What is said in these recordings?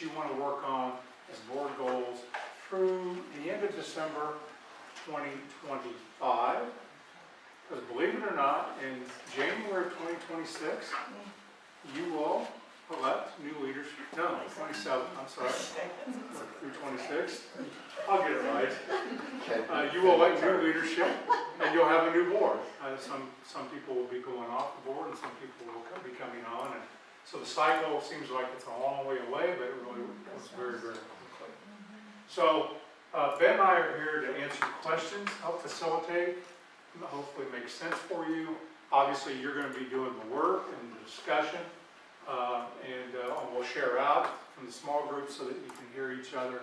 you want to work on as board goals through the end of December 2025. Because believe it or not, in January of 2026, you will elect new leadership. No, 27, I'm sorry. Through 26. I'll get it right. You will elect new leadership, and you'll have a new board. Some people will be going off the board, and some people will be coming on. And so the cycle seems like it's a long way away, but it really goes very, very quickly. So Ben and I are here to answer questions, help facilitate, hopefully make sense for you. Obviously, you're going to be doing the work and the discussion, and we'll share out from the small groups so that you can hear each other.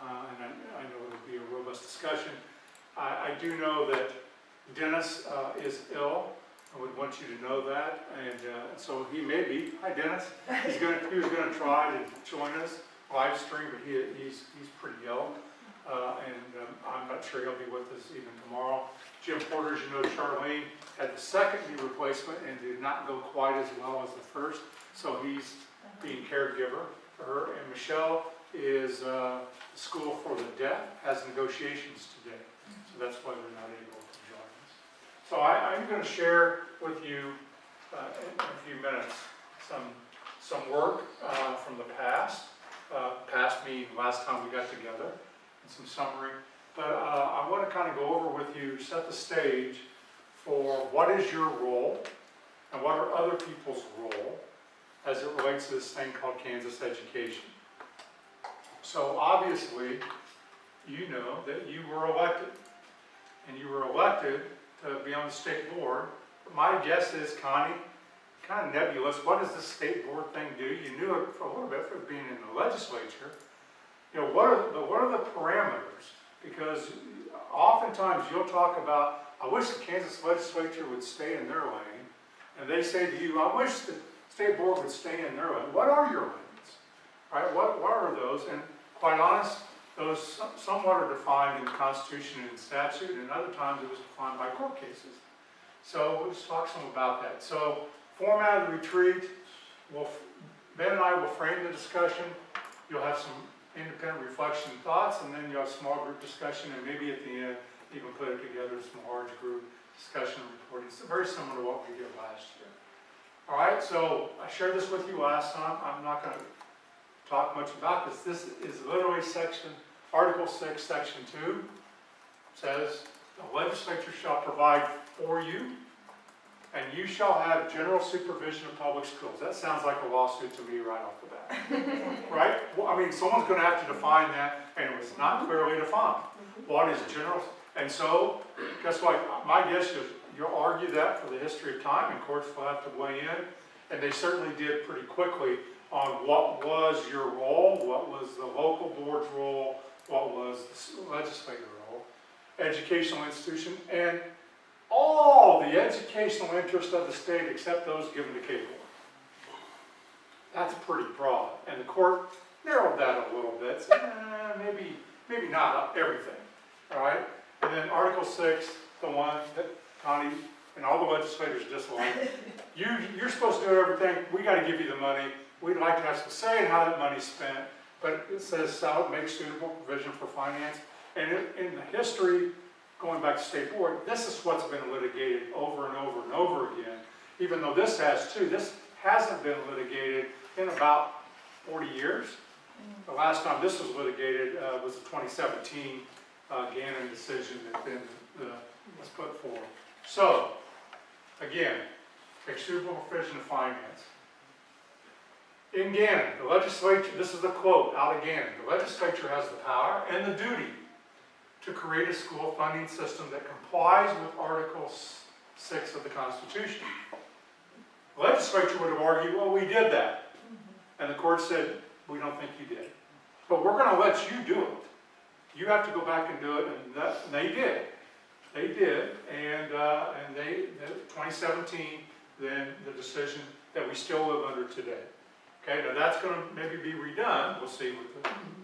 And I know it'll be a robust discussion. I do know that Dennis is ill. I would want you to know that, and so he may be. Hi, Dennis. He was going to try to join us live stream, but he's pretty ill, and I'm not sure he'll be with us even tomorrow. Jim Porter, as you know, Charlene had the second knee replacement and did not go quite as well as the first, so he's being caregiver for her. And Michelle is School for the Deaf, has negotiations today, so that's why they're not able to join us. So I'm going to share with you in a few minutes some work from the past meeting last time we got together, and some summary. But I want to kind of go over with you, set the stage for what is your role and what are other people's role as it relates to this thing called Kansas education. So obviously, you know that you were elected, and you were elected to be on the state board. My guess is, Connie, kind of nebulous. What does the state board thing do? You knew it for a little bit for being in the legislature. You know, what are the parameters? Because oftentimes you'll talk about, I wish the Kansas legislature would stay in their lane, and they say to you, I wish the state board would stay in their lane. What are your lanes? Right? What are those? And quite honest, those somewhat are defined in the Constitution and in statute, and other times it was defined by court cases. So we'll just talk some about that. So format of the retreat, Ben and I will frame the discussion. You'll have some independent reflection and thoughts, and then you'll have small group discussion, and maybe at the end you can put it together some large group discussion and reporting. It's very similar to what we did last year. All right, so I shared this with you last time. I'm not going to talk much about this. This is literally Article 6, Section 2 says, the legislature shall provide for you, and you shall have general supervision of public schools. That sounds like a lawsuit to me right off the bat. Right? Well, I mean, someone's going to have to define that, and it was not clearly defined. What is general? And so, guess what? My guess is you'll argue that for the history of time, and courts will have to weigh in. And they certainly did pretty quickly on what was your role, what was the local board's role, what was the legislative role, educational institution, and all the educational interests of the state except those given to K board. That's pretty broad. And the court narrowed that a little bit, said, maybe not everything. All right? And then Article 6, the one that Connie and all the legislators dislike. You're supposed to do everything. We got to give you the money. We'd like to have some say in how that money's spent, but it says make suitable provision for finance. And in the history, going back to state board, this is what's been litigated over and over and over again, even though this has too. This hasn't been litigated in about 40 years. The last time this was litigated was the 2017 Gannon decision that then was put forward. So, again, make suitable provision of finance. In Gannon, the legislature, this is the quote out of Gannon, the legislature has the power and the duty to create a school funding system that complies with Article 6 of the Constitution. The legislature would have argued, well, we did that. And the court said, we don't think you did. But we're going to let you do it. You have to go back and do it, and they did. They did, and 2017, then the decision that we still live under today. Okay, now that's going to maybe be redone. We'll see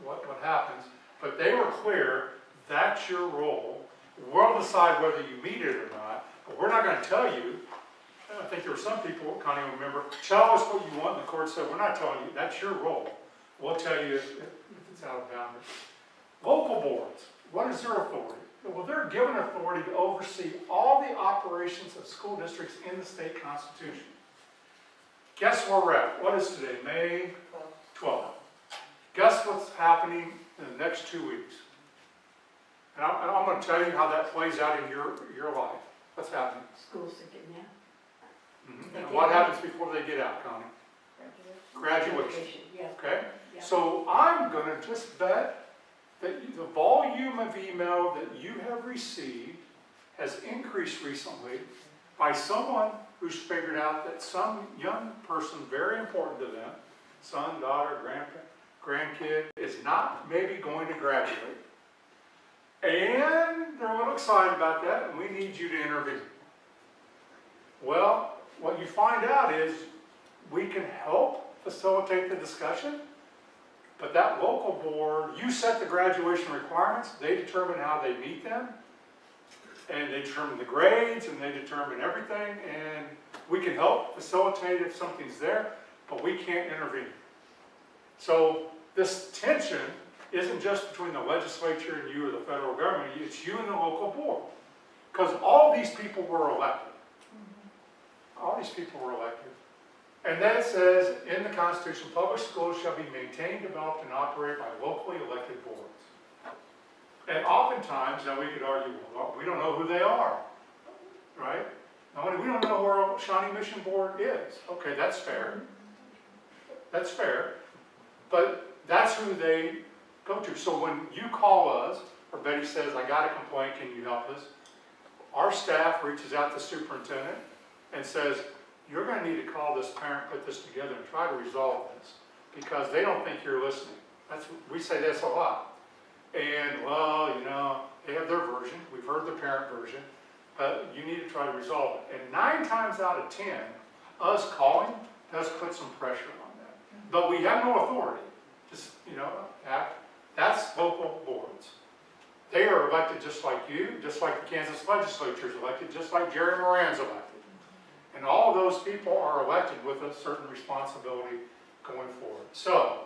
what happens. But they were clear. That's your role. We'll decide whether you meet it or not, but we're not going to tell you. I think there were some people, Connie will remember, tell us what you want, and the court said, we're not telling you, that's your role. We'll tell you if it's out of bounds. Local boards, what is their authority? Well, they're given authority to oversee all the operations of school districts in the state constitution. Guess where we're at? What is today? May 12th. Guess what's happening in the next 2 weeks? And I'm going to tell you how that plays out in your life. What's happening? Schools are getting out. Mm-hmm. And what happens before they get out, Connie? Graduation. Yeah. Okay? Yeah. So I'm going to just bet that the volume of email that you have received has increased recently by someone who's figured out that some young person very important to them, son, daughter, grandkid, is not maybe going to graduate. And they're a little excited about that, and we need you to intervene. Well, what you find out is we can help facilitate the discussion, but that local board, you set the graduation requirements, they determine how they meet them, and they determine the grades, and they determine everything, and we can help facilitate if something's there, but we can't intervene. So this tension isn't just between the legislature and you or the federal government, it's you and the local board. Because all these people were elected. All these people were elected. And that says in the Constitution, public schools shall be maintained, developed, and operated by locally elected boards. And oftentimes, now we could argue, well, we don't know who they are, right? We don't know who our Shawnee Mission Board is. Okay, that's fair. That's fair. But that's who they go to. So when you call us, or Betty says, I got a complaint, can you help us? Our staff reaches out to the superintendent and says, you're going to need to call this parent, put this together, and try to resolve this, because they don't think you're listening. We say this a lot. And, well, you know, they have their version. We've heard the parent version. But you need to try to resolve it. And 9 times out of 10, us calling does put some pressure on them. But we have no authority. Just, you know, that's local boards. They are elected just like you, just like the Kansas legislature is elected, just like Jerry Moran's elected. And all of those people are elected with a certain responsibility going forward. So,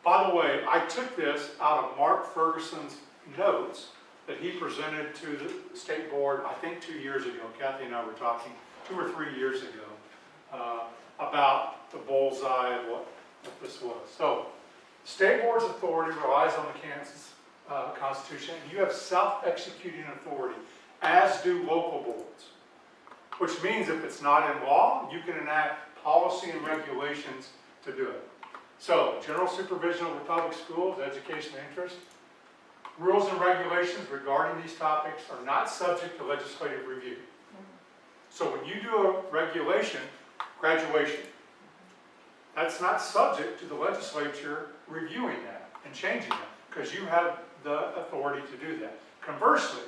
by the way, I took this out of Mark Ferguson's notes that he presented to the state board, I think 2 years ago. Kathy and I were talking 2 or 3 years ago about the bullseye of what this was. So, the state board's authority relies on the Kansas Constitution. You have self-executing authority, as do local boards. Which means if it's not in law, you can enact policy and regulations to do it. So, general supervision over public schools, education interest, rules and regulations regarding these topics are not subject to legislative review. So when you do a regulation, graduation, that's not subject to the legislature reviewing that and changing that, because you have the authority to do that. Conversely,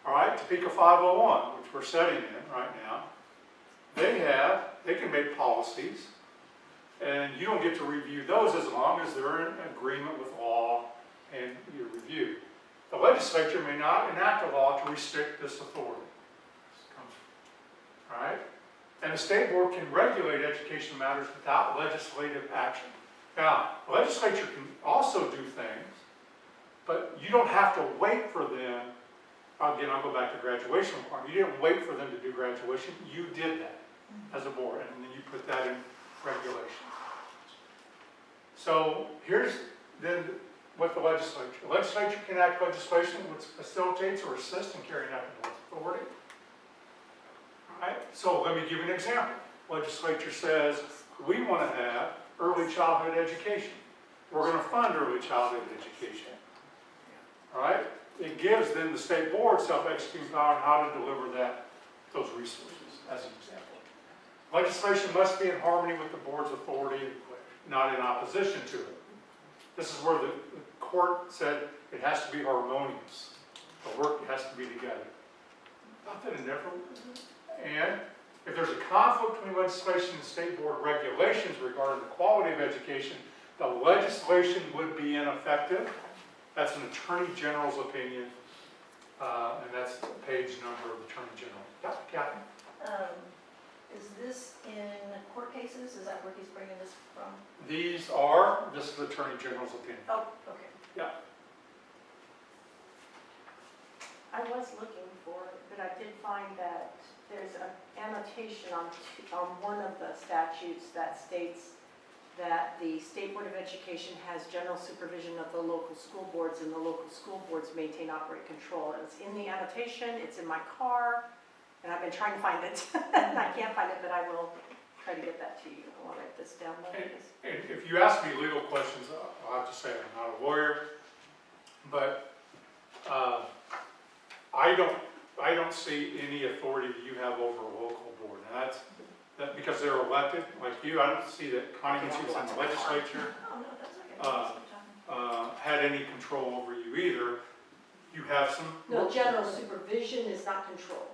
all right, Topeka 501, which we're setting in right now, they can make policies, and you don't get to review those as long as they're in agreement with law and you review. The legislature may not enact a law to restrict this authority. All right? And the state board can regulate education matters without legislative action. Now, the legislature can also do things, but you don't have to wait for them. Again, I'll go back to graduation requirement. You didn't wait for them to do graduation. You did that as a board, and then you put that in regulation. So here's then what the legislature can enact legislation which facilitates or assists in carrying out the board's authority. All right, so let me give you an example. Legislature says we want to have early childhood education. We're going to fund early childhood education. All right, it gives then the state board self-executing power on how to deliver those resources, as an example. Legislation must be in harmony with the board's authority, not in opposition to it. This is where the court said it has to be harmonious. The work has to be together. Not that it never was. And if there's a conflict between legislation and state board regulations regarding the quality of education, the legislation would be ineffective. That's an Attorney General's opinion, and that's the page number of the Attorney General. Yeah, Kathy? Is this in court cases? Is that where he's bringing this from? This is the Attorney General's opinion. Oh, okay. Yeah. I was looking for it, but I did find that there's an annotation on one of the statutes that states that the State Board of Education has general supervision of the local school boards, and the local school boards maintain, operate, control. And it's in the annotation, it's in my car, and I've been trying to find it. And I can't find it, but I will try to get that to you. I'll write this down. And if you ask me legal questions, I'll have to say I'm not a lawyer, but I don't see any authority that you have over a local board. And that because they're elected, like you, I don't see that Connie, when she was in the legislature, Oh, no, that's okay. had any control over you either. You have some. No, general supervision is not control.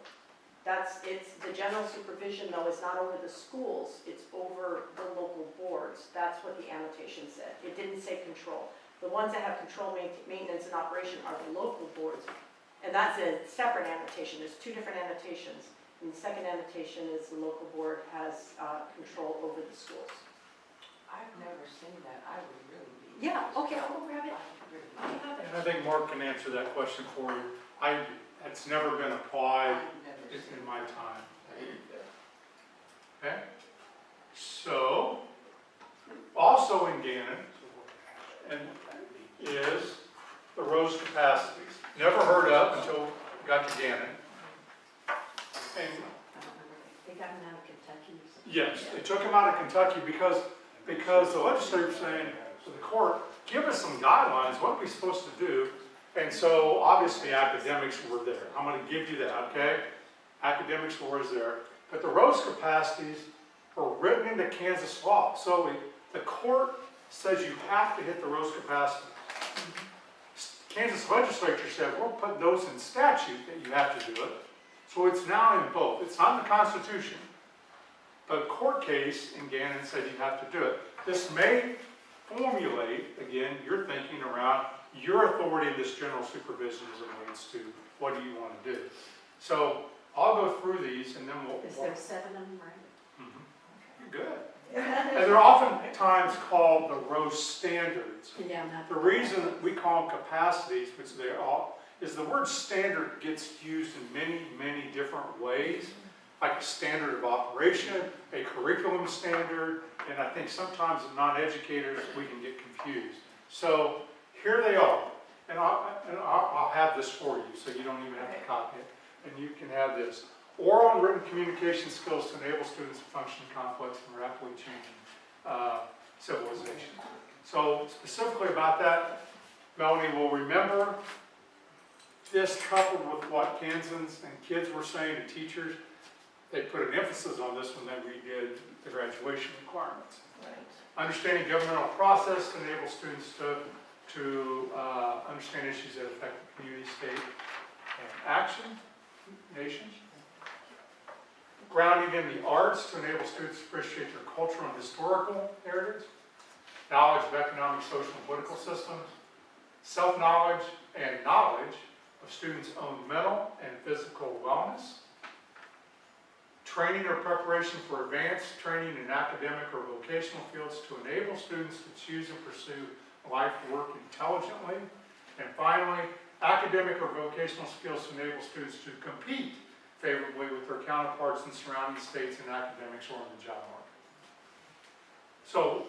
It's the general supervision though is not over the schools, it's over the local boards. That's what the annotation said. It didn't say control. The ones that have control, maintenance, and operation are the local boards. And that's a separate annotation. There's two different annotations. And the second annotation is the local board has control over the schools. I've never seen that. I would really be. Yeah, okay, I'll go grab it. I've And I think Mark can answer that question for you. It's never been applied never in seen my time. Okay? So, also in Gannon, and is the Rose capacities. Never heard of until we got to Gannon. And They got them out of Kentucky or something. yes, they took him out of Kentucky because the legislature was saying to the court, give us some guidelines, what are we supposed to do? And so obviously academics were there. I'm going to give you that, okay? Academics were there. But the Rose capacities were written into Kansas law. So the court says you have to hit the Rose capacity. Kansas legislature said, we'll put those in statute that you have to do it. So it's now in both. It's not in the Constitution. But a court case in Gannon said you have to do it. This may formulate, again, your thinking around your authority in this general supervision as it relates to what do you want to do. So I'll go through these and then we'll... Is there 7 of them, right? Mhm. You're good. And they're oftentimes called the Rose standards. Yeah, not. The reason that we call them capacities, which they are, is the word standard gets used in many, many different ways, like a standard of operation, a curriculum standard, and I think sometimes as non-educators we can get confused. So here they are, and I'll have this for you so you don't even have to copy it, and you can have this. Oral and written communication skills to enable students to function in complex and rapidly changing civilization. So specifically about that, Melanie will remember this coupled with what Kansans and kids were saying to teachers. They put an emphasis on this when they redid the graduation requirements. Right. Understanding governmental process to enable students to understand issues that affect the community, state, and action, nations. Grounding in the arts to enable students to appreciate their cultural and historical heritage. Knowledge of economic, social, and political systems. Self-knowledge and knowledge of students' own mental and physical wellness. Training or preparation for advanced training in academic or vocational fields to enable students to choose and pursue life work intelligently. And finally, academic or vocational skills to enable students to compete favorably with their counterparts in surrounding states in academics or in the job market. So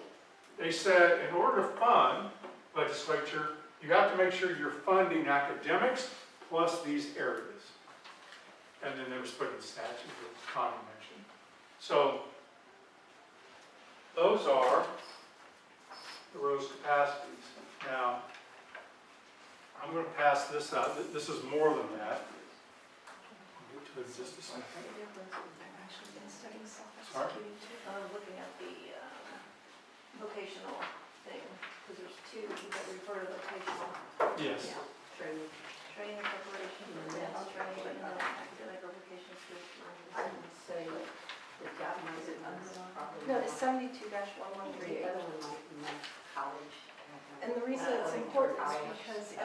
they said in order to fund legislature, you have to make sure you're funding academics plus these areas. And then they were put in statute, as Connie mentioned. So those are the Rose capacities. Now, I'm going to pass this out. This is more than that. I'll get to it in just a second. I've actually been studying Sorry? self-executing too. Looking at the vocational thing, because there's two that refer to vocational. Yes. Yeah. Training. Training, preparation, for advanced training, and then academic or vocational skills. I would say the government is probably. No, it's 72-113. The other one might be college. And the reason it's important is because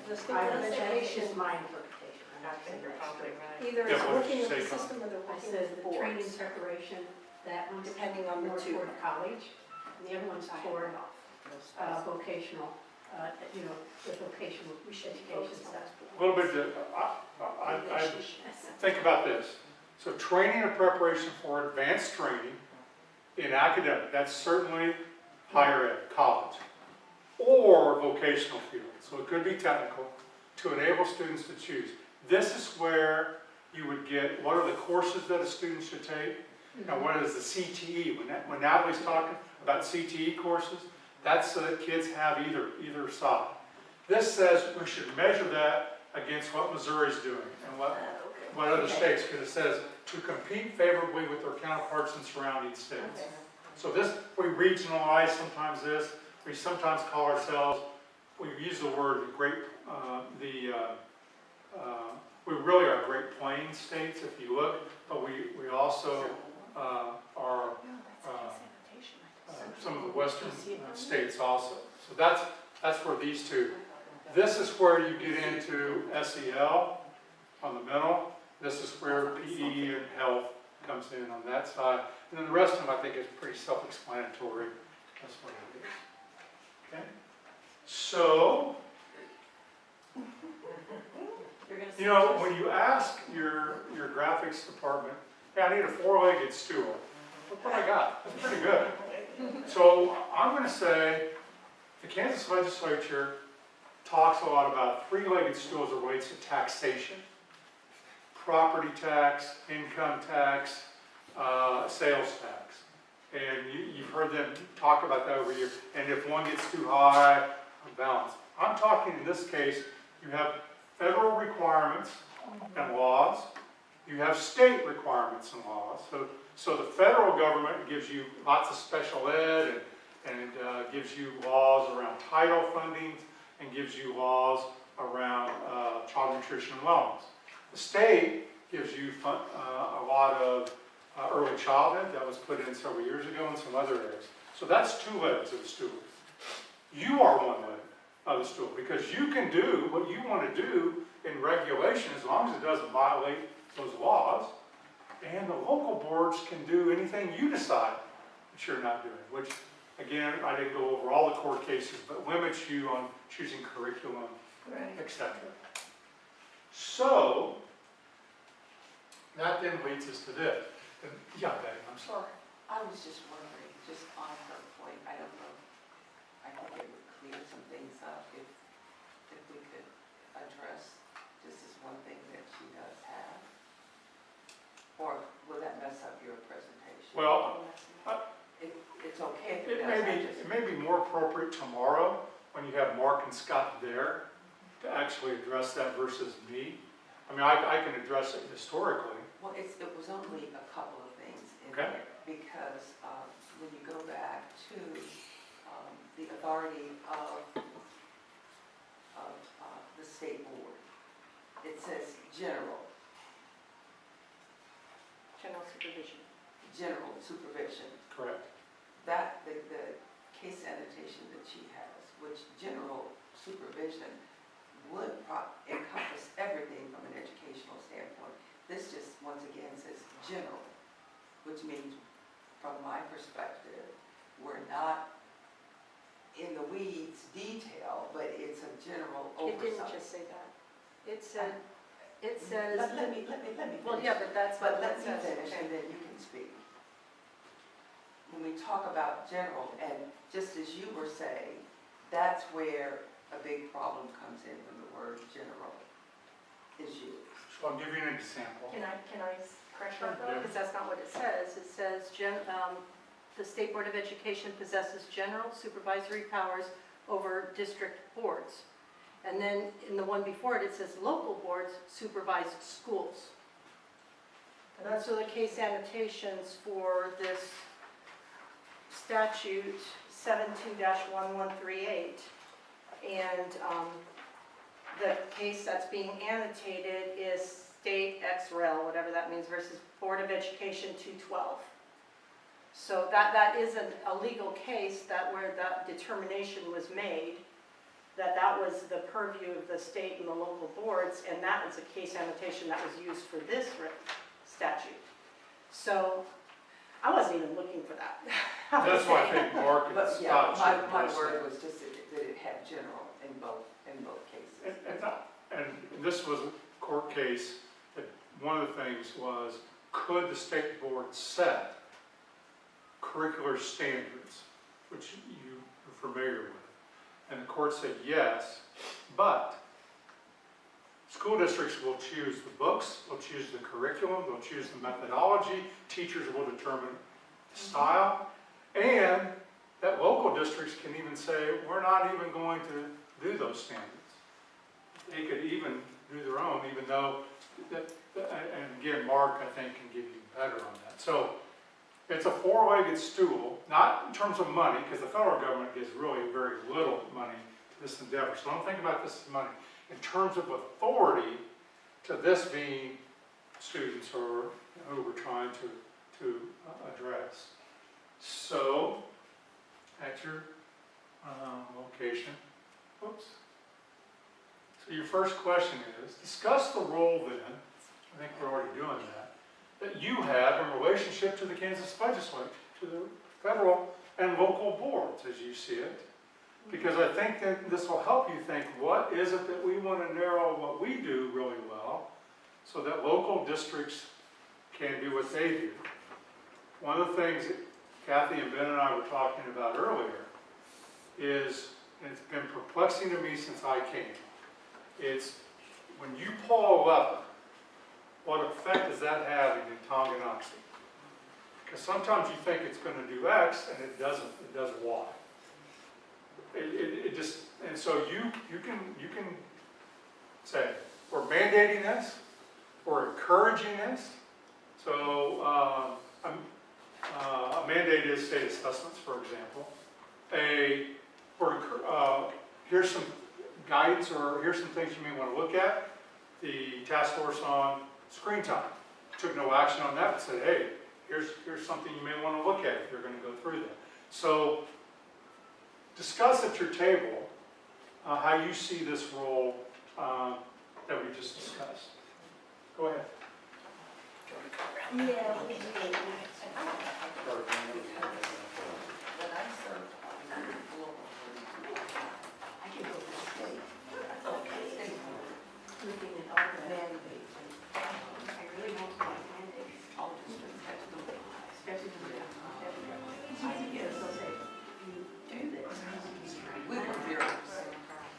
the State I Board of would say Education, it's my interpretation. I You're probably right. Either Yeah, it's what did working you with the say, Con? system or they're I working said with the the training boards. preparation, that one's Depending on the more two. toward college, and the other one's toward vocational, you know, the vocational education stuff. A little bit, I think about this. So training and preparation for advanced training in academic, that's certainly higher ed, college, or vocational field. So it could be technical, to enable students to choose. This is where you would get, what are the courses that a student should take? Now, what is the CTE? When Natalie's talking about CTE courses, that's so that kids have either side. This says we should measure that against what Missouri's doing and what other states, because it says to compete favorably with their counterparts in surrounding states. Okay. So this, we regionalize sometimes this, we sometimes call ourselves, we use the word we really are Great Plains states if you look, but we also are some of the western states also. So that's where these two. This is where you get into SEL on the middle. This is where PE and health comes in on that side. And then the rest of them I think is pretty self-explanatory. That's what it is. Okay? So, you know, when you ask your graphics department, hey, I need a 4-legged stool. Look what I got. That's pretty good. So I'm going to say the Kansas legislature talks a lot about 3-legged stools that relates to taxation, property tax, income tax, sales tax. And you've heard them talk about that over here. And if one gets too high, balance. I'm talking in this case, you have federal requirements and laws. You have state requirements and laws. So the federal government gives you lots of special ed and gives you laws around title funding and gives you laws around child nutrition and wellness. The state gives you a lot of early childhood that was put in several years ago and some other areas. So that's 2 legs of the stool. You are 1 leg of the stool because you can do what you want to do in regulation as long as it doesn't violate those laws. And the local boards can do anything you decide that you're not doing, which, again, I didn't go over all the court cases, but limits you on choosing curriculum, etc. So, that then leads us to this. And, yeah, Betty, I'm sorry. I was just wondering, just on her point, I don't know, I think it would clear some things up if we could address this is one thing that she does have. Or will that mess up your presentation? Well, It's okay if it it does. it may be more appropriate tomorrow when you have Mark and Scott there to actually address that versus me. I mean, I can address it historically. Well, it was only a couple of things in Okay. there, because when you go back to the authority of the state board, it says general supervision. Correct. That, the case annotation that she has, which general supervision would encompass everything from an educational standpoint. This just, once again, says general, which means, from my perspective, we're not in the weeds detail, but it's a general oversight. It didn't just say that. It said, it says. Let me finish. Well, yeah, but that's But what let it me says. finish and then you can speak. When we talk about general, and just as you were saying, that's where a big problem comes in when the word general is used. So I'll give you an example. Can I correct that though? Yeah. Because that's not what it says. It says, the State Board of Education possesses general supervisory powers over district boards. And then in the one before it, it says local boards supervise schools. And those are the case annotations for this statute 72-1138. And the case that's being annotated is State ex-rel, whatever that means, versus Board of Education 212. So that is a legal case that where that determination was made. that was the purview of the state and the local boards, and that was a case annotation that was used for this statute. So I wasn't even looking for that. That's why I think Mark had But yeah, stopped. my word was just that it had general in both cases. And this was a court case, that one of the things was, could the state board set curricular standards, which you are familiar with? And the court said yes, but school districts will choose the books, they'll choose the curriculum, they'll choose the methodology, teachers will determine the style, and that local districts can even say, we're not even going to do those standards. They could even do their own, even though, and again, Mark, I think, can give you better on that. So it's a four-legged stool, not in terms of money, because the federal government gives really very little money to this endeavor. So don't think about this as money. In terms of authority to this being students or who we're trying to address. So, at your location, whoops. So your first question is, discuss the role then, I think we're already doing that you have in relationship to the Kansas legislature, to the federal and local boards as you see it. Because I think that this will help you think, what is it that we want to narrow what we do really well so that local districts can do what they do. One of the things that Kathy and Ben and I were talking about earlier is, and it's been perplexing to me since I came, it's when you pull a lever, what effect is that having in Tonganoxie? Because sometimes you think it's going to do X and it doesn't, it does Y. It just, and so you can say, we're mandating this, we're encouraging this. So a mandate is state assessments, for example. Here's some guidance, or here's some things you may want to look at. The task force on screen time took no action on that, but said, hey, here's something you may want to look at if you're going to go through that. So discuss at your table how you see this role that we just discussed. Go ahead. When I served I can go to the state. state Looking at all the mandates, I really want to like mandates, all districts have to do it. especially when they're ideas, they'll say, you do this. We were very,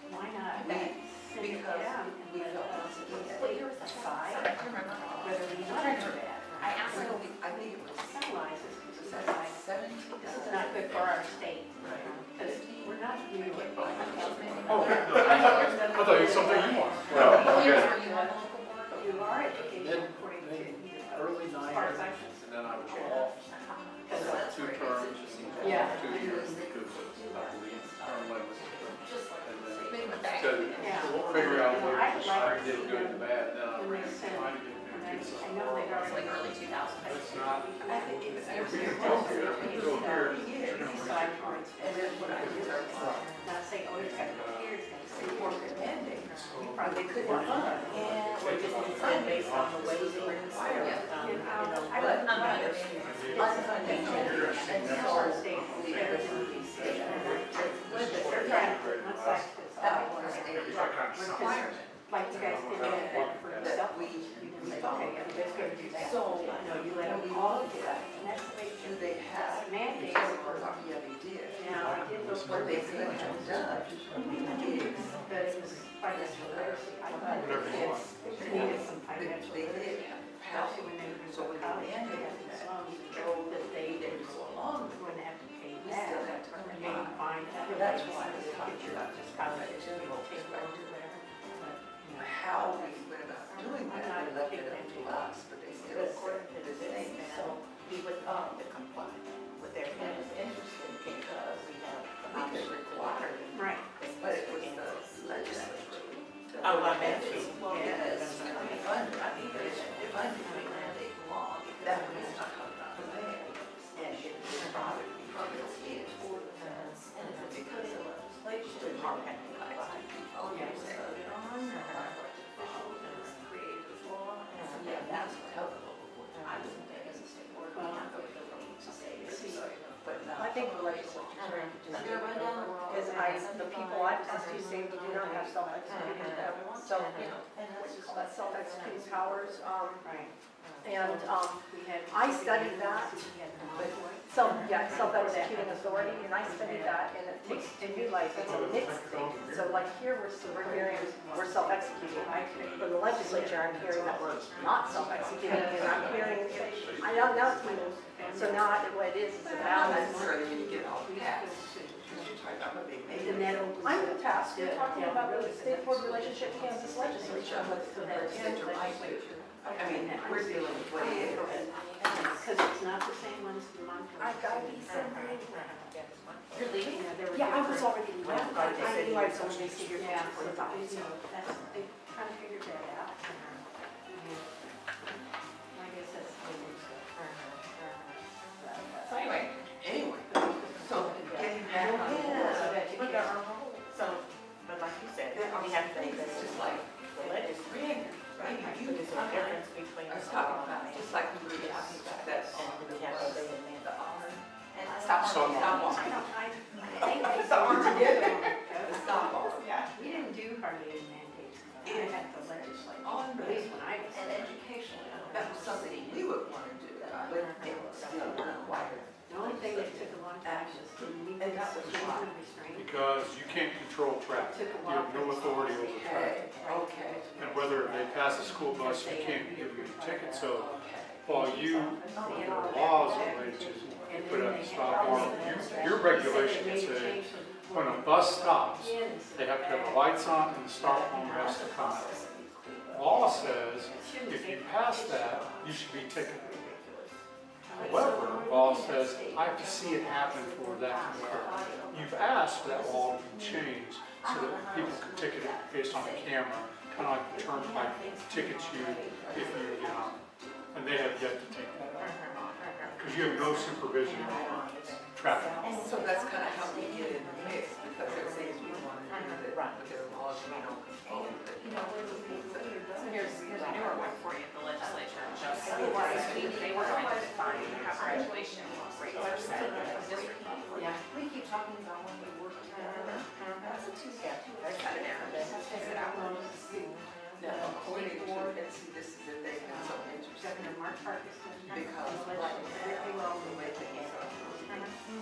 Why not? Send it because down we and felt let us What year was that? decide I don't remember. whether we want to do that. I asked I them. think it was Penalize us, because was it's that like, 17? this is not good for our state. Because we're not doing it. Oh, I thought you had something you want. Well, What years okay. were you on the local board? You are education according to, Early as far as I 90s, can. and then I was off Because, 2 terms, Yeah. 2 years, because I believe term limits. Just like And then they went back. to yeah. figure out You know, what I would like I to did see good them and bad, then I when they ran send, trying to get and new kids. I know they've It's like already. early 2000s. That's not, I think it was if we every can go here, we can go here. Decide where it's. And then what I did, Not say, oh, it's got to go here, it's got to say, work at mandates. you probably could Work have on done it. it. And we just decided based on the ways they require it. I But would love to unfunded mandates, and so we have to be safe. They're trying to put one size fits all. That was a requirement Like you guys did that for that yourself. we, You can say, okay, everybody's gonna do that. so, No, you let when we them all looked do at, that. And that's the way it do should they have, Mandates or were- yeah, they did. Now, I did look What for they this, could have done is, but it was financial literacy. I thought Whatever you want. kids needed some financial they literacy. did have Especially when they were So in when college, the they mandate had these that loans that show that they they didn't go along with wouldn't have to pay we still that. have to come Maybe back. find other That's ways why to we get talked your about this college, general take loans perspective. or whatever. But, you know, How we went about doing that, they left it up to us, but they still according said to the this, same. so we would have to comply with their. And it was interesting because we could require them, Right. but it was the legislature. Oh, I bet. Well, yes, I mean, funded, I mean, there's funded, I mean, mandate law, that was not coming out of there. And it was private because it's for the feds, and if it's because of legislation, department, take the legislature. Is there a rundown? Because the people I've talked to say we do not have self-executing, self-executing powers. And I studied that, self-executing authority, and I studied that, and it takes to me like it's a mixed thing. So like here, we're hearing we're self-executing. From the legislature, I'm hearing that we're not self-executing, and I'm hearing, I don't know, so now what it is a Not balance. necessarily when you get all passed, because you're talking about a big And name. then I'm the task, we're talking about the state board relationship, Kansas legislature. The legislature might do. I mean, we're dealing with what it is. Because it's not the same one as the month. I gotta be somewhere. You're leaving? Yeah, I was already leaving. I knew I was only gonna see here Yeah, for so, 45. you know, that's, they kind of figured that out. I guess that's the good stuff. So anyway, so getting back on the So, but like you said, there are we some have things, things it's that just like, the legislature, maybe you, there's a difference between are the talking law about, and just like we were talking about that. and we have to obey the The mandate. honor. And Stop Stop arm. arm. Stop arm. I think I The arm together. saw The stop arm. We didn't do hardly any mandates, but I had the legislature, On at the, least when I was. And education. that was something we would want to do, but it was still required. The only thing that took a long time was to meet And that was why. restraint. Because you can't control traffic. You have no authority over traffic. Okay. And whether they pass a school bus, you can't give you a ticket. So while you, there are laws related to, you put up a stop arm, your regulation would say, when a bus stops, they have to have the lights on and the stop arm has to come out. Law says, if you pass that, you should be ticketed. However, law says, I have to see it happen for that to occur. You've asked for that law to be changed so that people can ticket it based on the camera, kind of like the turnpike tickets you if you get on. And they have yet to take that out. Because you have no supervision over traffic. So that's kind of how we get in the mix, because there are things we want to do that, but there are laws we don't control. Here's a newer one for you, the legislature. Otherwise, they were going to define how graduation rates are set in the district. Yeah. We keep talking about when we work together. That's a two-step. That's kind of narrow. Figure it out. Now, according to, and see, this is the thing that's so interesting, Governor Mark Parkinson. because Very well. the way things are,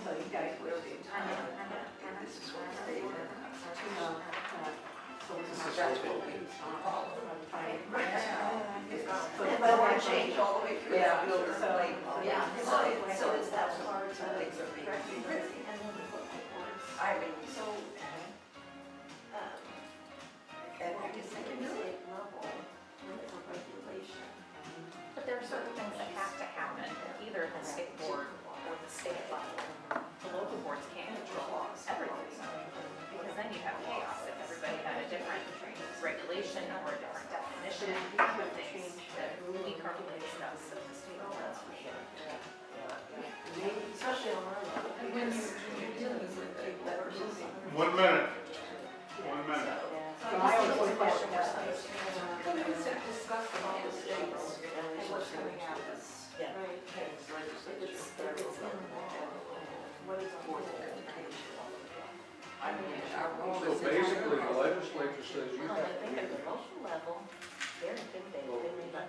So you guys will will be time, and this is what stated in the Constitution. So this is That's what we follow. Right now, it's, But we're change all the way through. yeah, build a lane. Yeah, so it's that hard to. Some things are being rewritten. And then the foot boards. I mean, So, and what we say at the state level, limit for regulation. But there are certain things that have to happen, either at the state board or the state level. The local boards can't control everything, because then you have chaos if everybody had a different regulation or a different definition of things that we currently discuss at the state level. Especially on our level. When you're dealing with the letters. 1 minute. 1 minute. So I always want to question we said discuss all the states and what's coming out of this. Yeah. Kansas legislature, federal government, what is the board of education? I mean, our role So is. basically, the legislature says you Well, have I think at the local level, they're intimidated, they may not.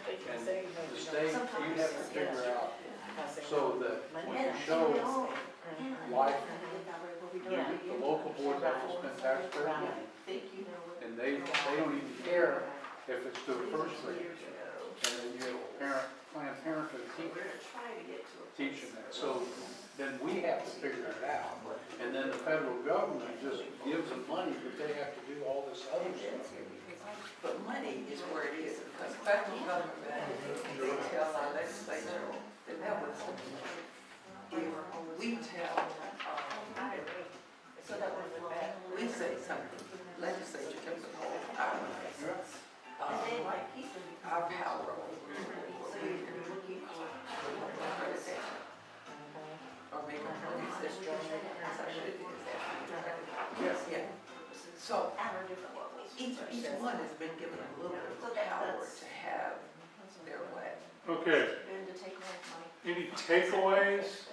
They can And say, the state, you have to figure out because they so that when you show life, the local board has to spend taxpayer money. And they don't even care if it's to a first grader. And then you have Planned Parenthood teaching that. So then we have to figure it out. And then the federal government just gives them money, but they have to do all this other stuff. But money is where it is, because federal government, they tell our legislature that that was, if we tell, So that we're. we say something, legislature can withhold our money. And they like, Our power over what so we you're can looking for. accreditation. Or make a police district, as I should do. Yes, yeah. So At our different levels. each one has been given a little bit of power to have their way. Okay, And to take away money. any takeaways?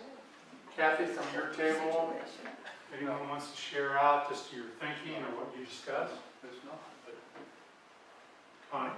Kathy, from your table, Situation. anyone wants to share out just your thinking or what you discussed? It's not, but Connie?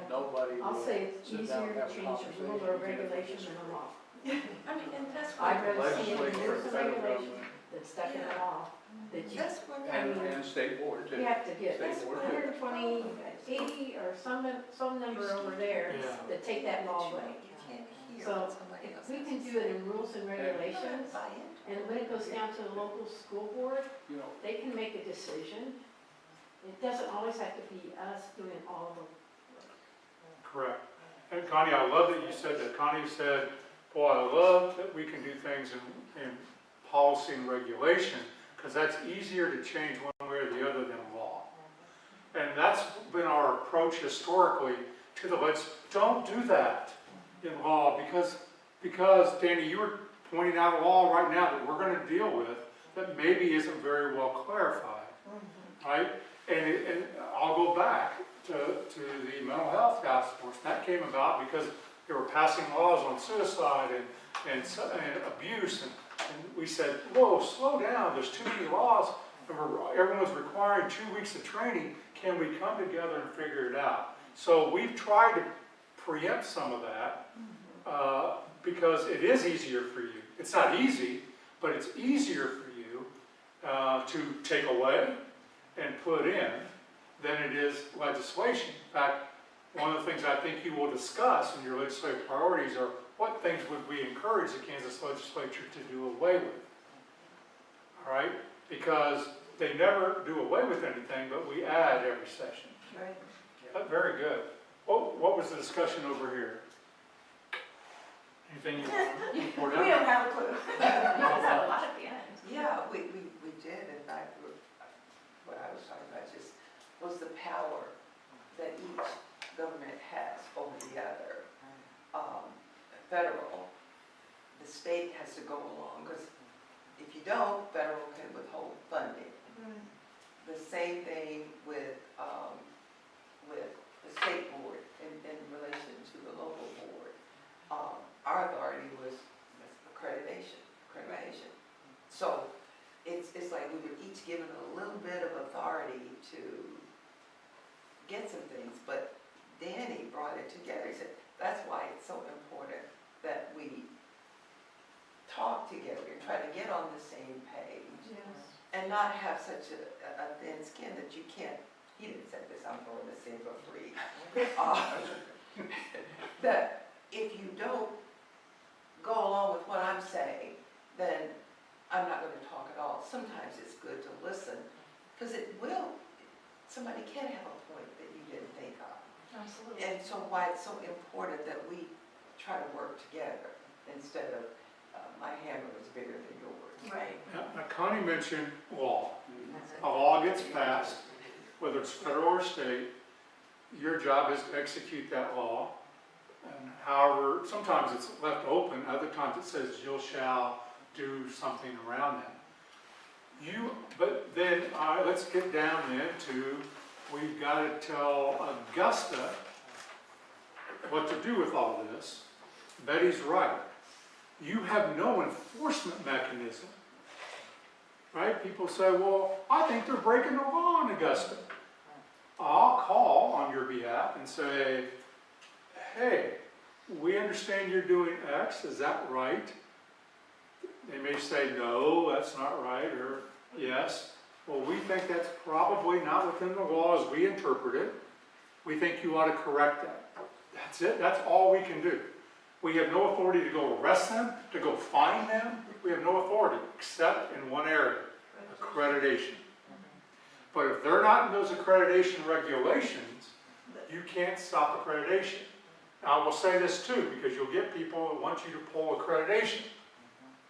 nobody I'll will say it's sit easier down and to have a change a rule or a conversation. regulation than a law. I mean, and that's I'd what, rather see it in Legislature, rules and federal regulations government, than stuck in a law. That you, That's what. and state board too. you have to get State board too. 120, 80 or some number over there Yeah. that take that law away. You can't hear So, what somebody else If we has can to do it say. in rules and regulations, Buy into it. and when it goes down to the local school board, You know, they can make a decision. It doesn't always have to be us doing all of them. Correct. And Connie, I love that you said that. Connie said, boy, I love that we can do things in policy and regulation, because that's easier to change one way or the other than law. And that's been our approach historically to the don't do that in law, because Danny, you were pointing out a law right now that we're going to deal with that maybe isn't very well clarified, right? And I'll go back to the mental health task force. That came about because they were passing laws on suicide and abuse, and we said, whoa, slow down, there's too many laws, and everyone's requiring 2 weeks of training. Can we come together and figure it out? So we've tried to preempt some of that because it is easier for you. It's not easy, but it's easier for you to take away and put in than it is legislation. In fact, one of the things I think you will discuss in your legislative priorities are what things would we encourage the Kansas legislature to do away with. All right? Because they never do away with anything, but we add every session. Right. Very good. What was the discussion over here? Anything you want to report we out? don't have a clue. We just had a lot at the end. Yeah, we did, in fact, what I was talking about just was the power that each government has over the other. Federal, the state has to go along, because if you don't, federal can withhold funding. The same thing with the state board in relation to the local board. Our authority was accreditation. So it's like we were each given a little bit of authority to get some things, but Danny brought it together. He said, that's why it's so important that we talk together and try to get on the same page. And not have such a thin skin that you can't, he didn't say this, I'm throwing this in for free. That if you don't go along with what I'm saying, then I'm not going to talk at all. Sometimes it's good to listen, because somebody can have a point that you didn't think of. Absolutely. And so why it's so important that we try to work together instead of my hammer is bigger than yours. Right. Now, Connie mentioned law. A law gets passed, whether it's federal or state, your job is to execute that law. And however, sometimes it's left open, other times it says you shall do something around that. But then let's get down then to, we've got to tell Augusta what to do with all this. Betty's right. You have no enforcement mechanism. Right? People say, well, I think they're breaking the law in Augusta. I'll call on your behalf and say, hey, we understand you're doing X, is that right? They may say, no, that's not right, or yes. Well, we think that's probably not within the law as we interpret it. We think you ought to correct that. That's it, that's all we can do. We have no authority to go arrest them, to go fine them. We have no authority, except in one area, accreditation. But if they're not in those accreditation regulations, you can't stop accreditation. Now, I will say this too, because you'll get people that want you to pull accreditation.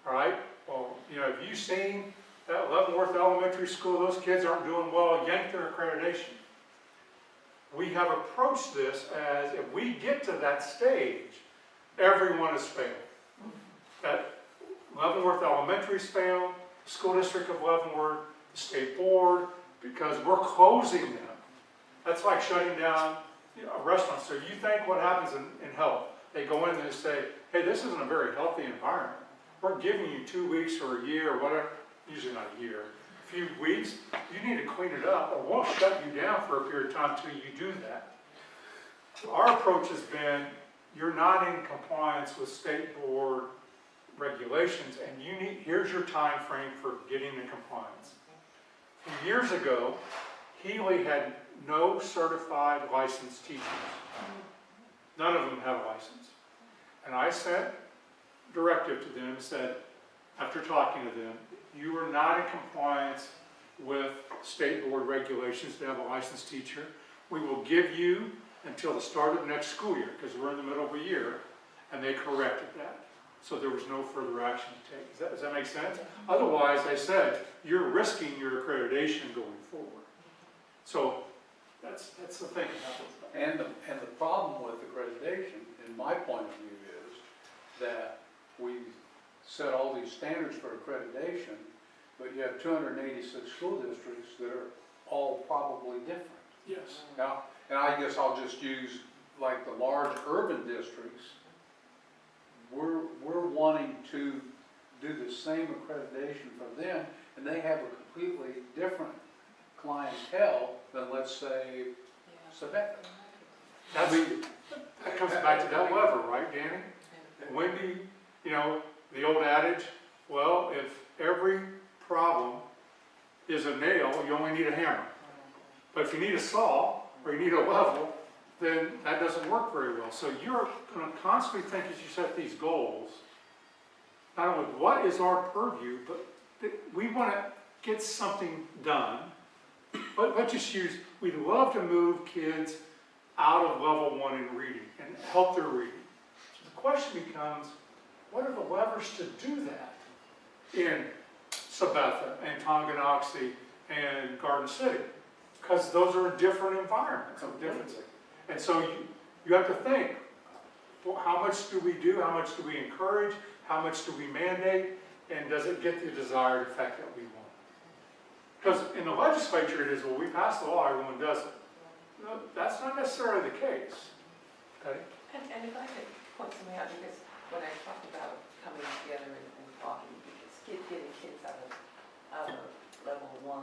All right? Well, have you seen that Leavenworth Elementary School? Those kids aren't doing well, yank their accreditation. We have approached this as if we get to that stage, everyone has failed. That Leavenworth Elementary's failed, the School District of Leavenworth, the State Board, because we're closing them. That's like shutting down a restaurant. So you think what happens in health? They go in and they say, hey, this isn't a very healthy environment. we're giving you 2 weeks or a year or whatever, usually not a year, a few weeks, you need to clean it up or we'll shut you down for a period of time until you do that. Our approach has been, you're not in compliance with state board regulations and here's your time frame for getting in compliance. Years ago, Healy had no certified licensed teachers. None of them had a license. And I sent directive to them and said, after talking to them, you are not in compliance with state board regulations to have a licensed teacher. We will give you until the start of next school year, because we're in the middle of a year, and they corrected that. So there was no further action to take. Does that make sense? Otherwise, I said, you're risking your accreditation going forward. So that's the thing. And the problem with accreditation, in my point of view, is that we set all these standards for accreditation, but you have 286 school districts that are all probably different. Yes. Now, and I guess I'll just use like the large urban districts. We're wanting to do the same accreditation for them, and they have a completely different clientele than, let's say, Savannah. That comes back to that lever, right, Danny? When do you know, the old adage, well, if every problem is a nail, you only need a hammer. But if you need a saw, or you need a level, then that doesn't work very well. So you're going to constantly think as you set these goals, not only what is our purview, but we want to get something done. But let's just use, we'd love to move kids out of level 1 in reading and help their reading. So the question becomes, what are the levers to do that in Sabetha and Tonganoxie and Garden City? Because those are different environments. And so you have to think, well, how much do we do? How much do we encourage? How much do we mandate? And does it get the desired effect that we want? Because in the legislature it is, well, we pass the law, everyone does it. No, that's not necessarily the case. Okay? And if I could point something out, because when I talked about coming together and talking, because getting kids out of level 1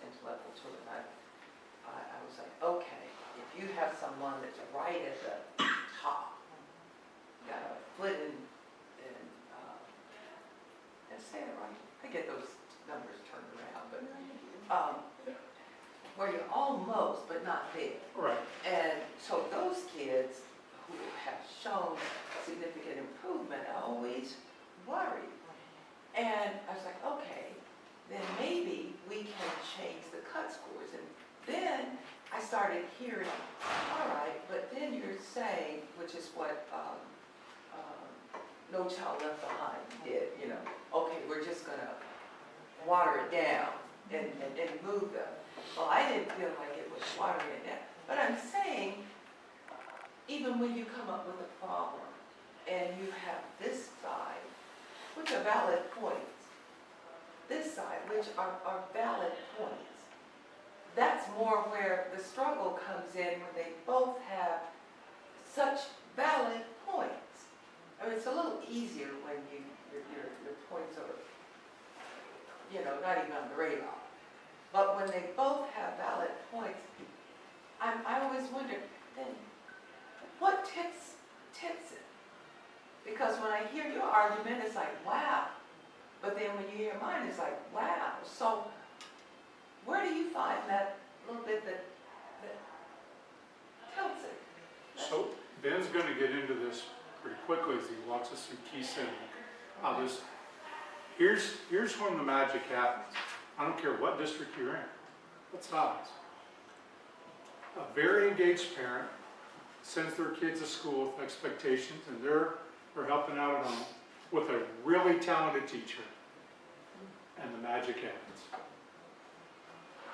into level 2, and I was like, okay, if you have someone that's right at the top, got a foot in say it right, I get those numbers turned around, but where you're almost, but not there. Right. And so those kids who have shown significant improvement are always worried. And I was like, okay, then maybe we can change the cut scores. And then I started hearing, all right, but then you're saying, which is what No Child Left Behind did, you know, okay, we're just gonna water it down and move them. Well, I didn't feel like it was watering it down. But I'm saying, even when you come up with a problem and you have this side, which are valid points, this side, which are valid points, that's more where the struggle comes in when they both have such valid points. I mean, it's a little easier when your points are, you know, not even on the radar. But when they both have valid points, I always wonder, then what tips it? Because when I hear your argument, it's like, wow. But then when you hear mine, it's like, wow. So where do you find that little bit that tilts it? So Ben's going to get into this pretty quickly as he walks us through key setting. Here's when the magic happens. I don't care what district you're in, what size. A very engaged parent sends their kids to school with expectations, and they're helping out at home with a really talented teacher, and the magic happens.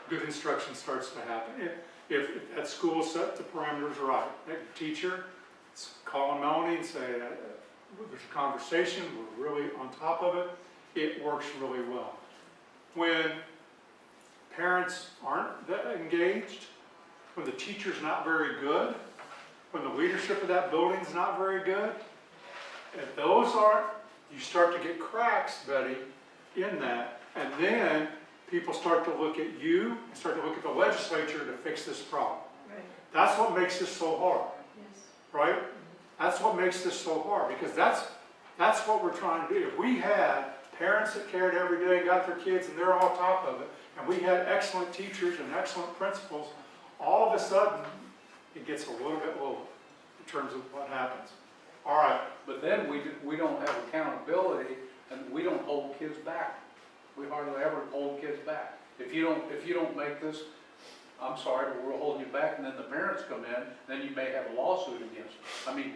Good instruction starts to happen. If at school set the parameters are right, that teacher, call Melanie and say, there's a conversation, we're really on top of it, it works really well. When parents aren't that engaged, when the teacher's not very good, when the leadership of that building's not very good, if those aren't you start to get cracks, Betty, in that. And then people start to look at you, start to look at the legislature to fix this problem. Right. That's what makes this so hard, Yes. right? That's what makes this so hard, because that's what we're trying to do. If we had parents that cared every day, got their kids, and they're on top of it, and we had excellent teachers and excellent principals, all of a sudden, it gets a little bit lower in terms of what happens. All right, But then we don't have accountability, and we don't hold kids back. We hardly ever hold kids back. If you don't make this, I'm sorry, but we're holding you back, and then the parents come in, then you may have a lawsuit against them. I mean,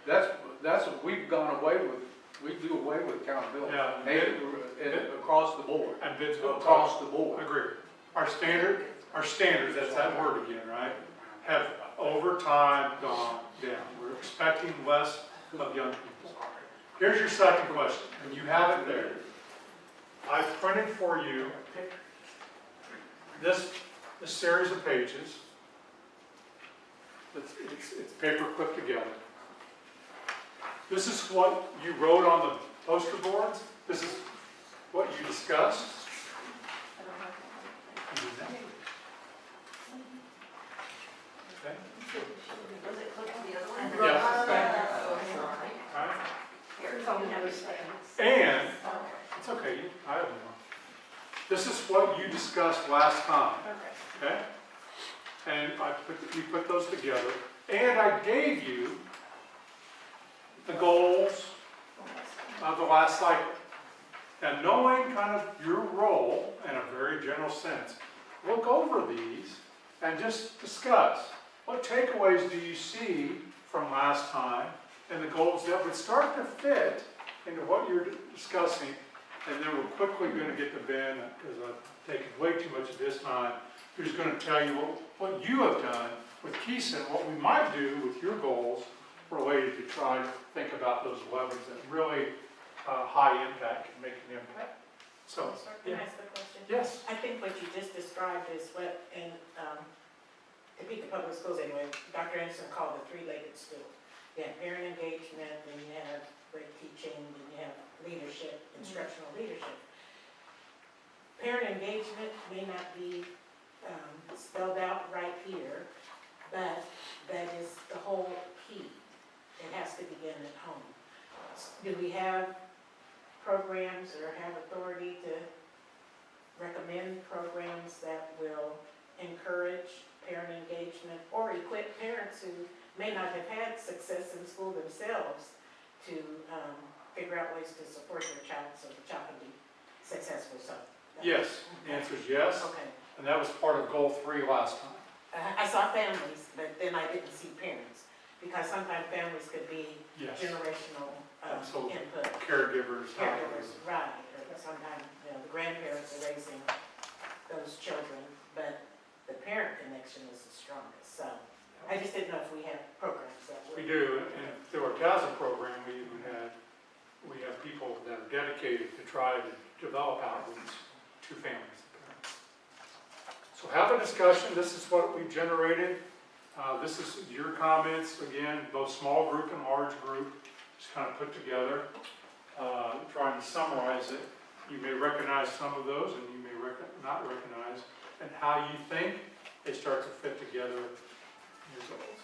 that's what we've gone away with. We do away with accountability. Yeah. Across the board. and Vince will talk. Across the board. Agree. Our standards, that's that word again, right, have over time gone down. We're expecting less of young people. Here's your second question, and you have it there. I printed for you this series of pages. It's paper clipped together. This is what you wrote on the poster boards. This is what you discussed. I don't have that. You did that. Okay. Was it clicked on the other one? Yes, thank you. Oh, sorry. All right. Here, So we never say. And, it's okay, I have more. This is what you discussed last time, Okay. okay? And we put those together, and I gave you the goals of the last cycle. And knowing kind of your role in a very general sense, look over these and just discuss. What takeaways do you see from last time and the goals that would start to fit into what you're discussing? And then we're quickly going to get to Ben, because I've taken way too much of this time, who's going to tell you what you have done with Keeson, what we might do with your goals related to try to think about those levers that really high impact can make an impact. So, Can yeah. I ask a question? Yes. I think what you just described is what, in Topeka Public Schools anyway, Dr. Anderson called the three-legged stool. You have parent engagement, then you have great teaching, then you have leadership, instructional leadership. Parent engagement may not be spelled out right here, but that is the whole key. It has to begin at home. Do we have programs or have authority to recommend programs that will encourage parent engagement or equip parents who may not have had success in school themselves to figure out ways to support their child so the child can be successful? So Yes, the answer is yes, okay. and that was part of goal 3 last time. I saw families, but then I didn't see parents, because sometimes families could be Yes, generational Absolutely. input. caregivers. Caregivers, right, or sometimes, the grandparents are raising those children, but the parent connection is the strongest, so I just didn't know if we had programs that We would. do, and through our CASA program, we have people that are dedicated to try to develop outreach to families. So have a discussion. This is what we generated. This is your comments, again, both small group and large group, just kind of put together, trying to summarize it. You may recognize some of those, and you may not recognize, and how you think they start to fit together in your goals.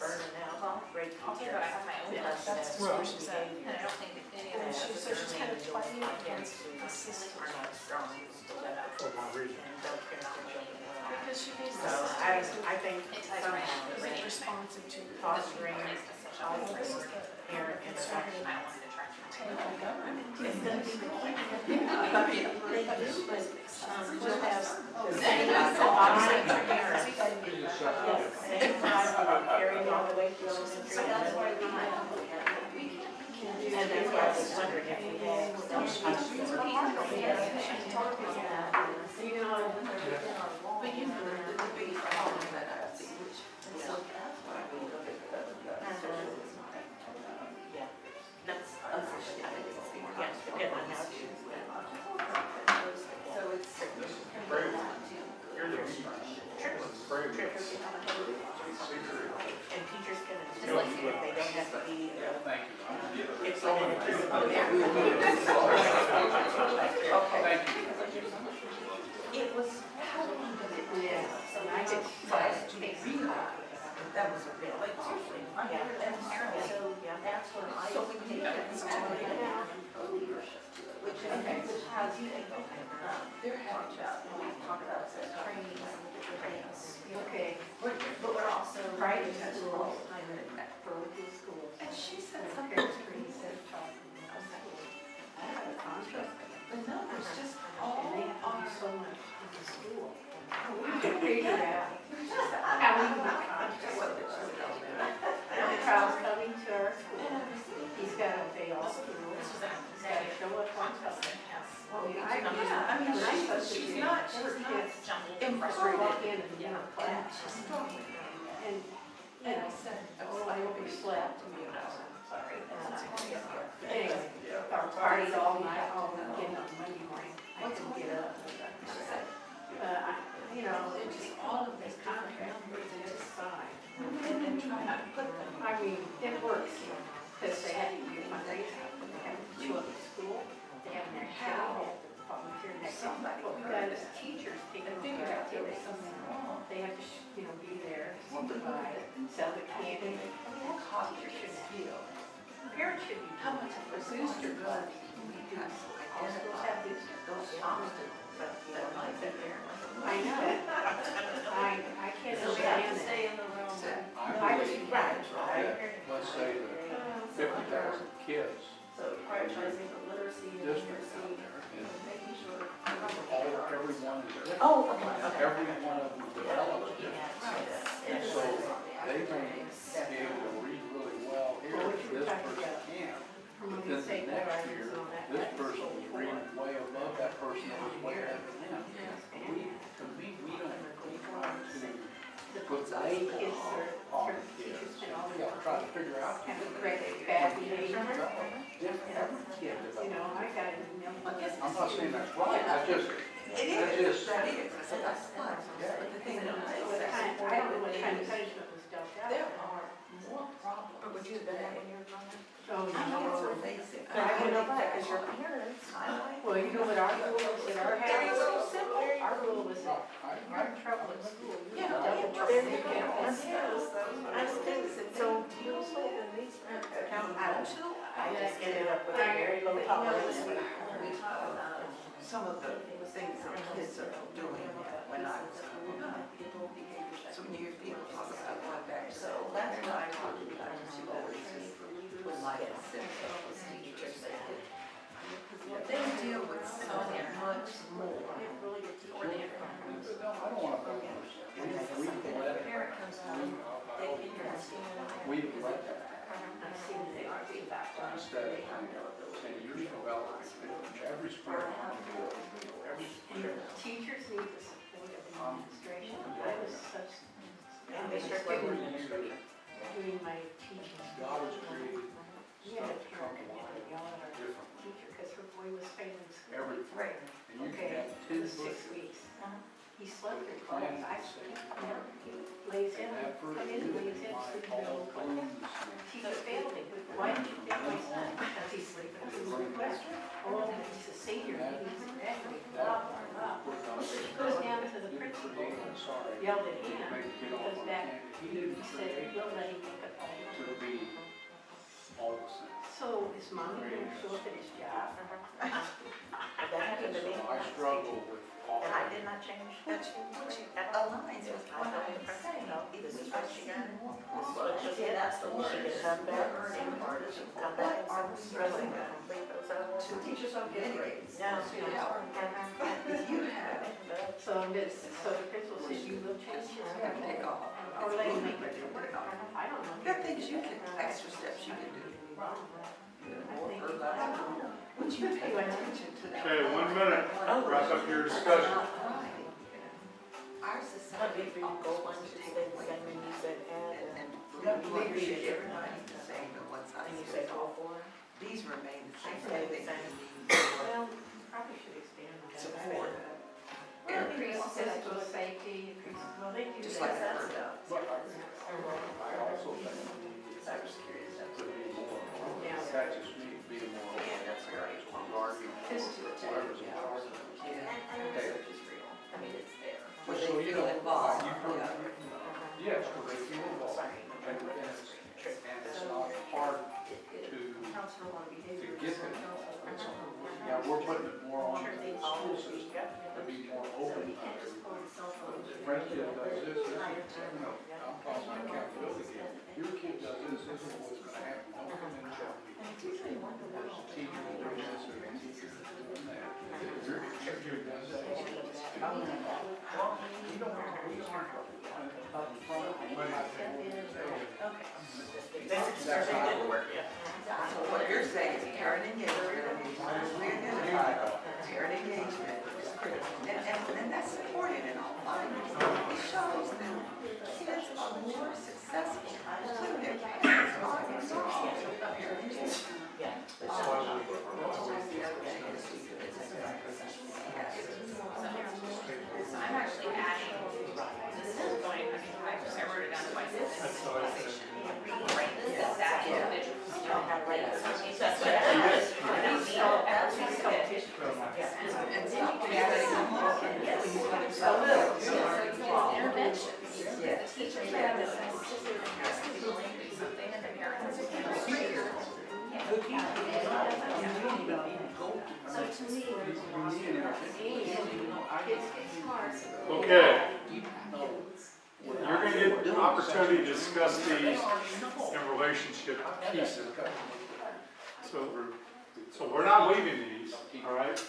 I'll tell you what, I have my own list, and I don't think that any of those So she's kind of fighting against the are system. not strong. For one reason. Because she needs So the system. I think It ties right somehow into Is it responsive to? fostering It's such a all big parent I interaction. don't want it to attract my It's gonna be the key. They do, but, we'll have the same Same option for parents. parents. It's just such Yes, a- same time, carrying all the way through elementary. So that's why we have, And that's why I was wondering if we had some options. So you know, But you know, the big problem that I see, which, so that's why we look at the social Yeah, that's, unfortunately. yes, depending on how to. So it's. You're the lead. Pray with us. And teachers can assist if they don't have to be, Thank you. it's like an Thank you. It was, how long did it take? yeah, So and I get class to realize that was a real, like, seriously. Yeah. And so that's when I. So we take that leadership to it, which is, which has, they're having about, we talk about training and different things. okay, But we're also. private schools, I'm at public schools. And she said And something parents to bring me, their said, child to the school. I have a contract. the numbers just And all they have to are. do so much in the school. We can figure out how we can get contracts. Now Kyle's coming to our school. He's got to obey all the rules. He's got to show up on time. Well, I I mean, when I'm supposed to she's be not, her kids frustrated. walk in and get a And class. she's struggling. And, you know, I said, oh, I overslept. Sorry. that's quiet. Anyway, our partied all night, all weekend on Monday morning. I couldn't get up. She said, You know, it's just all of these contract numbers and it's just, fine. and then trying to put them. I mean, it works, because they have to do fundraising, they have to show up at school, they have an show, they have to volunteer next to somebody. What we got is teachers taking over Figure out there was activities. something wrong. They have to, be there, supervise, sell the candy. Teachers should feel Parents should be. how much of a booster does we have to All schools identify have boosters. those obstacles that might be there. I know. I can't so we have to understand it. stay in the room. I was right. Let's say that 50,000 kids So prioritizing the literacy and district out numeracy, there, making sure. and everyone is there. Oh, okay. Every one of them develops different. And so they may be able to read really well here, Well, what you were this talking person about. can't. From when Then you say the next that, year, it's on that. this person is reading way above that person that was way ahead of them. To me, we don't try The to put kids labels are, on teachers kids. spend all We their gotta try to figure out. have to correct bad behavior. Different, every kid You know, develops. I got an email. I'm not saying that's right, I just, It That is, is- that is, so that's fine. Yeah. But the thing is, I don't know what kind of punishment was dealt out. there are more problems. Or would you have done that when you were growing up? Oh, I know it's no. so basic. But I would know that, because your parents, Well, you know what our rule was at our There you go, house? simple. Our rule was no, that if you're in trouble at school, you Yeah, double trouble. there you go. Yeah. I was thinking, so you also in these account, I just ended up with a very low tolerance. We talk about some of the things that kids are doing when I was growing up. So when you hear people talk about going back, so that's why I talk to guys who always just would like to sit with teachers. They deal with so much more. I don't wanna put this, we've let, Parent comes home, they can understand. we've let that I've seen the feedback. instead of saying you're developing every spring, every spring. Teachers need the support of the administration. I was such, And they start Every with year, doing my teaching. God has created We had a stuff from parent a lot yell at our different, teacher because her boy was failing school. everything. Right. And you can Okay, have it 10 was 6 bushes. weeks. He slept through Plant 12. I the same. he lays in, And that come first in, year, lays in, my sleep all in. blooms. Teacher failed him. Why did you fail my son? Because he's sleeping through the request. Oh, he's a senior, he needs to graduate, blah, blah, blah. So she goes down to the principal, Sorry. yelled at him, Maybe get goes off on back, that. He he didn't said, create we'll let him make up all the to be all the same. So his mom didn't show up at his job. That happened to me. So I struggle with all And I that. did not change Which that. aligns with what I'm saying. This is what she got. More Well, it's just Yeah, that's the one. She gets up there, same part, she can come back and really complete those hours. Teachers don't get grades. No. To help. You have, So the principal says you will change you your have to take schedule. off. Or It's they moving, make but you take off. I don't know. There are things you can, extra steps you can do. Would you pay attention to that? Okay, 1 minute, wrap up your discussion. Our But society if you go one to six, and then you said add, and and leadership, everybody's the same, no one size you fits say all. all four. These remain the same, Stay they the same. need more Well, probably should expand on that. support. Increase physical safety, increase, well, they do Just that. like that. I also think Cybersecurity stuff. to be more, Yeah. that just means being more, Yeah, that's right. regarding Physical whoever's in charge of it. Yeah. research is real. I mean, it's there. Where So, they you feel know, involved. you- Yeah. Yes, where they feel involved, and it's not hard to Counselor on behavior. get them. Yeah, we're putting it more on the school system to be more open. Friendship does this, you know, I'm calling my accountability here. Your kid does this is what's gonna happen. Don't come in and tell me. There's a teacher doing this or a teacher doing that. Your kid does that. Well, we don't up front, we might say, That's not gonna work, yeah. So what you're saying is parent engagement, we identify parent engagement is critical. And that's supported in all findings. It shows that kids are more successful when their parents are involved. Parent engagement. So I'm actually adding, this is going, I wrote it down twice. That's all I said. Right, this is that individual. You don't have right. That's what it is. And then we all have to competition. And stop creating Interventions. The teachers have this, something that the parents. So to me, kids get smart. Okay, you're gonna get the opportunity to discuss these in relationship to pieces. So we're not leaving these, all right?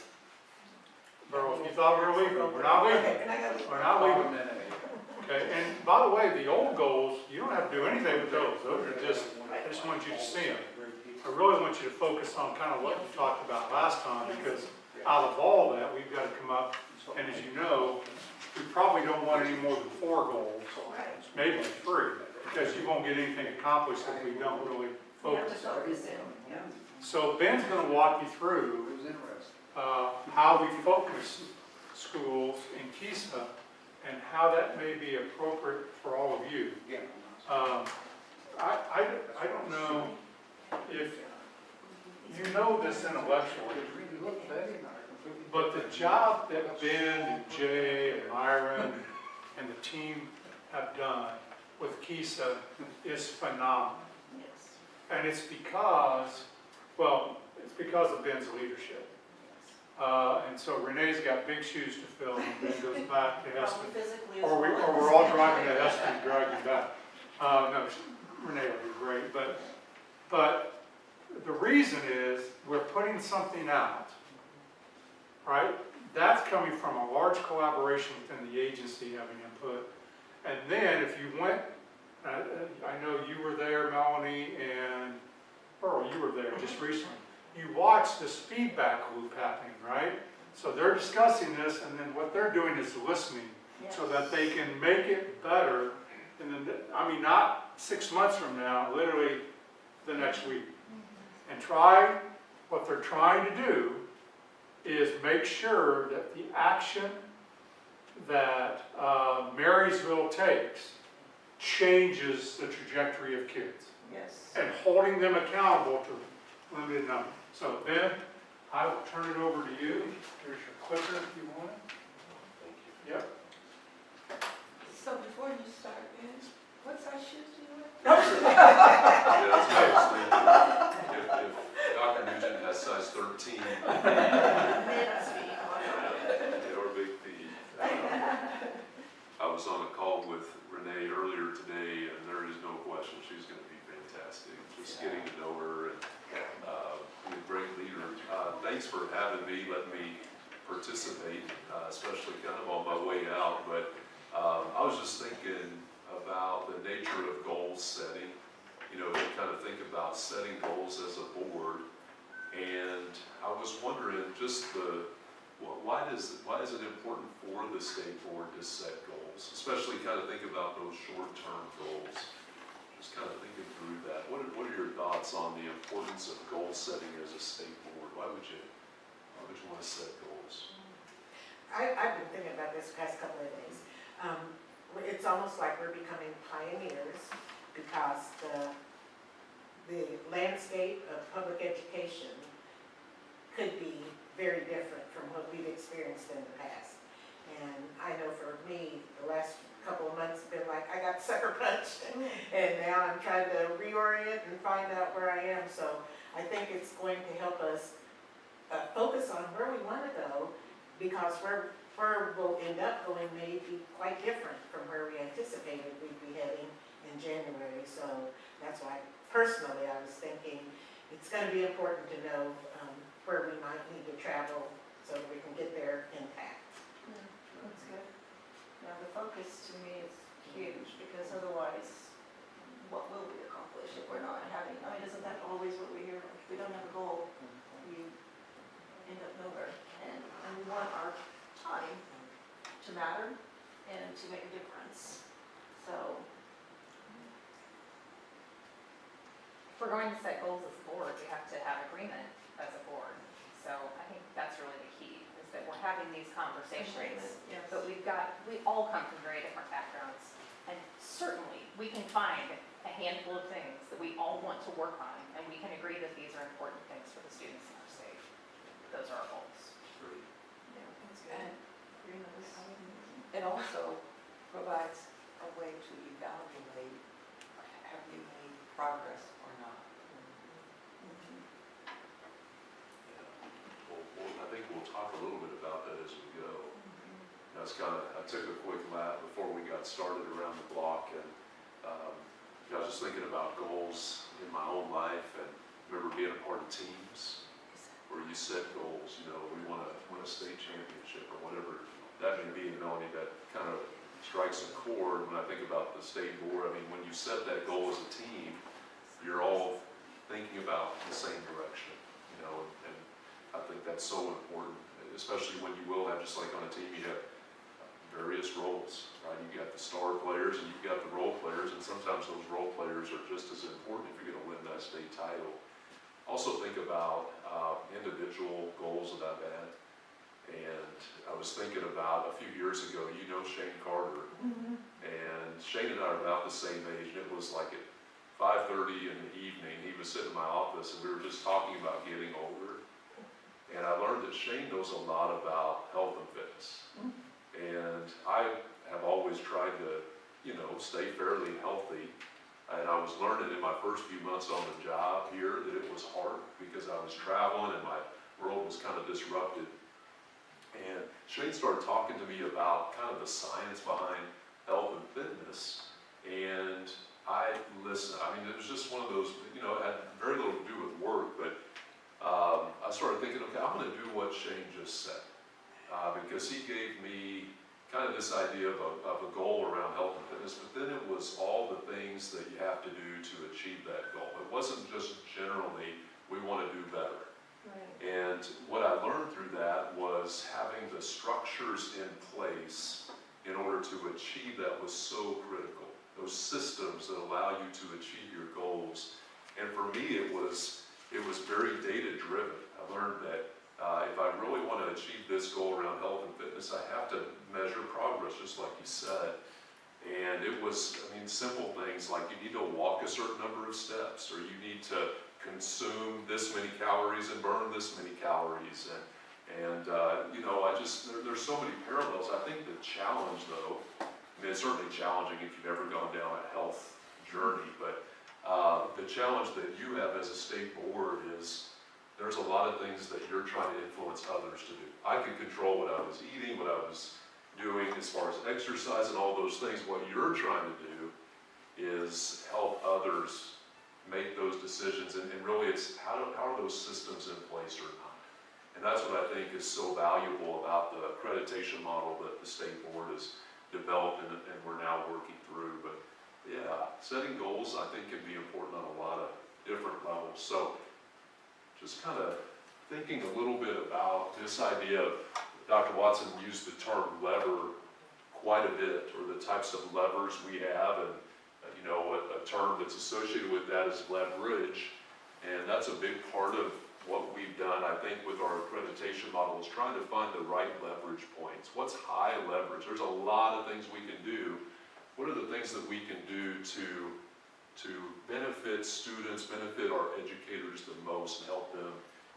Bro, if you thought we were leaving, we're not leaving. We're not leaving. Okay, and by the way, the old goals, you don't have to do anything with those. Those are just, I just want you to see them. I really want you to focus on kind of what you talked about last time, because out of all that, we've got to come up, and as you know, we probably don't want any more than 4 goals, maybe 3, because you won't get anything accomplished if we don't really focus. So Ben's going to walk you through how we focus schools in KSDE and how that may be appropriate for all of you. I don't know if you know this intellectually, but the job that Ben and Jay and Myron and the team have done with KSDE is phenomenal. And it's because, well, it's because of Ben's leadership. And so Renee's got big shoes to fill when Ben goes back to Heston. Or we're all driving to Heston and dragging back. No, Renee will be great, but the reason is we're putting something out, right? That's coming from a large collaboration within the agency having input. And then if you went, I know you were there, Melanie, and Pearl, you were there just recently. You watched this feedback loop happening, right? So they're discussing this, and then what they're doing is listening so that they can make it better. And then, I mean, not 6 months from now, literally the next week. And what they're trying to do is make sure that the action that Marysville takes changes the trajectory of kids. Yes. And holding them accountable to limited number. So Ben, I will turn it over to you. Here's your clicker if you want it. Yep. So before you start, Ben, what size shoes do you wear? Yeah, that's what I was thinking. If Dr. Nugent has size 13, or big feet. I was on a call with Renee earlier today, and there is no question she's going to be fantastic. Just getting to know her and be a great leader. Thanks for having me, let me participate, especially kind of on my way out. But I was just thinking about the nature of goal setting. You know, we kind of think about setting goals as a board, and I was wondering just why is it important for the state board to set goals, especially kind of think about those short-term goals. Just kind of thinking through that. What are your thoughts on the importance of goal setting as a state board? Why would you want to set goals? I've been thinking about this the past couple of days. It's almost like we're becoming pioneers because the landscape of public education could be very different from what we've experienced in the past. And I know for me, the last couple of months have been like, I got sucker punched, and now I'm trying to reorient and find out where I am. So I think it's going to help us focus on where we want to go, because where we'll end up going may be quite different from where we anticipated we'd be heading in January. So that's why personally I was thinking it's going to be important to know where we might need to travel so that we can get there intact. That's good. Now, the focus to me is huge, because otherwise, what will we accomplish if we're not having, isn't that always what we hear? If we don't have a goal, we end up nowhere. And we want our time to matter and to make a difference. So, If we're going to set goals as a board, we have to have agreement as a board. So I think that's really the key, is that we're having these conversations. yes. But we all come from very different backgrounds. And certainly, we can find a handful of things that we all want to work on, and we can agree that these are important things for the students in our state. Those are our goals. Yeah, that's good. And Agreement is amazing. it also provides a way to evaluate, have you made progress or not? Well, I think we'll talk a little bit about that as we go. That's I took a quick lap before we got started around the block, and I was just thinking about goals in my own life, and remember being a part of teams where you set goals. You know, we want to win a state championship or whatever that may be. And Melanie, that kind of strikes a chord when I think about the state board. I mean, when you set that goal as a team, you're all thinking about the same direction. You know, and I think that's so important, especially when you will have, just like on a team, you have various roles, right? You've got the star players and you've got the role players, and sometimes those role players are just as important if you're going to win that state title. Also think about individual goals that I've had, and I was thinking about a few years ago, you know Shane Carter, and Shane and I are about the same age, and it was like at 5:30 in the evening, he was sitting in my office and we were just talking about getting older, and I learned that Shane knows a lot about health and fitness. And I have always tried to, you know, stay fairly healthy. And I was learning in my first few months on the job here that it was hard because I was traveling and my world was kind of disrupted. And Shane started talking to me about kind of the science behind health and fitness. And I listened. I mean, it was just one of those, you know, it had very little to do with work, but I started thinking, okay, I'm going to do what Shane just said. Because he gave me kind of this idea of a goal around health and fitness, but then it was all the things that you have to do to achieve that goal. It wasn't just generally, we want to do better. Right. And what I learned through that was having the structures in place in order to achieve that was so critical. Those systems that allow you to achieve your goals. And for me, it was very data-driven. I learned that if I really want to achieve this goal around health and fitness, I have to measure progress, just like you said. And it was, I mean, simple things like you need to walk a certain number of steps, or you need to consume this many calories and burn this many calories. And you know, there's so many parallels. I think the challenge, though, I mean, it's certainly challenging if you've ever gone down a health journey, but the challenge that you have as a state board is there's a lot of things that you're trying to influence others to do. I could control what I was eating, what I was doing as far as exercise and all those things. What you're trying to do is help others make those decisions, and really it's how are those systems in place or not? And that's what I think is so valuable about the accreditation model that the state board has developed and we're now working through. But yeah, setting goals I think can be important on a lot of different levels. So just kind of thinking a little bit about this idea of, Dr. Watson used the term lever quite a bit, or the types of levers we have, and you know, a term that's associated with that is leverage, and that's a big part of what we've done, I think, with our accreditation model, is trying to find the right leverage points. What's high leverage? There's a lot of things we can do. What are the things that we can do to benefit students, benefit our educators the most, and help them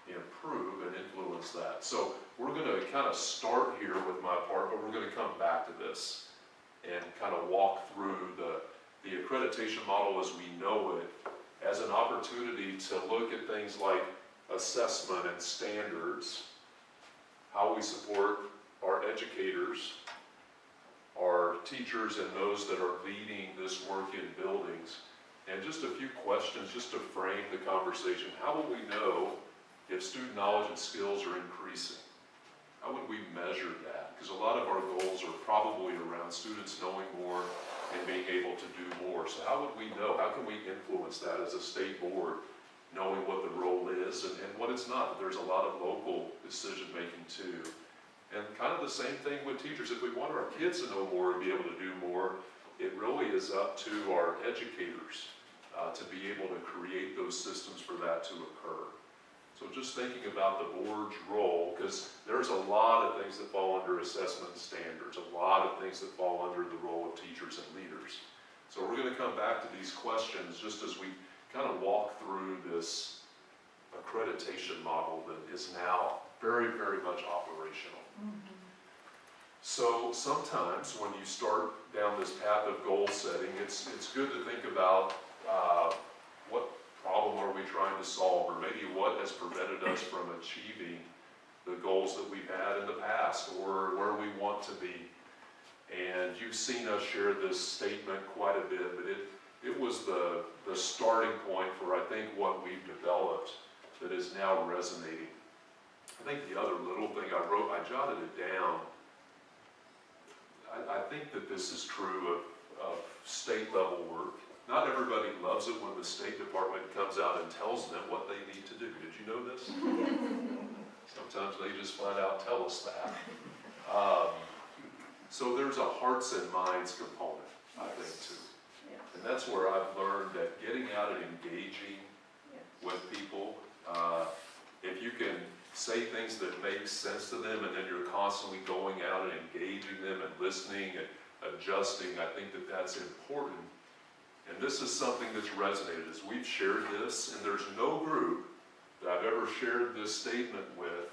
improve and influence that? So we're going to kind of start here with my part, but we're going to come back to this and kind of walk through the accreditation model as we know it as an opportunity to look at things like assessment and standards, how we support our educators, our teachers, and those that are leading this work in buildings, and just a few questions just to frame the conversation. How will we know if student knowledge and skills are increasing? How would we measure that? Because a lot of our goals are probably around students knowing more and being able to do more. So how would we know? How can we influence that as a state board, knowing what the role is and what it's not? There's a lot of local decision making too. And kind of the same thing with teachers. If we want our kids to know more and be able to do more, it really is up to our educators to be able to create those systems for that to occur. So just thinking about the board's role, because there's a lot of things that fall under assessment and standards, a lot of things that fall under the role of teachers and leaders. So we're going to come back to these questions just as we kind of walk through this accreditation model that is now very, very much operational. So sometimes when you start down this path of goal setting, it's good to think about what problem are we trying to solve, or maybe what has prevented us from achieving the goals that we've had in the past, or where we want to be. And you've seen us share this statement quite a bit, but it was the starting point for, I think, what we've developed that is now resonating. I think the other little thing I wrote, I jotted it down. I think that this is true of state level work. Not everybody loves it when the State Department comes out and tells them what they need to do. Did you know this? Sometimes they just flat out tell us that. So there's a hearts and minds component, I think, too. And that's where I've learned that getting out and engaging with people, if you can say things that make sense to them, and then you're constantly going out and engaging them and listening and adjusting, I think that that's important. And this is something that's resonated as we've shared this, and there's no group that I've ever shared this statement with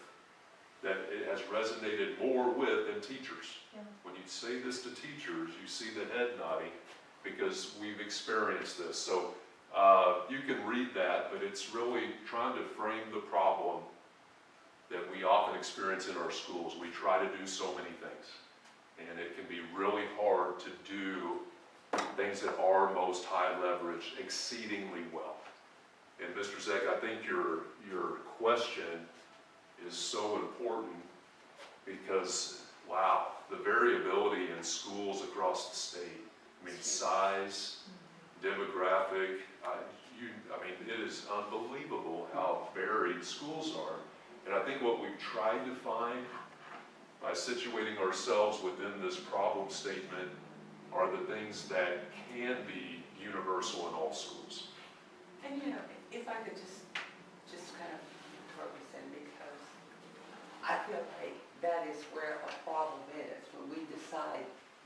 that it has resonated more with than teachers. When you say this to teachers, you see the head nodding because we've experienced this. So you can read that, but it's really trying to frame the problem that we often experience in our schools. We try to do so many things, and it can be really hard to do things that are most high leverage exceedingly well. And Mr. Zeck, I think your question is so important because, wow, the variability in schools across the state, I mean, size, demographic, I mean, it is unbelievable how varied schools are. And I think what we've tried to find by situating ourselves within this problem statement are the things that can be universal in all schools. And you know, if I could just kind of throw this in, because I feel like that is where a problem is, when we decide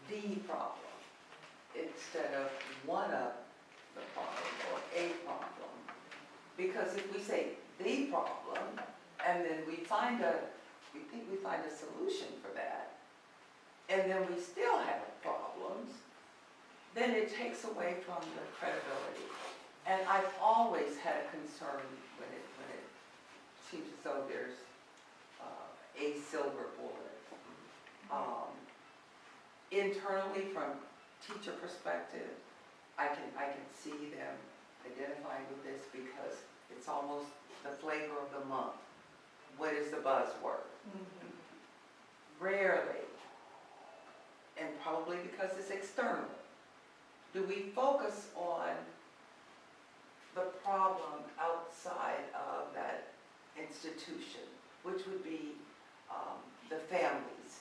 the problem instead of one of the problem or a problem. Because if we say the problem, and then we think we find a solution for that, and then we still have problems, then it takes away from the credibility. And I've always had a concern when it seems as though there's a silver bullet. internally from teacher perspective, I can see them identifying with this because it's almost the flavor of the month. What is the buzzword? Rarely, and probably because it's external, do we focus on the problem outside of that institution, which would be the families,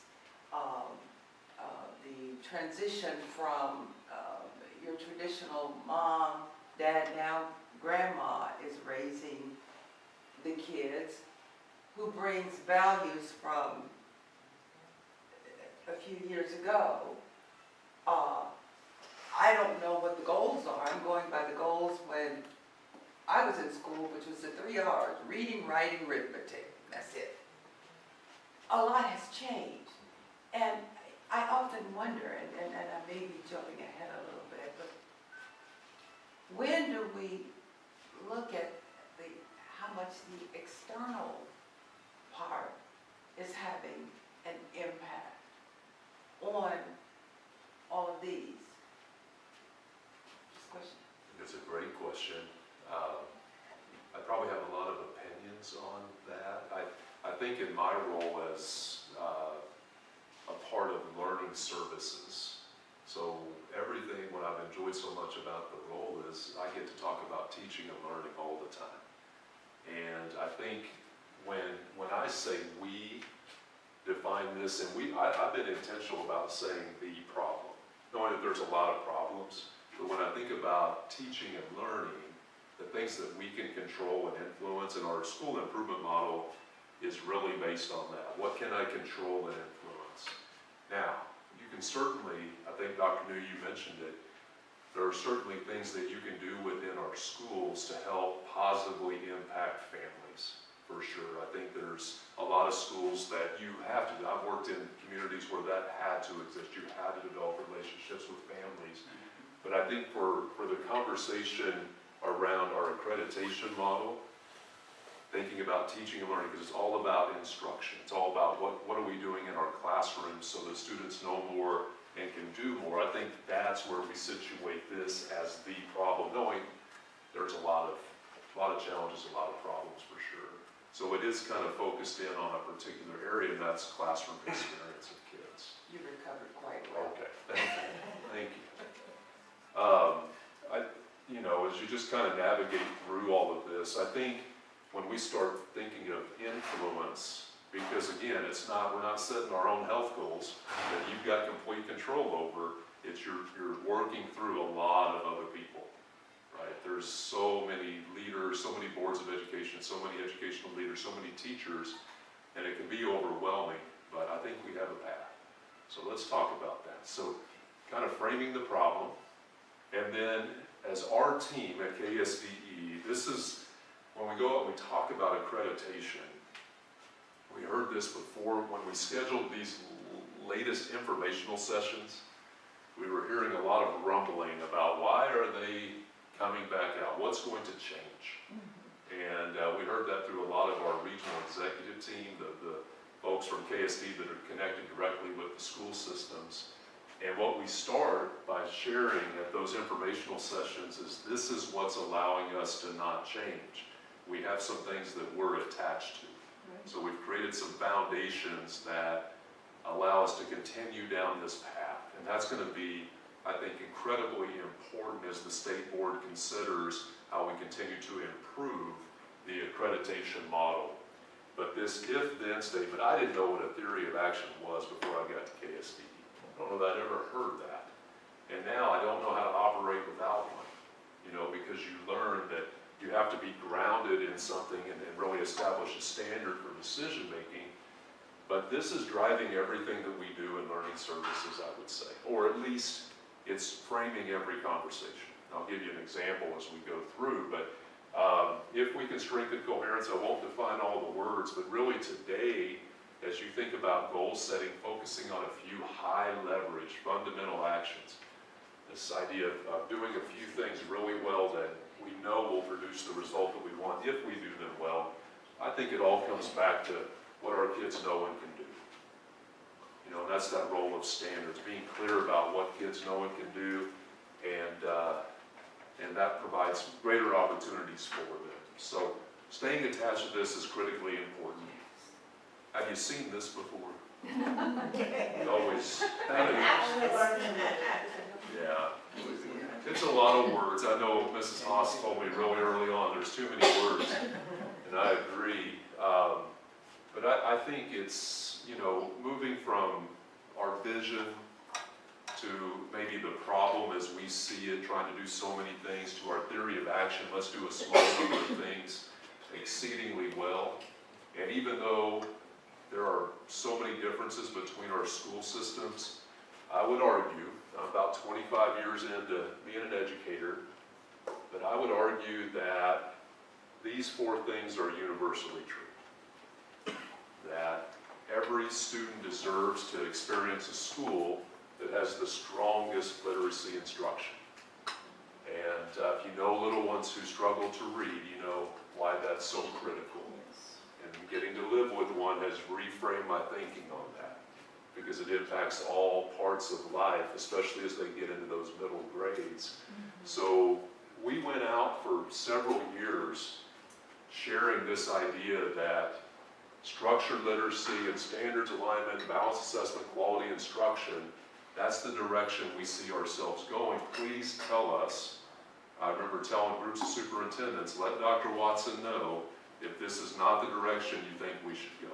the transition from your traditional mom, dad, now grandma is raising the kids, who brings values from a few years ago. I don't know what the goals are. I'm going by the goals when I was in school, which was the 3 R's: reading, writing, arithmetic. That's it. A lot has changed. And I often wonder, and I may be jumping ahead a little bit, but when do we look at how much the external part is having an impact on all of these? Just a question. It's a great question. I probably have a lot of opinions on that. I think in my role as a part of learning services, so everything, what I've enjoyed so much about the role is I get to talk about teaching and learning all the time. And I think when I say we define this, and I've been intentional about saying the problem, knowing that there's a lot of problems, but when I think about teaching and learning, the things that we can control and influence, and our school improvement model is really based on that. What can I control and influence? Now, you can certainly, I think Dr. New, you mentioned it, there are certainly things that you can do within our schools to help positively impact families, for sure. I think there's a lot of schools that you have to, I've worked in communities where that had to exist. You had to develop relationships with families. But I think for the conversation around our accreditation model, thinking about teaching and learning, because it's all about instruction. It's all about what are we doing in our classrooms so the students know more and can do more. I think that's where we situate this as the problem, knowing there's a lot of challenges, a lot of problems for sure. So it is kind of focused in on a particular area, and that's classroom experience of kids. You recovered quite well. Okay, thank you. Thank you. As you just kind of navigate through all of this, I think when we start thinking of influence, because again, we're not setting our own health goals that you've got complete control over. It's you're working through a lot of other people, right? There's so many leaders, so many boards of education, so many educational leaders, so many teachers, and it can be overwhelming, but I think we have a path. So let's talk about that. So kind of framing the problem, and then as our team at KSDE, this is when we go out and we talk about accreditation. We heard this before when we scheduled these latest informational sessions. We were hearing a lot of rumbling about why are they coming back out? What's going to change? And we heard that through a lot of our regional executive team, the folks from KSD that are connected directly with the school systems. And what we start by sharing at those informational sessions is this is what's allowing us to not change. We have some things that we're attached to. So we've created some foundations that allow us to continue down this path. And that's going to be, I think, incredibly important as the state board considers how we continue to improve the accreditation model. But this if-then statement, I didn't know what a theory of action was before I got to KSDE. I don't know that I ever heard that. And now I don't know how to operate without one, because you learn that you have to be grounded in something and really establish a standard for decision making. But this is driving everything that we do in learning services, I would say, or at least it's framing every conversation. I'll give you an example as we go through, but if we can strengthen coherence, I won't define all the words, but really today, as you think about goal setting, focusing on a few high leverage, fundamental actions, this idea of doing a few things really well that we know will produce the result that we want if we do them well, I think it all comes back to what our kids know and can do. You know, and that's that role of standards, being clear about what kids know and can do, and that provides greater opportunities for them. So staying attached to this is critically important. Have you seen this before? We always, yeah. It's a lot of words. I know Mrs. Haas told me really early on, there's too many words, and I agree. But I think it's, you know, moving from our vision to maybe the problem as we see it, trying to do so many things, to our theory of action, let's do a small number of things exceedingly well. And even though there are so many differences between our school systems, I would argue, I'm about 25 years into being an educator, but I would argue that these 4 things are universally true. That every student deserves to experience a school that has the strongest literacy instruction. And if you know little ones who struggle to read, you know why that's so critical. And getting to live with one has reframed my thinking on that, because it impacts all parts of life, especially as they get into those middle grades. So we went out for several years sharing this idea that structured literacy and standards alignment, balanced assessment, quality instruction, that's the direction we see ourselves going. Please tell us. I remember telling groups of superintendents, let Dr. Watson know if this is not the direction you think we should go,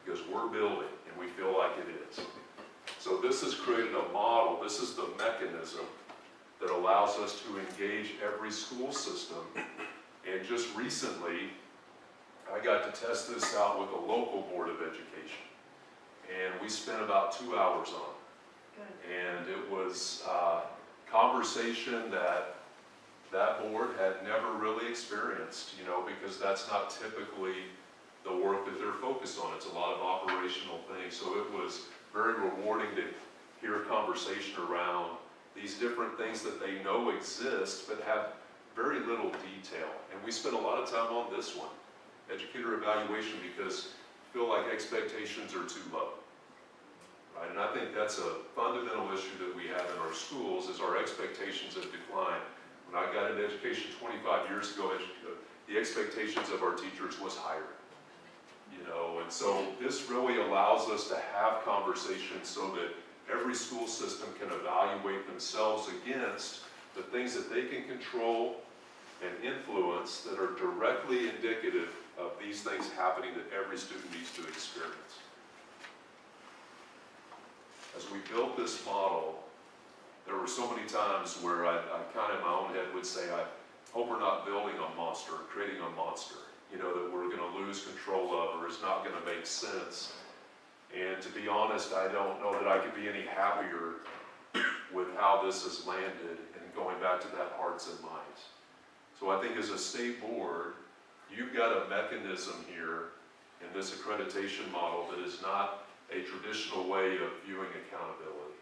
because we're building and we feel like it is. So this has created a model, this is the mechanism that allows us to engage every school system. And just recently, I got to test this out with a local board of education. And we spent about 2 hours on it. And it was a conversation that board had never really experienced, you know, because that's not typically the work that they're focused on. It's a lot of operational things. So it was very rewarding to hear a conversation around these different things that they know exist but have very little detail. And we spent a lot of time on this one, educator evaluation, because I feel like expectations are too low. Right? And I think that's a fundamental issue that we have in our schools, is our expectations have declined. When I got into education 25 years ago, the expectations of our teachers was higher. You know, and so this really allows us to have conversations so that every school system can evaluate themselves against the things that they can control and influence that are directly indicative of these things happening that every student needs to experience. As we built this model, there were so many times where I kind of in my own head would say, I hope we're not building a monster, creating a monster, you know, that we're going to lose control of or is not going to make sense. And to be honest, I don't know that I could be any happier with how this has landed and going back to that hearts and minds. So I think as a state board, you've got a mechanism here in this accreditation model that is not a traditional way of viewing accountability.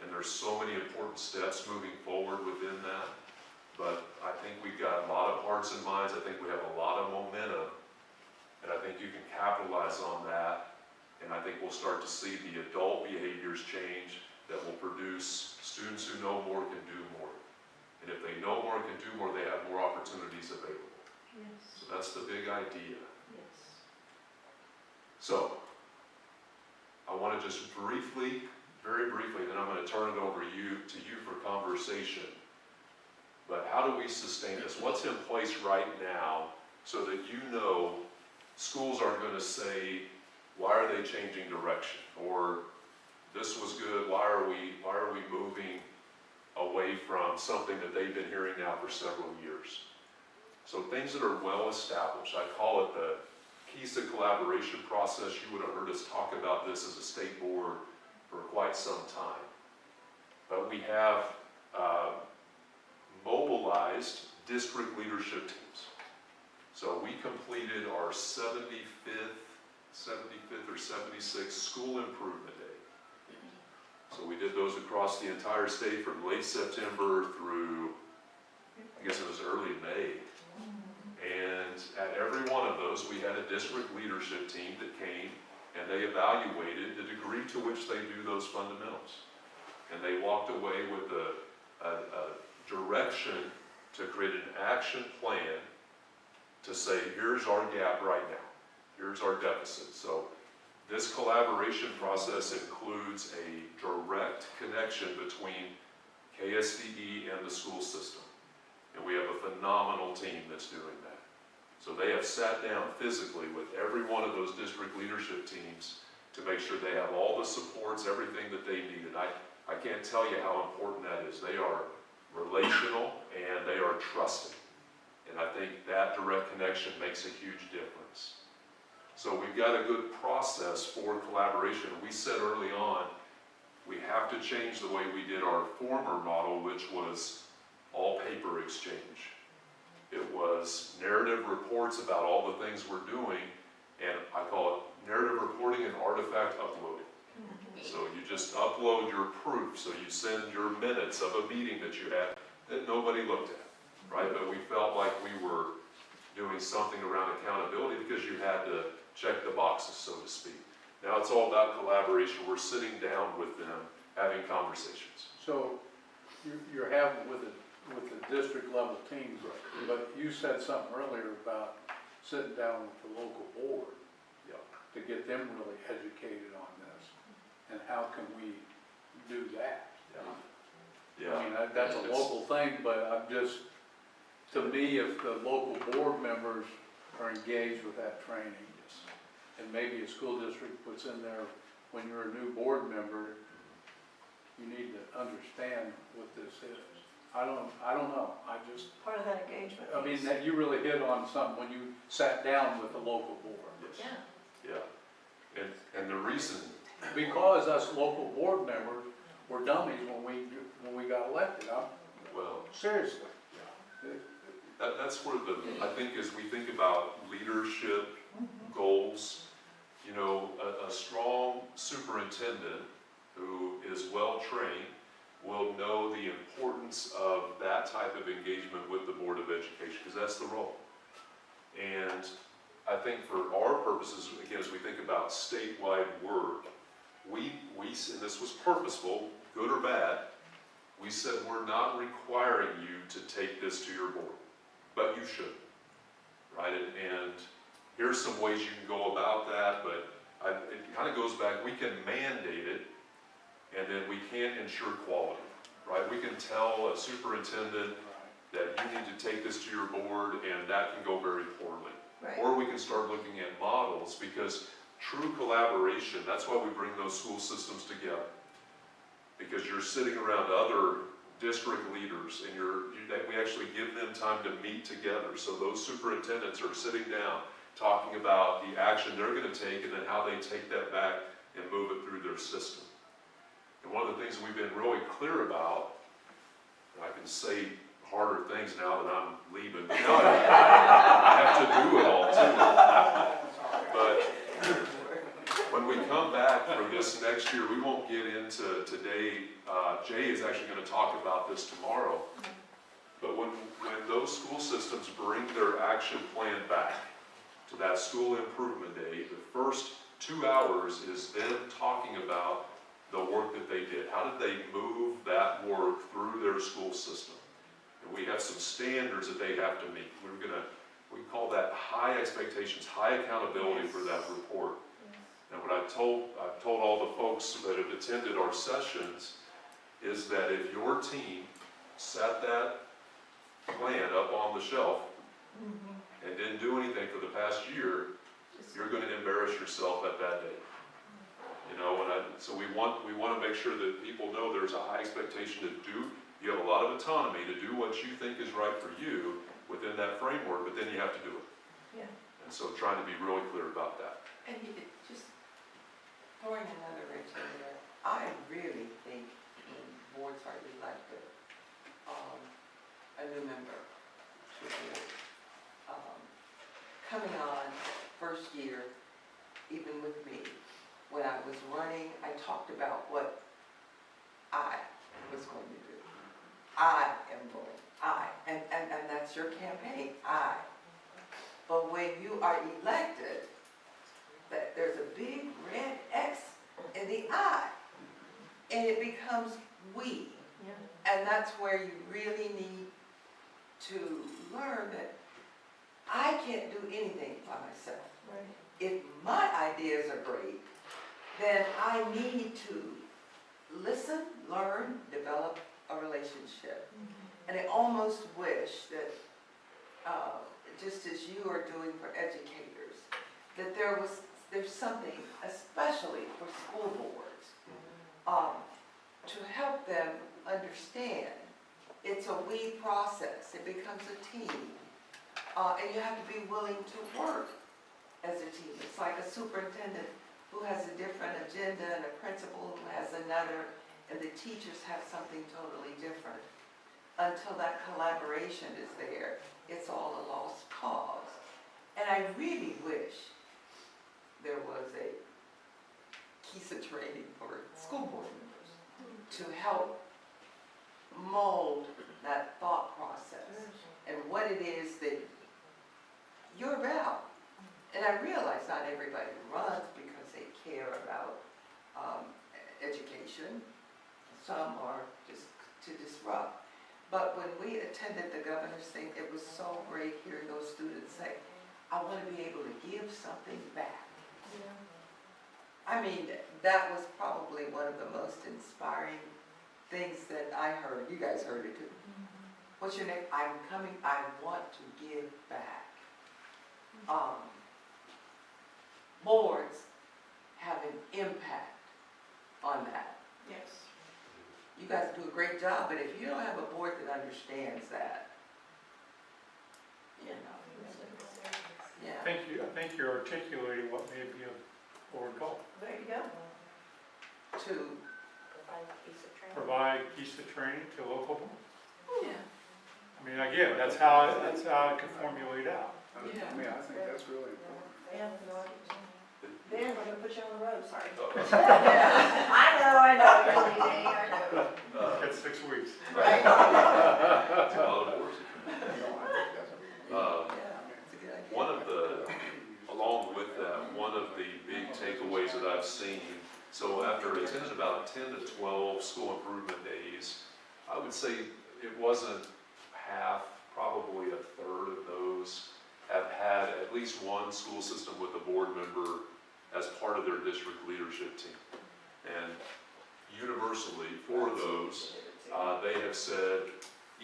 And there's so many important steps moving forward within that. But I think we've got a lot of hearts and minds. I think we have a lot of momentum. And I think you can capitalize on that. And I think we'll start to see the adult behaviors change that will produce students who know more can do more. And if they know more and can do more, they have more opportunities available. Yes. So that's the big idea. Yes. So I want to just briefly, very briefly, then I'm going to turn it over to you for conversation. But how do we sustain this? What's in place right now so that you know schools aren't going to say, why are they changing direction? Or this was good, why are we moving away from something that they've been hearing now for several years? So things that are well established, I call it the keys to collaboration process. You would have heard us talk about this as a state board for quite some time. But we have mobilized district leadership teams. So we completed our 75th or 76th school improvement day. So we did those across the entire state from late September through, I guess it was early May. And at every one of those, we had a district leadership team that came and they evaluated the degree to which they do those fundamentals. And they walked away with a direction to create an action plan to say, here's our gap right now, here's our deficit. So this collaboration process includes a direct connection between KSDE and the school system. And we have a phenomenal team that's doing that. So they have sat down physically with every one of those district leadership teams to make sure they have all the supports, everything that they need. And I can't tell you how important that is. They are relational and they are trusting. And I think that direct connection makes a huge difference. So we've got a good process for collaboration. We said early on, we have to change the way we did our former model, which was all paper exchange. It was narrative reports about all the things we're doing, and I call it narrative reporting and artifact uploading. So you just upload your proof, so you send your minutes of a meeting that you had that nobody looked at, right? But we felt like we were doing something around accountability because you had to check the boxes, so to speak. Now it's all about collaboration. We're sitting down with them, having conversations. So you're having with the district level teams, but you said something earlier about sitting down with the local board to get them really educated on this. And how can we do that? Yeah. I mean, that's a local thing, but I'm just, to me, if the local board members are engaged with that training, and maybe a school district puts in there, when you're a new board member, you need to understand what this is. I don't know, I just, Part of that engagement. I mean, piece. that you really hit on something when you sat down with the local board. Yes. Yeah. Yeah. And the reason, Because us local board members were dummies when we got elected, well, seriously. that's where I think as we think about leadership goals, you know, a strong superintendent who is well-trained will know the importance of that type of engagement with the Board of Education, because that's the role. And I think for our purposes, again, as we think about statewide work, we and this was purposeful, good or bad, we said we're not requiring you to take this to your board, but you should, right? And here's some ways you can go about that, but it kind of goes back, we can mandate it, and then we can't ensure quality, right? We can tell a superintendent that you need to take this to your board, and that can go very poorly. Right. Or we can start looking at models, because true collaboration, that's why we bring those school systems together. Because you're sitting around other district leaders, and we actually give them time to meet together. So those superintendents are sitting down, talking about the action they're going to take, and then how they take that back and move it through their system. And one of the things we've been really clear about, and I can say harder things now that I'm leaving, but now I have to do it all too. But when we come back for this next year, we won't get into today. Jay is actually going to talk about this tomorrow. But when those school systems bring their action plan back to that school improvement day, the first 2 hours is them talking about the work that they did. How did they move that work through their school system? And we have some standards that they have to meet. We call that high expectations, high accountability for that report. And what I've told all the folks that have attended our sessions is that if your team set that plan up on the shelf and didn't do anything for the past year, you're going to embarrass yourself at that day. You know, so we want to make sure that people know there's a high expectation to do. You have a lot of autonomy to do what you think is right for you within that framework, but then you have to do it. Yeah. And so trying to be really clear about that. And just throwing another wrench in there, I really think when boards are elected, a new member should be coming on first year, even with me. When I was running, I talked about what I was going to do. I am going, and that's your campaign, But when you are elected, that there's a big and the I. And it becomes we. And that's where you really need to learn that I can't do anything by myself. Right. If my ideas are great, then I need to listen, learn, develop a relationship. And I almost wish that, just as you are doing for educators, that there's something, especially for school boards, to help them understand it's a we process. It becomes a team. And you have to be willing to work as a team. It's like a superintendent who has a different agenda and a principal who has another, and the teachers have something totally different. Until that collaboration is there, it's all a lost cause. And I really wish there was a KSDE training for school board members to help mold that thought process and what it is that you're about. And I realize not everybody runs because they care about education. Some are just to disrupt. But when we attended the governor's thing, it was so great hearing those students say, I want to be able to give something back. I mean, that was probably one of the most inspiring things that I heard. You guys heard it too. What's your name? I'm coming, I want to give back. Boards have an impact on that. Yes. You guys do a great job, but if you don't have a board that understands that, you know, yeah. I think you're articulating what may be a board goal. There you go. To, Provide KSDE training to local boards. yeah. I mean, again, that's how it can formulate out. I mean, I think that's really important. Yeah. Dan, we're gonna put you on the road, sorry. Yeah. I know, you're leaving, I know. That's 6 weeks. Right. It's a lot of work. It's a good idea. One of the, along with that, one of the big takeaways that I've seen, so after attending about 10 to 12 school improvement days, I would say it wasn't half, probably a third of those have had at least one school system with a board member as part of their district leadership team. And universally, for those, they have said,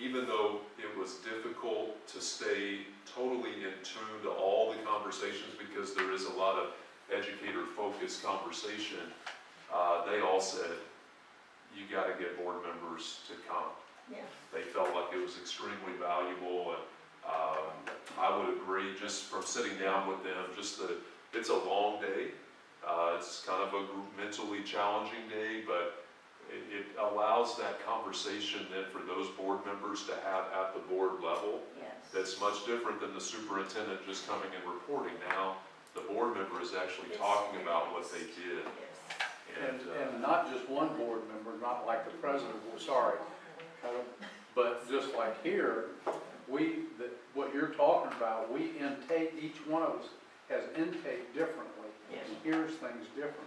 even though it was difficult to stay totally in tune to all the conversations because there is a lot of educator-focused conversation, they all said, you got to get board members to come. Yeah. They felt like it was extremely valuable, and I would agree, just from sitting down with them, just that it's a long day. It's kind of a mentally challenging day, but it allows that conversation then for those board members to have at the board level. Yes. That's much different than the superintendent just coming and reporting. Now, the board member is actually talking about what they did. Yes. And not just one board member, not like the president, sorry, but just like here, what you're talking about, we intake, each one of us has intake differently Yes. and hears things differently.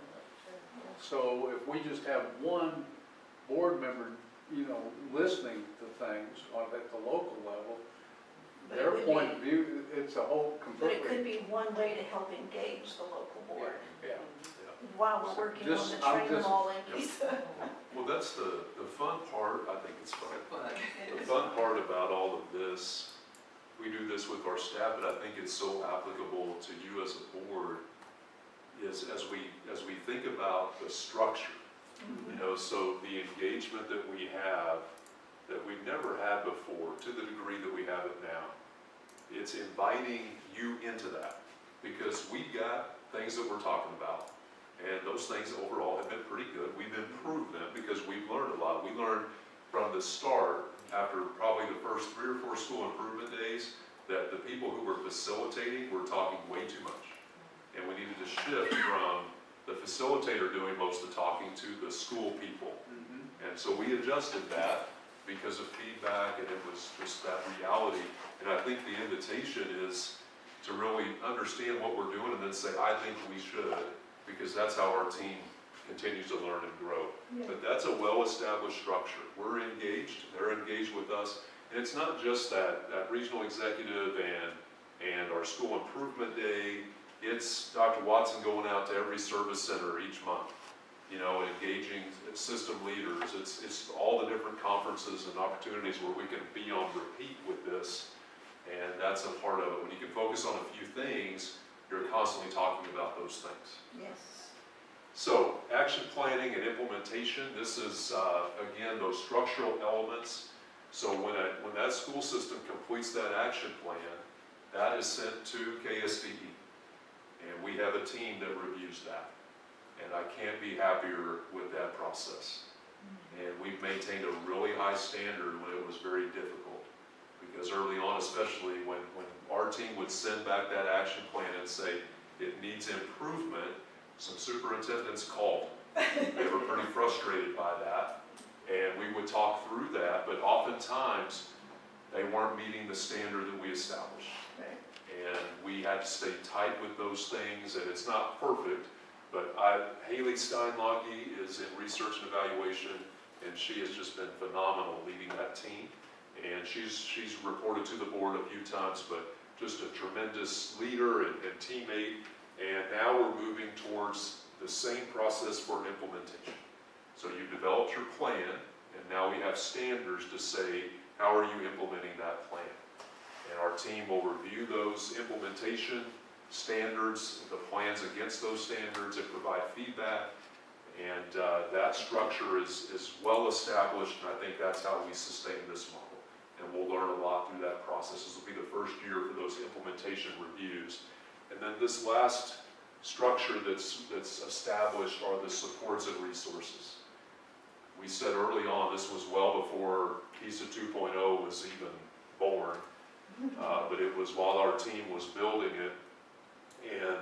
So if we just have one board member, listening to things at the local level, But their it would point be- of view, it's a whole But it completely. could be one way to help engage the local board Yeah. while we're working on Just- the I'm train them just- all in Lisa. Well, that's the fun part. I think it's fun. But The fun part about all of this, we do this with our staff, but I think it's so applicable to you as a board, is as we think about the structure, so the engagement that we have, that we've never had before, to the degree that we have it now, it's inviting you into that, because we've got things that we're talking about, and those things overall have been pretty good. We've improved them because we've learned a lot. We learned from the start, after probably the first 3 or 4 school improvement days, that the people who were facilitating were talking way too much. And we needed to shift from the facilitator doing most of the talking to the school people. And so we adjusted that because of feedback, and it was just that reality. And I think the invitation is to really understand what we're doing and then say, I think we should, because that's how our team continues to learn and grow. But that's a well-established structure. We're engaged, they're engaged with us, and it's not just that regional executive and our school improvement day. It's Dr. Watson going out to every service center each month, you know, engaging system leaders. It's all the different conferences and opportunities where we can be on repeat with this, and that's a part of it. When you can focus on a few things, you're constantly talking about those things. Yes. So, action planning and implementation, this is, again, those structural elements. So when that school system completes that action plan, that is sent to KSDE. And we have a team that reviews that. And I can't be happier with that process. And we've maintained a really high standard when it was very difficult. Because early on, especially when our team would send back that action plan and say, it needs improvement, some superintendents called. They were pretty frustrated by that. And we would talk through that, but oftentimes they weren't meeting the standard that we established. Right. And we had to stay tight with those things, and it's not perfect, but Haley Steinlage is in research and evaluation, and she has just been phenomenal leading that team. And she's reported to the board a few times, but just a tremendous leader and teammate. And now we're moving towards the same process for implementation. So you've developed your plan, and now we have standards to say, how are you implementing that plan? And our team will review those implementation standards, the plans against those standards, and provide feedback. And that structure is well established, and I think that's how we sustain this model. And we'll learn a lot through that process. This will be the first year for those implementation reviews. And then this last structure that's established are the supports and resources. We said early on, this was well before KISA 2.0 was even born, but it was while our team was building it. And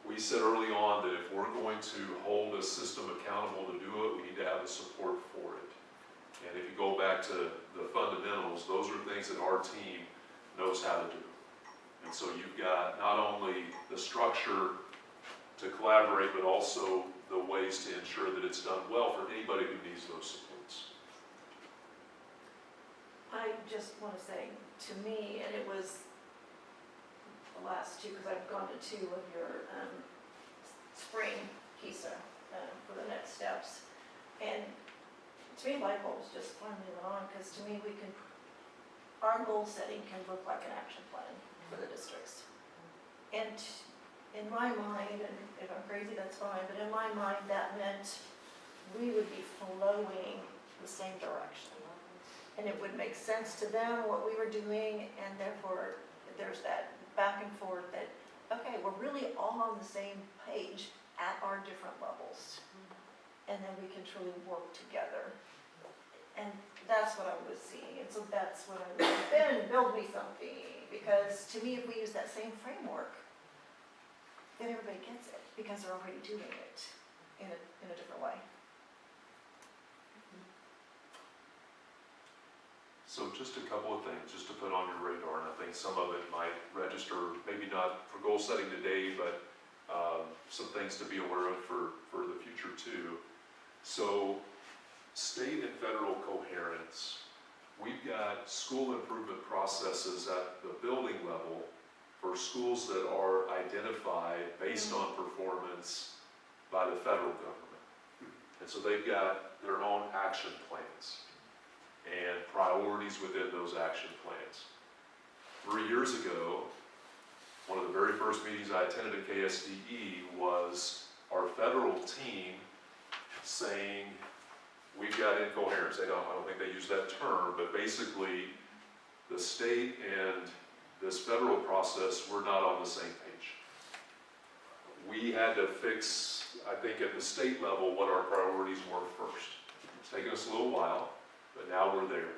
we said early on that if we're going to hold a system accountable to do it, we need to have the support for it. And if you go back to the fundamentals, those are things that our team knows how to do. And so you've got not only the structure to collaborate, but also the ways to ensure that it's done well for anybody who needs those supports. I just want to say, to me, and it was the last two, because I've gone to two of your spring KISA for the next steps. And to me, light bulbs just finally went on, because to me, our goal setting can look like an action plan for the districts. And in my mind, and if I'm crazy, that's fine, but in my mind, that meant we would be flowing the same direction. And it would make sense to them what we were doing, and therefore, there's that back and forth that, okay, we're really all on the same page at our different levels. And then we can truly work together. And that's what I was seeing, and so that's what I was, Ben, build me something, because to me, if we use that same framework, then everybody gets it, because they're already doing it in a different way. So just a couple of things, just to put on your radar, and I think some of it might register, maybe not for goal setting today, but some things to be aware of for the future too. So state and federal coherence. We've got school improvement processes at the building level for schools that are identified based on performance by the federal government. And so they've got their own action plans and priorities within those action plans. 3 years ago, one of the very first meetings I attended at KSDE was our federal team saying, we've got incoherence. I don't think they use that term, but basically the state and this federal process, we're not on the same page. We had to fix, I think at the state level, what our priorities were first. It's taken us a little while, but now we're there.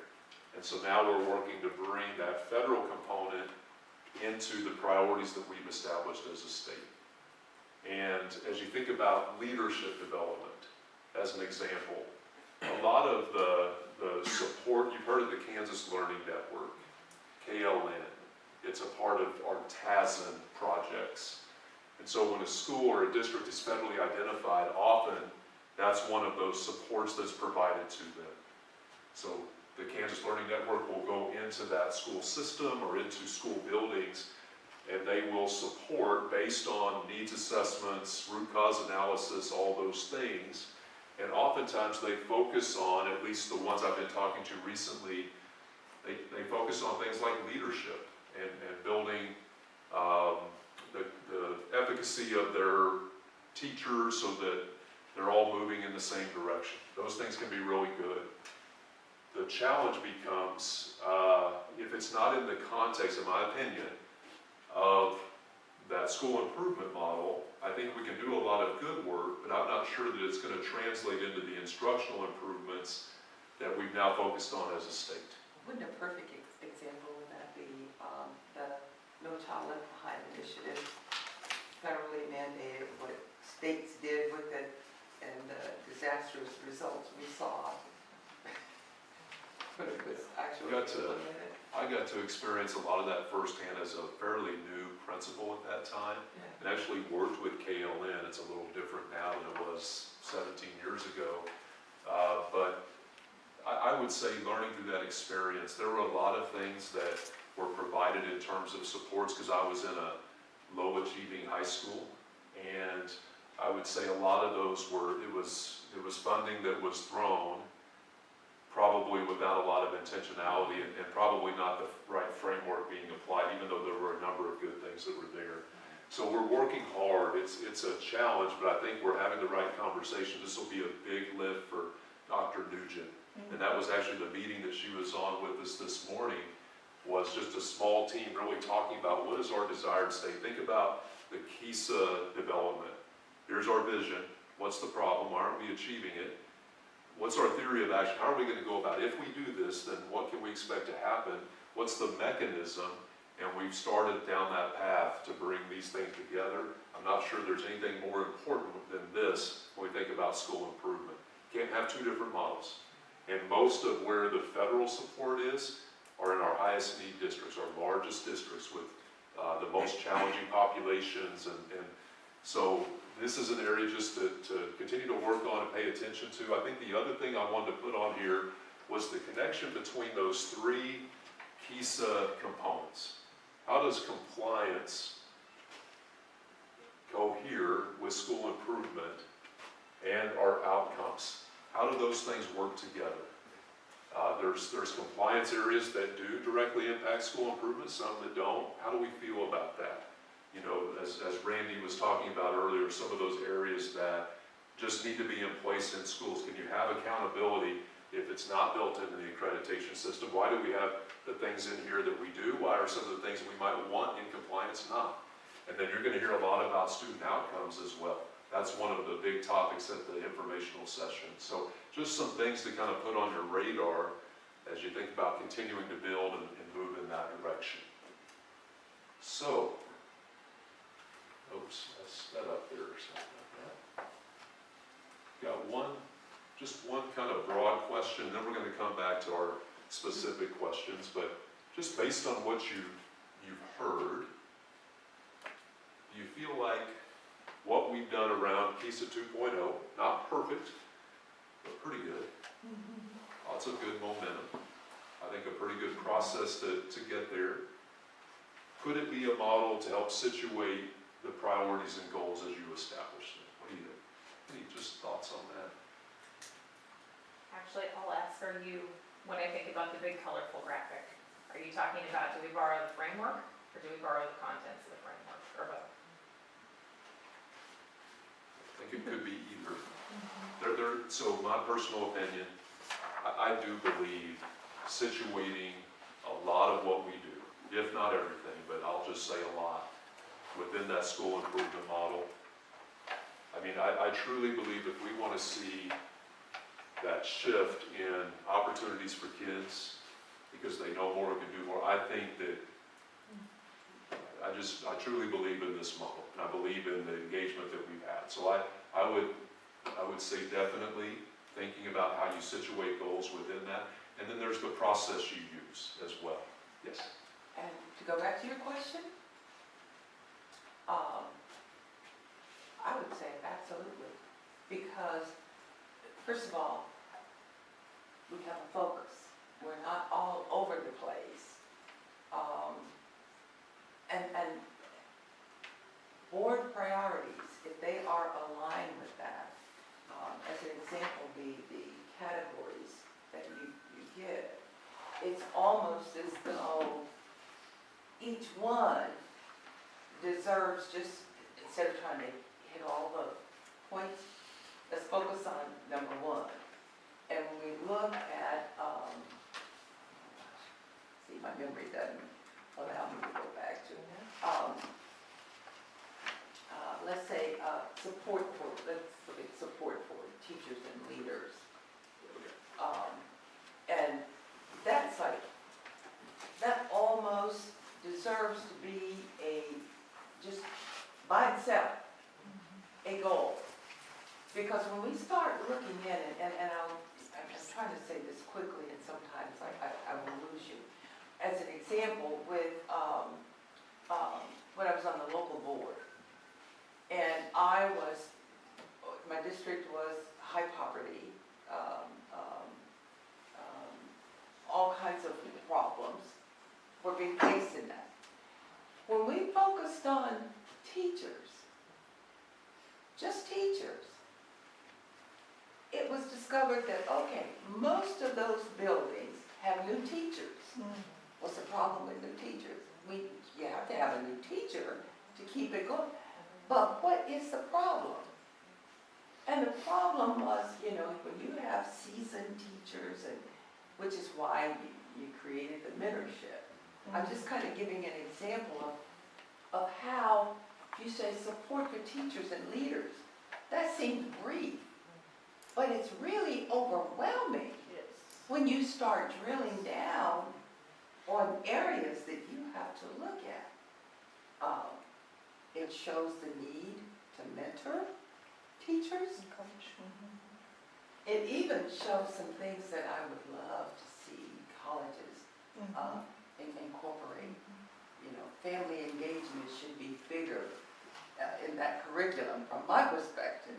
And so now we're working to bring that federal component into the priorities that we've established as a state. And as you think about leadership development, as an example, a lot of the support, you've heard of the Kansas Learning Network, KLN, it's a part of our TASN projects. And so when a school or a district is federally identified, often that's one of those supports that's provided to them. So the Kansas Learning Network will go into that school system or into school buildings, and they will support based on needs assessments, root cause analysis, all those things. And oftentimes they focus on, at least the ones I've been talking to recently, they focus on things like leadership and building the efficacy of their teachers so that they're all moving in the same direction. Those things can be really good. The challenge becomes, if it's not in the context, in my opinion, of that school improvement model, I think we can do a lot of good work, but I'm not sure that it's going to translate into the instructional improvements that we've now focused on as a state. Wouldn't a perfect example of that be the No Child Left Behind initiative, federally mandated, what states did with it, and the disastrous results we saw when it was actually implemented? I got to experience a lot of that firsthand as a fairly new principal at that time, and actually worked with KLN. It's a little different now than it was 17 years ago, but I would say learning through that experience, there were a lot of things that were provided in terms of supports, because I was in a low achieving high school, and I would say a lot of those were, it was funding that was thrown probably without a lot of intentionality and probably not the right framework being applied, even though there were a number of good things that were there. So we're working hard. It's a challenge, but I think we're having the right conversation. This will be a big lift for Dr. Nugent. And that was actually the meeting that she was on with us this morning, was just a small team really talking about what is our desired state. Think about the KISA development. Here's our vision. What's the problem? Why aren't we achieving it? What's our theory of action? How are we going to go about it? If we do this, then what can we expect to happen? What's the mechanism? And we've started down that path to bring these things together. I'm not sure there's anything more important than this when we think about school improvement. Can't have two different models. And most of where the federal support is are in our highest need districts, our largest districts with the most challenging populations. And so this is an area just to continue to work on and pay attention to. I think the other thing I wanted to put on here was the connection between those three KISA components. How does compliance go here with school improvement and our outcomes? How do those things work together? There's compliance areas that do directly impact school improvement, some that don't. How do we feel about that? You know, as Randy was talking about earlier, some of those areas that just need to be in place in schools. Can you have accountability if it's not built into the accreditation system? Why do we have the things in here that we do? Why are some of the things we might want in compliance not? And then you're going to hear a lot about student outcomes as well. That's one of the big topics at the informational session. So just some things to kind of put on your radar as you think about continuing to build and move in that direction. So, oops, I set up there or something like that. Got just one kind of broad question, then we're going to come back to our specific questions, but just based on what you've heard, do you feel like what we've done around KISA 2.0, not perfect, but pretty good, lots of good momentum, I think a pretty good process to get there. Could it be a model to help situate the priorities and goals as you establish them? What do you think? Any just thoughts on that? Actually, I'll ask, when I think about the big colorful graphic, are you talking about, do we borrow the framework, or do we borrow the contents of the framework, or both? I think it could be either. So my personal opinion, I do believe situating a lot of what we do, if not everything, but I'll just say a lot, within that school improvement model. I mean, I truly believe if we want to see that shift in opportunities for kids, because they know more and can do more, I think that I truly believe in this model, and I believe in the engagement that we've had. So I would say definitely thinking about how you situate goals within that, and then there's the process you use as well. Yes? And to go back to your question, I would say absolutely, because first of all, we have a focus. We're not all over the place. And board priorities, if they are aligned with that, as an example, the categories that you give, it's almost as though each one deserves just, instead of trying to hit all the points, let's focus on number one. And when we look at, see, my memory doesn't allow me to go back to, let's say, support for, let's look at support for teachers and leaders. And that's like, that almost deserves to be just by itself, a goal. Because when we start looking at it, and I'm trying to say this quickly, and sometimes I will lose you. As an example, with when I was on the local board, and my district was high poverty, all kinds of problems were being faced in that. When we focused on teachers, just teachers, it was discovered that, okay, most of those buildings have new teachers. What's the problem with new teachers? You have to have a new teacher to keep it going. But what is the problem? And the problem was, when you have seasoned teachers, and which is why you created the mentorship. I'm just kind of giving an example of how you say support your teachers and leaders. That seems brief, but it's really overwhelming when you start drilling down on areas that you have to look at. It shows the need to mentor teachers. It even shows some things that I would love to see colleges incorporate. Family engagement should be bigger in that curriculum from my perspective.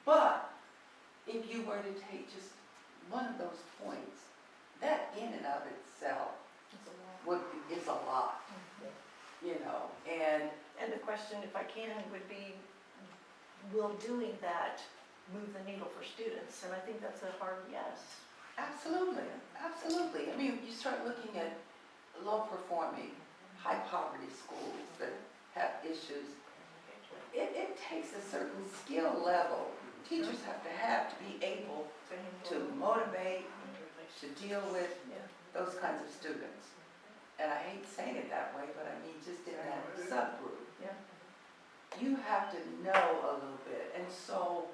But if you were to take just one of those points, that in and of itself is a lot. And the question, if I can, would be, will doing that move the needle for students? And I think that's a hard yes. Absolutely, absolutely. I mean, you start looking at low-performing, high-poverty schools that have issues. It takes a certain skill level teachers have to be able to motivate, to deal with those kinds of students. And I hate saying it that way, but I mean just in that subgroup. You have to know a little bit. And so,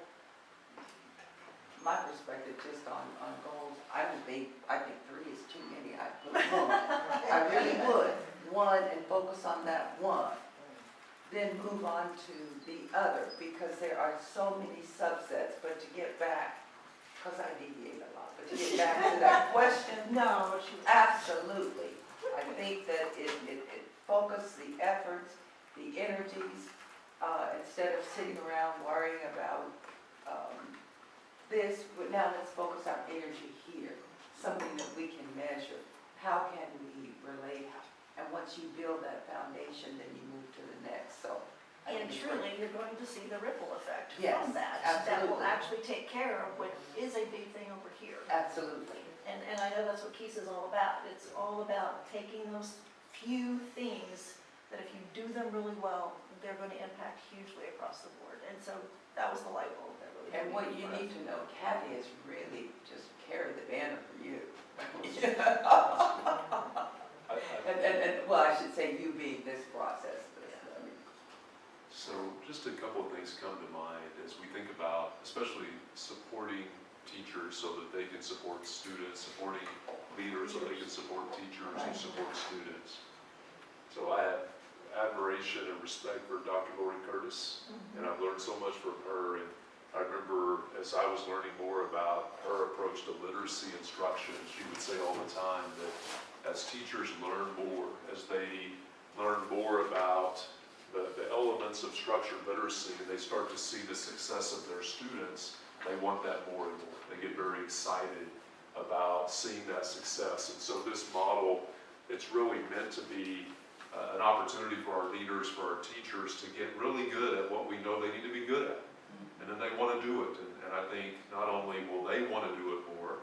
my perspective just on goals, I think 3 is too many. I'd put 1. I really would. 1 and focus on that 1. Then move on to the other, because there are so many subsets. But to get back, because I deviate a lot, but to get back to that question, No, absolutely. I think that it focused the efforts, the energies, instead of sitting around worrying about this, but now let's focus our energy here, something that we can measure. How can we relate? And once you build that foundation, then you move to the next. So, and truly, you're going to see the ripple effect Yes, from that. That will actually take care of what is a big thing over here. absolutely. And I know that's what KEYS is all about. It's all about taking those few things that if you do them really well, they're going to impact hugely across the board. And so that was the light bulb that really. And what you need to know, Kathy has really just carried the banner for you. And well, I should say you being this process. So just a couple of things come to mind as we think about, especially supporting teachers so that they can support students, supporting leaders so they can support teachers and support students. So I have admiration and respect for Dr. Lori Curtis, and I've learned so much from her. And I remember as I was learning more about her approach to literacy instruction, she would say all the time that as teachers learn more, as they learn more about the elements of structured literacy, and they start to see the success of their students, They want that more and more. They get very excited about seeing that success. And so this model, it's really meant to be an opportunity for our leaders, for our teachers to get really good at what we know they need to be good at. And then they want to do it. And I think not only will they want to do it more,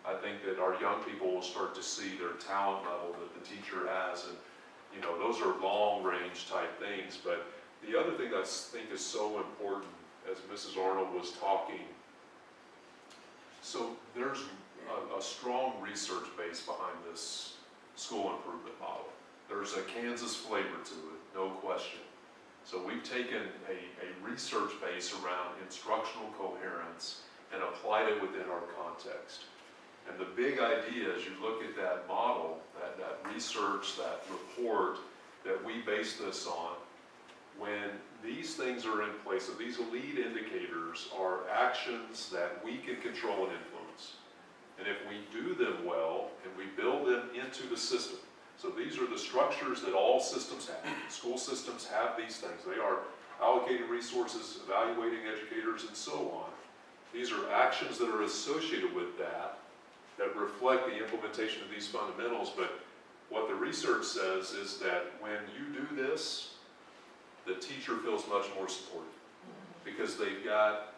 I think that our young people will start to see their talent level that the teacher has. And, you know, those are long range type things. But the other thing that I think is so important, as Mrs. Arnold was talking, so there's a strong research base behind this school improvement model. There's a Kansas flavor to it, no question. So we've taken a research base around instructional coherence and applied it within our context. And the big idea as you look at that model, that research, that report that we base this on, when these things are in place, so these lead indicators are actions that we can control and influence. And if we do them well and we build them into the system, so these are the structures that all systems have. School systems have these things. They are allocating resources, evaluating educators, and so on. These are actions that are associated with that reflect the implementation of these fundamentals. But what the research says is that when you do this, the teacher feels much more supported because they've got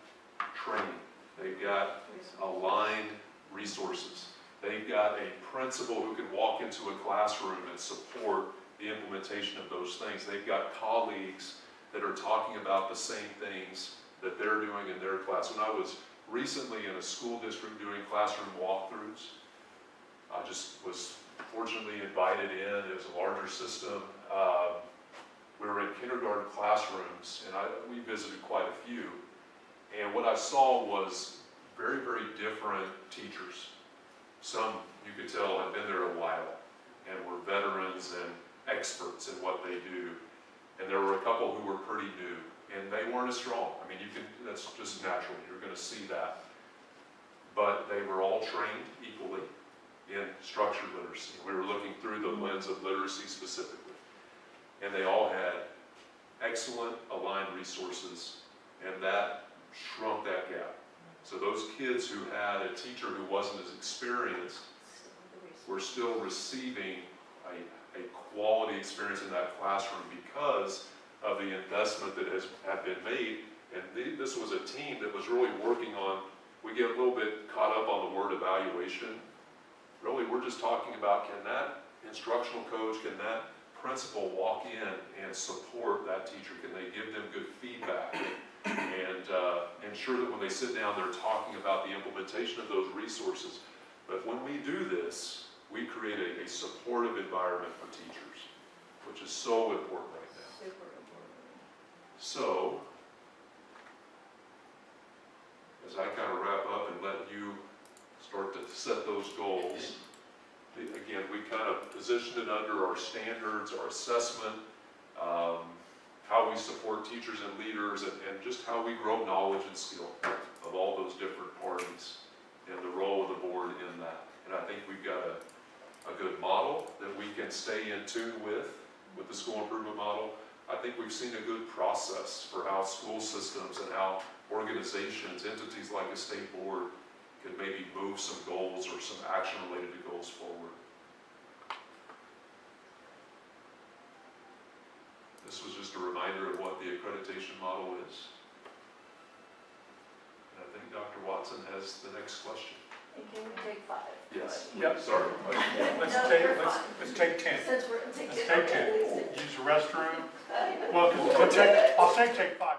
training, they've got aligned resources, they've got a principal who can walk into a classroom and support the implementation of those things. They've got colleagues that are talking about the same things that they're doing in their class. When I was recently in a school district doing classroom walkthroughs, I just was fortunately invited in. It was a larger system. We were in kindergarten classrooms, and we visited quite a few. And what I saw was very, very different teachers. Some, you could tell, had been there a while and were veterans and experts in what they do. And there were a couple who were pretty new, and they weren't as strong. I mean, that's just natural. You're going to see that. But they were all trained equally in structured literacy. We were looking through the lens of literacy specifically. And they all had excellent aligned resources, and that shrunk that gap. So those kids who had a teacher who wasn't as experienced were still receiving a quality experience in that classroom because of the investment that had been made. And this was a team that was really working on, we get a little bit caught up on the word evaluation. Really, we're just talking about, can that instructional coach, can that principal walk in and support that teacher? Can they give them good feedback and ensure that when they sit down, they're talking about the implementation of those resources? But when we do this, we create a supportive environment for teachers, which is so important right now. Super important. So, as I kind of wrap up and let you start to set those goals, again, we kind of positioned it under our standards, our assessment, how we support teachers and leaders, and just how we grow knowledge and skill of all those different parties and the role of the board in that. And I think we've got a good model that we can stay in tune with the school improvement model. I think we've seen a good process for how school systems and how organizations, entities like a state board, can maybe move some goals or some action related to goals forward. This was just a reminder of what the accreditation model is. And I think Dr. Watson has the next question. And can we take 5? Yes. Yep. Sorry. Let's No, take, you're let's, fine. let's take 10. Since we're, take Let's 10. take 10. Okay, at least Use the restroom. Well, 'cause I'll say take 5.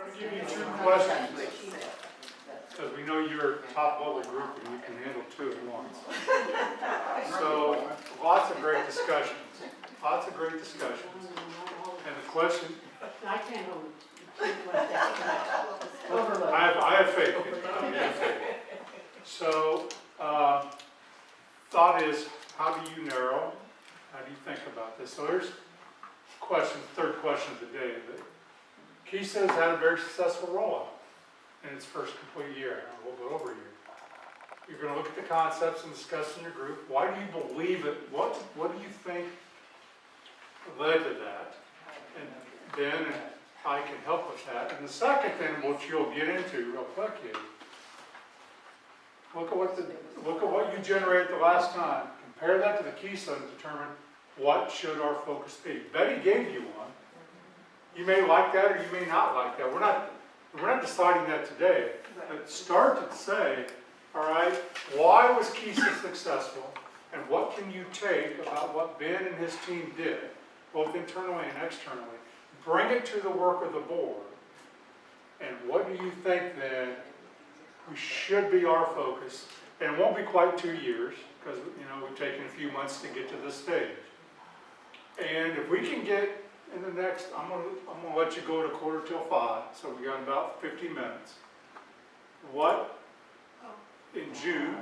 We're going to give you 2 questions, because we know you're a top level group and you can handle 2 at once. So, lots of great discussions. Lots of great discussions. And the question, I can't hold. Overload. I have faith in you. I have faith. So, thought is, how do you narrow? How do you think about this? So here's question, third question of the day. KSDE has had a very successful rollout in its first complete year, a little bit over a year. You're going to look at the concepts and discuss in your group. Why do you believe it? What do you think led to that? And then I can help with that. And the second thing, which you'll get into real quick, is look at what you generated the last time. Compare that to the KSDE and determine what should our focus be. Betty gave you one. You may like that or you may not like that. We're not deciding that today. But start to say, all right, why was KSDE successful? And what can you take about what Ben and his team did, both internally and externally? Bring it to the work of the board. And what do you think then we should be our focus? And it won't be quite 2 years, because we've taken a few months to get to this stage. And if we can get in the next, I'm gonna let you go to 4:45, so we got about 50 minutes. What in June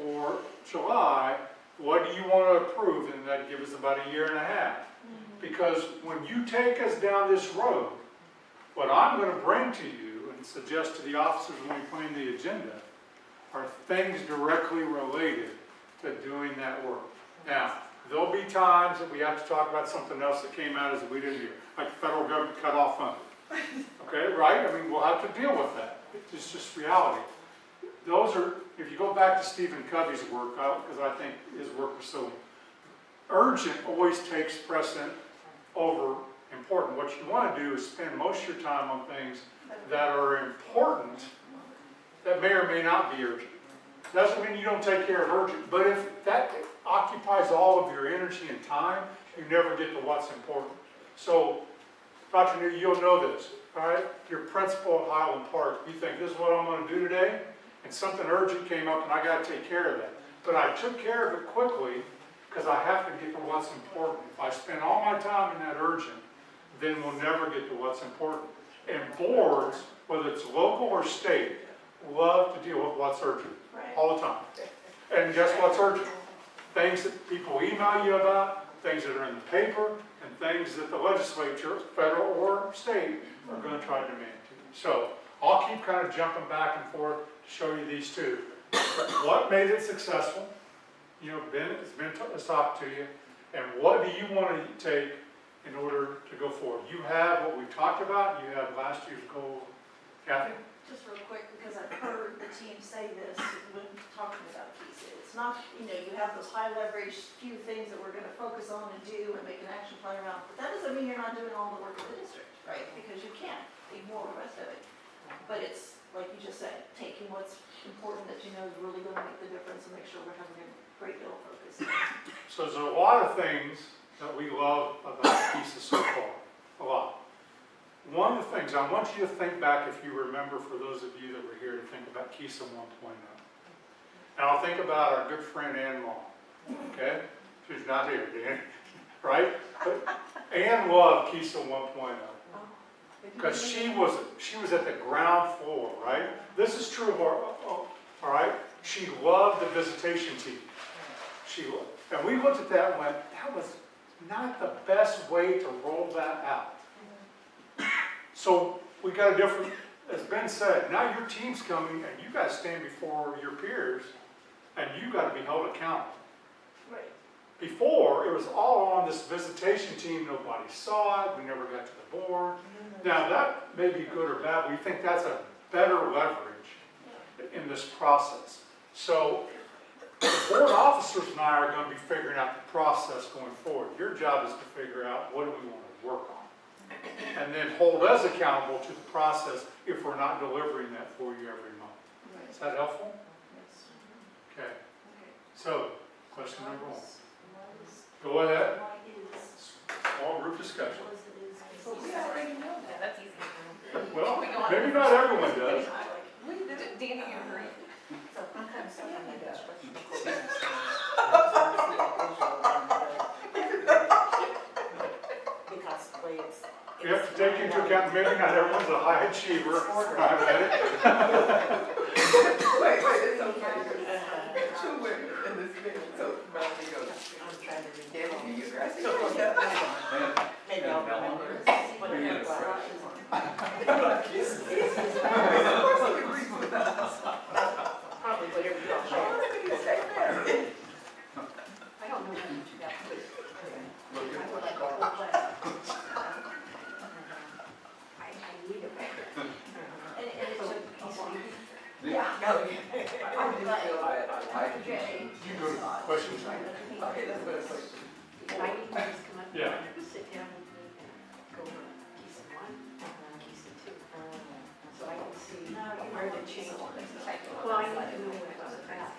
or July, what do you want to approve? And that'd give us about a year and a half. Because when you take us down this road, what I'm going to bring to you and suggest to the officers when we plan the agenda are things directly related to doing that work. Now, there'll be times that we have to talk about something else that came out as we didn't hear, like the federal government cut off funding. Okay, right? I mean, we'll have to deal with that. It's just reality. Those are, if you go back to Stephen Covey's work, because I think his work was so urgent, always takes precedent over important. What you want to do is spend most of your time on things that are important that may or may not be urgent. Doesn't mean you don't take care of urgent, but if that occupies all of your energy and time, you never get to what's important. So, Dr. New, you'll know this, all right? Your principal at Highland Park, you think this is what I'm going to do today? And something urgent came up and I got to take care of that. But I took care of it quickly because I have to get to what's important. If I spend all my time in that urgent, then we'll never get to what's important. And boards, whether it's local or state, love to deal with what's urgent all the time. And guess what's urgent? Things that people email you about, things that are in the paper, and things that the legislature, federal or state, are going to try to demand to you. So I'll keep kind of jumping back and forth to show you these 2. What made it successful? Ben has talked to you. And what do you want to take in order to go forward? You have what we've talked about. You have last year's goal. Kathy? Just real quick, because I've heard the team say this when talking about KSDE. It's not, you have those high leverage few things that we're going to focus on and do and make an action plan around. But that doesn't mean you're not doing all the work of the district, right? Because you can't ignore the rest of it. But it's, like you just said, taking what's important that you know is really going to make the difference and make sure we're having a great deal of focus. So there's a lot of things that we love about KSDE so far. A lot. One of the things, I want you to think back, if you remember, for those of you that were here, to think about KSDE 1.0. And I'll think about our good friend Ann Long, okay? She's not here, Dan, right? But Ann loved KSDE 1.0 because she was at the ground floor, right? This is true of our, all right? She loved the visitation team. And we looked at that and went, that was not the best way to roll that out. So we got a different, as Ben said, now your team's coming and you got to stand before your peers and you got to be held accountable. Right. Before, it was all on this visitation team, nobody saw it, we never got to the board. Now that may be good or bad, we think that's a better leverage in this process. So the board officers and I are going to be figuring out the process going forward. Your job is to figure out what do we want to work on. And then hold us accountable to the process if we're not delivering that for you every month. Right. Is that helpful? Yes. Okay. Okay. So, question number 1. What is, Go ahead. why is, Small group discussion. what is it is? But we already know that, that's easy. Well, maybe not everyone does. Danny, you agree? So I'm kind of stuck on my desk. Because the way it's. You have to take into account, maybe not everyone's a high achiever. I read it. Wait, it's okay. Two women in this video, so Melanie goes, I'm trying to read. Danny, you guys. Maybe I'll remember. What it was. Of course he agrees with us. Probably whatever you all Oh, share. look at his face there. I don't know what you got, but Look I at would what's like a called. whole list. I need it. And it's a piece of. Yeah. No, I do feel I Jay. You go to questions. Okay, that's what it's like. And I need to just come up Yeah. and sit down with me and go over piece of one, piece of two. So I can see where the change is. Well, I need to know what it was about.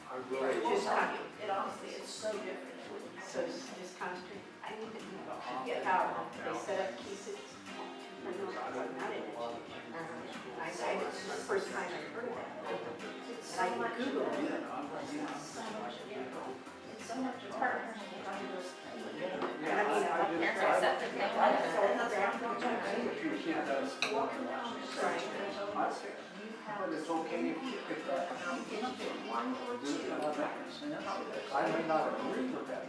I really, Just kind of, it honestly, it's so different. So it's just concentrate, I need to get how they set up key sits. I'm not in education. It's the first time I've heard of that. And I can Google it. It's so much harder. And I mean, Parents are set that they want it. You can't, but it's okay if you pick that. I may not agree with that.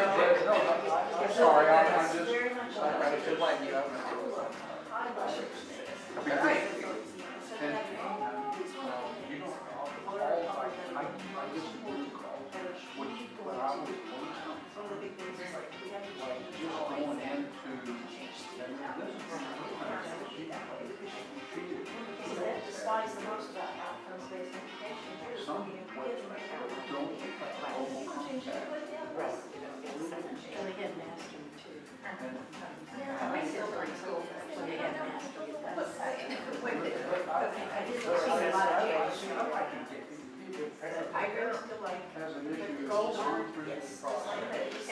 I'm sorry, I'm just, I feel like you have. And, you know, I just when I was like just going into, That despise the most about outcomes-based education. some websites don't Right. And they had mastery too. My sister in school. When they had mastery, that's. I didn't see a lot of change. I really still like has an issue. the goals are, Yes.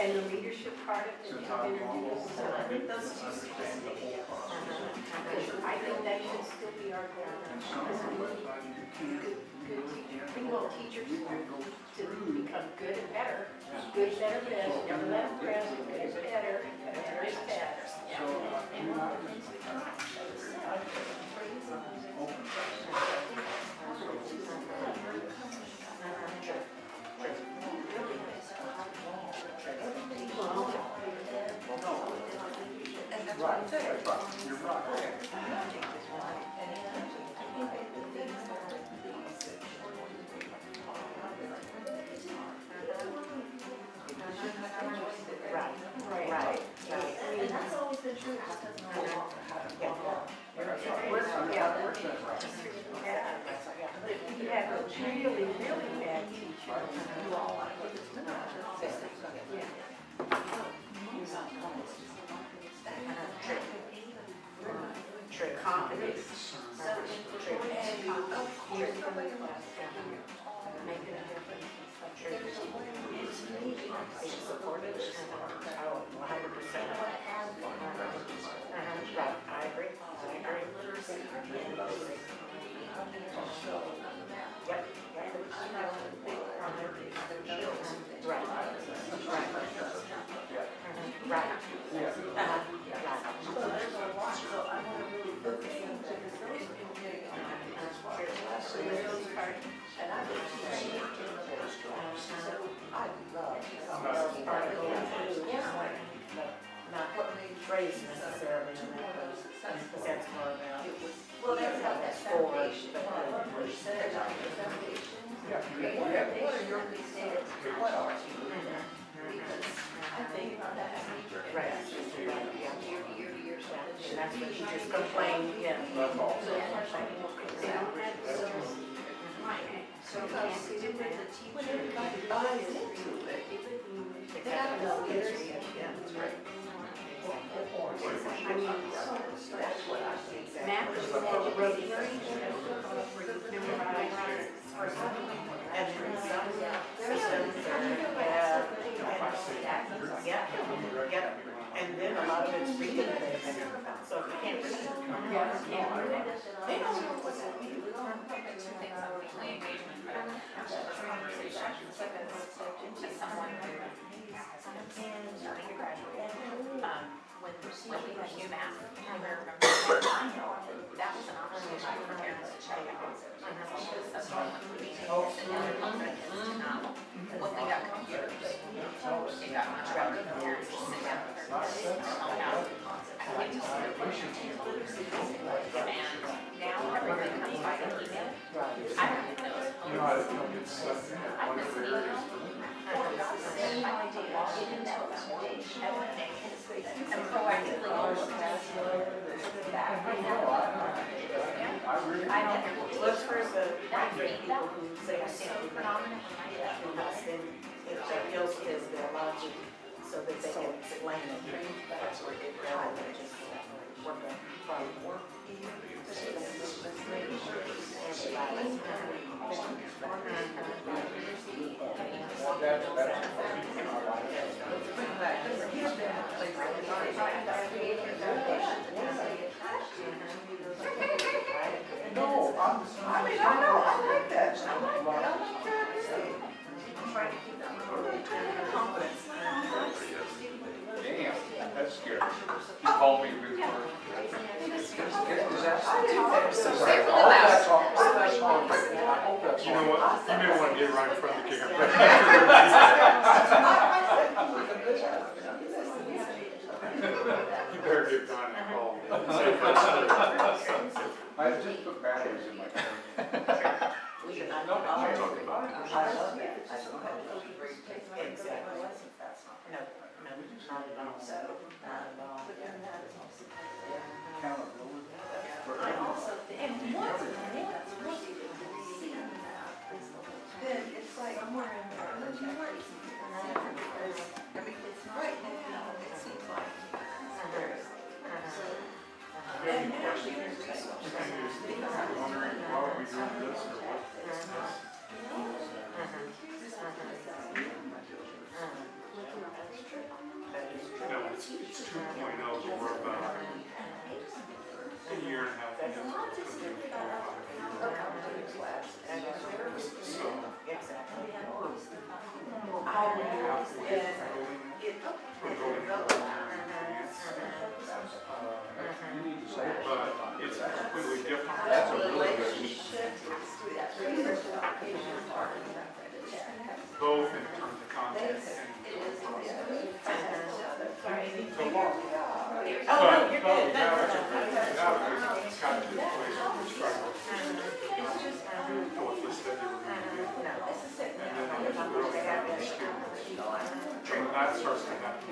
and the leadership part of it, and interviews. So I think those two Understand the whole process. I think that should still be our goal. And some websites you can't, you really can't. We want teachers You can go to through. become good and better. Good, better, best. Never let them rest. Good is better, better is better. So, you're not, open. Right, that's right, you're right. Right, right. And that's always been true, it just doesn't always work. But if you have a really, really bad teacher, you all like it. True. Confidence. True. Years from the class, make it a difference. True. Being supportive, 100%. Right, I agree. Yep. Right. Right. Yeah. So there's a lot, so I want to really focus on those So the early part, and I would teach in the first class. So I love part of going Not phrase necessarily in that, because that's more about. Well, there's how that foundation, but there's our foundation. Yeah. What are your standards? What are you? Because I think about that as a teacher. Right. Year to year to year. So And that's what you just complain, yeah. That's all. So they don't have service. So even with the teacher. When everybody buys into it, they gotta know there's. That's right. I mean, that's what I think. Math is for rote learning, where you memorize, and two things on weekly engagement, but I'm gonna have a conversation to someone who is starting to graduate. When we had UMass, I remember that was an opportunity for parents to check out. Because of all the meetings and the other kids to know when they got computers. They got much better than parents to sit down with their kids and help out. I like to see the questions. And now everything comes by email. I don't even know. You know, I think it's, one of the areas for me. I like to walk into that foundation every day and proactively look at that. I really. I don't. Let's first, That people who say I was so can't do that. predominant when I did that. Because then if that kills kids, they're allowed to, so that they can explain it. That's what they rather than just work on problem. No, I'm. I mean, I know, I like that. I like that. I like that. Trying to keep that confidence. Damn, that's scary. You called me a big word. Is that? Say really loud. You know what, you may want to get right in front of the camera. You better get Don a call. I just put batteries in my car. We should not. No, I'm talking about it. I love that. I love that. Exactly. That's not. No, not at all. So, not at all. But then that is also. Accountability. I also think, and once that's really good to see that, then it's like somewhere in there, but you weren't, because, I mean, it's right now, it seems like. There's, so, Any questions? You can use, wondering why are we doing this or what? No, it's 2.0 more about a year and a half into it. So, Exactly. we're going to You need to say it. but it's completely different. That's a really good. Both in terms of content and. Oh, no, you're good. Now it's got to be a place where we struggle. What they said they were going to do. And then there's a real family students. And when that starts to happen,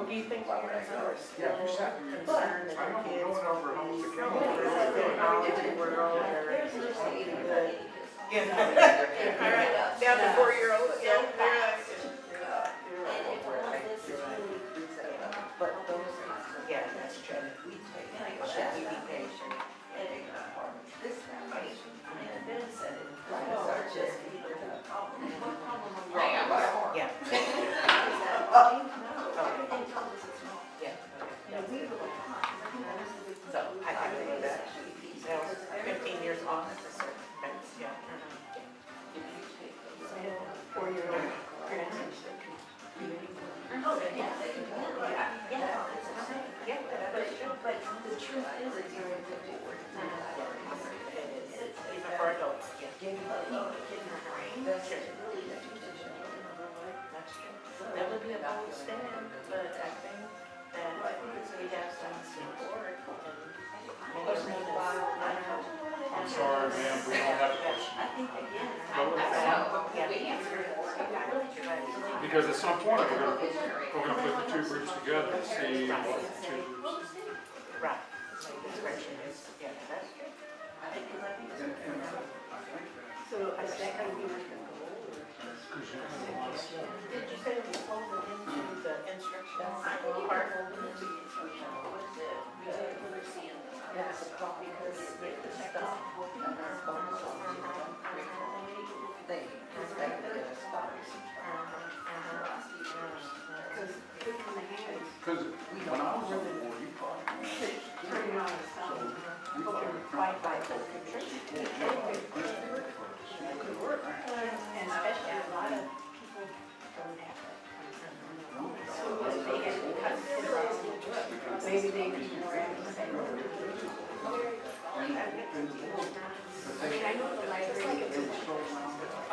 Do you think you're gonna start Yeah, you sat here. concerned that I the don't kids know over almost the county. technology world are good? Yeah. All right, down to 4-year-old, yeah, they're like. But those, yeah, that's true. Should we be patient? This foundation, and then said it, are just people that have problems. What problem are we Hang on. Yeah. Yeah. So I can do that. So 15 years off at a certain fence, yeah. 4-year-old. Oh, yeah, yeah, it's the same. Yeah, But the truth is, it's very important. even for adults, yeah. Getting the kid in the brain, that's really the teacher. That's true. That would be a bold stand, but I think that we have some support I'm sorry, ma'am, we don't have a question. I think again, We answered it. Because at some point, we're gonna put the two groups together and see what the two groups. Right. Expression is, yeah, that's true. So I think I would. Did you say we fold it into the instructional part? That's a copy because the stuff. Because when I was on the board, you probably. So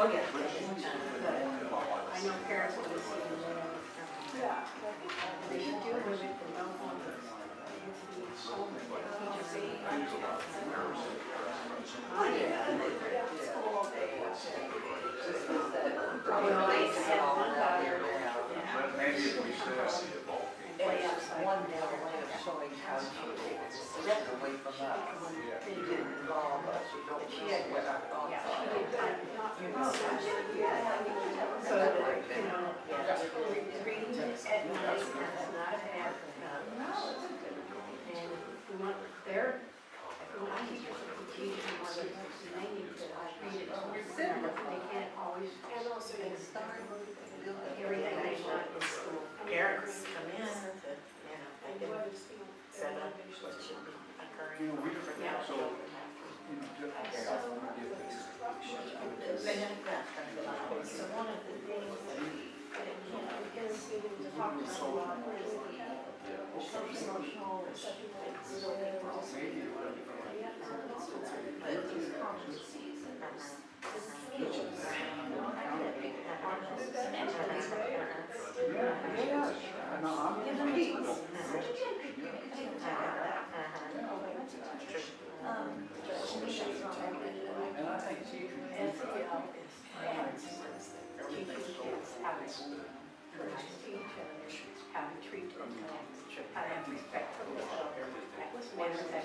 Oh, yeah. But I know parents will listen to them. Yeah. They should do with it from Belmont into the home and teachers aid. Oh, yeah, and they were in school all day. Well, I used to have one daughter. But maybe if we said, It's one day way of showing how to step away from us. It didn't involve us, you don't know what our thoughts are. You know, So that, you know, reading at night is not a bad thing. And we want their, we want teachers to teach them more than they need to read it. They can't always, And also you start building everything they want in school. Parents come in to, you know, they can set up what should be occurring. you know, we, for so, them. you know, just, I'm gonna give this. They have that. So one of the things that is to talk about a lot is the social emotional building process. But these competencies and those skills. Yeah, no, I'm. Give them a piece. And I think teachers. As a help is teaching kids how to teach others, how to treat them, how to have respect for each other. That was manners that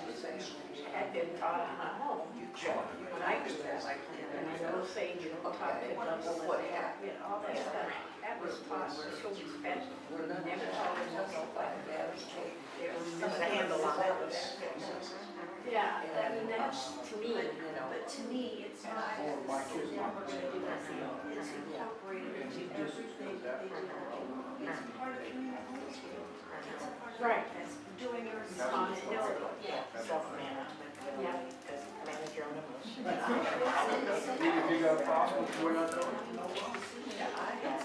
had been taught in my home. When I grew up, and I know saying you don't talk to double, what happened, all that stuff, that was taught to show respect. Never taught them to go like that. There was some handle on that. Yeah, I mean, that's to me, But to me, it's not, For my kids. what we're gonna do as a, it's incorporated into everything that they do. It's part of community skill. It's a part of. Right. That's doing your Responsibility. Yeah. Self-management, Yeah. because manage your own emotions. If you got a problem with the way I do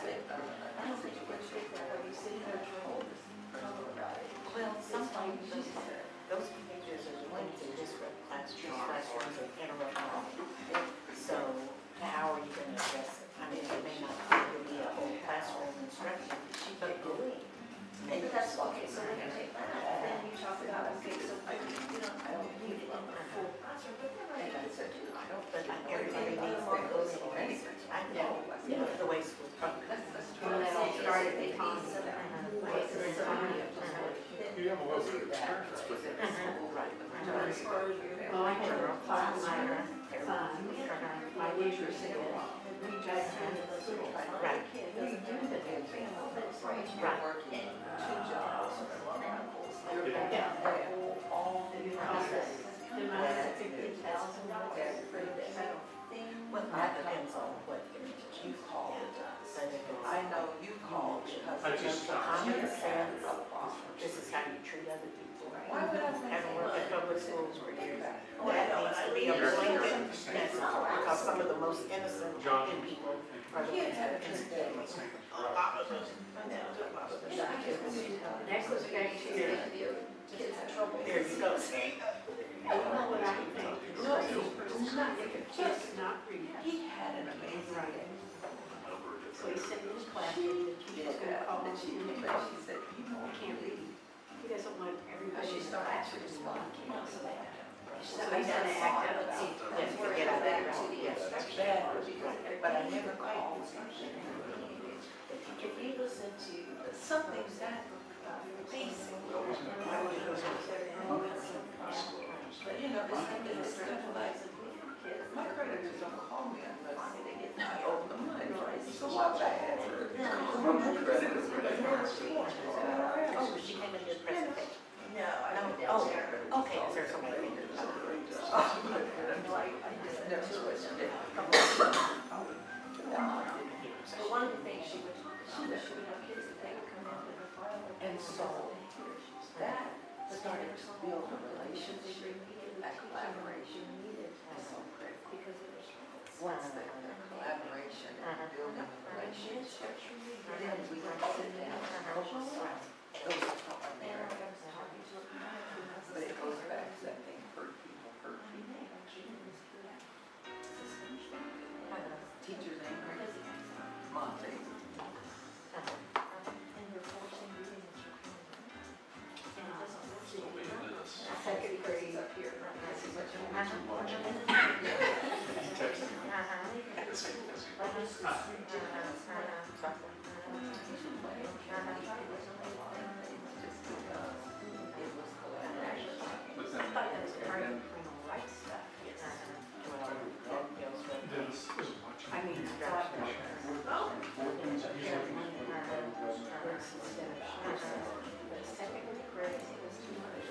it, Well, sometimes Those behaviors are going to disrupt classrooms and interrupt. So how are you going to address it? I mean, it may not be a whole classroom instruction, but bullying. and that's, okay, so we're gonna take that, and then you talk about, okay, so I, you know, I don't need it in the full classroom, but then I think so too. I don't, But not everybody needs to go to research. I know, the way schools function. When they all started, they taught them ways of responding. You have a little bit of experience with it. Well, I had a talk with my son, my neighbor said, we just kind of school. Right. We do the whole thing, but it's like, Right. And two jobs, yeah, all the process. The amount of $50,000 for this. Well, that depends on what you call it. But if it's, I know you called because. I just- common sense, this is how you treat other people. Why would I? Having worked in public schools for years, that Oh, I know, needs to and I be a leave- blanket message, because some of the most innocent people are the ones that can stay. That goes back to your, Kids in trouble. There you go. you know what I think? No, it's not, Just not read. he had an amazing day. So he said in his class, the teacher's gonna call him, But she said, you know, I can't read. He doesn't want everybody She to started class to to respond, respond. you know, so they. So he's gonna act out. Yes, forget about that. Yes, that's bad, but I never called. If you listen to something that basic. But you know, this thing is stuff like, My creditors don't call me unless I owe them money. So why bad? My creditors were like, Oh, she came in your presentation. no, I don't. Oh, okay, is there somebody figured it out? never switched it. But one of the things she would talk about is she would have kids that they would come in with a file. And so that started to build a relationship, that collaboration. That's so critical. Because it was. Once the collaboration and building a relationship, then we can sit down and those are taught in And there. I was talking to a guy who has. But it goes back to that thing, hurt people, hurt people. But I thought that was part of then, the criminal rights stuff. Dennis is watching. I mean, I thought that was, instead of short, but second grade, it was too much.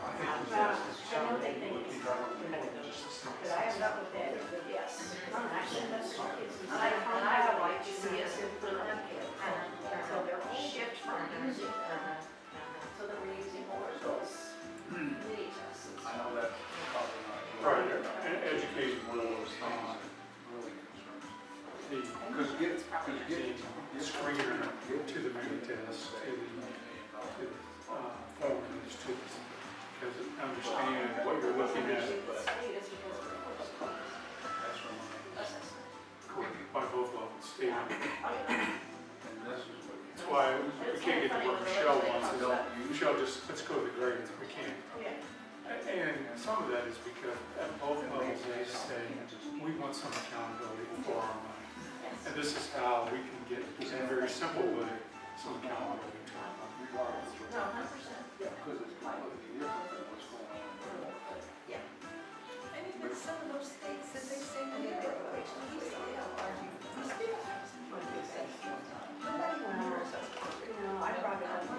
I know they think it's, but I have not with that, but yes. I said that's for kids. And I would like to see us implement it, so they're all shift from music, so that we're using more of those mini tests. I know that's probably not. Right, and educating one of those things. Really concerns. The Because getting screener to the mini test, to the formulas, to the, because understand what you're looking at by both levels, state and and this is what. that's why we can't get to what Michelle wants, is Michelle just, let's go to the grades, we can't. And some of that is because at both levels they say, we want some accountability for our money. And this is how we can get, in a very simple way, some accountability to our money. Regardless. No, 100%. Yeah, because it's completely different than what's going on in the world. And even some of those things that they say when they regulations, we say, argue, we still have some conversations. Nobody wants us to. No, I brought it up. You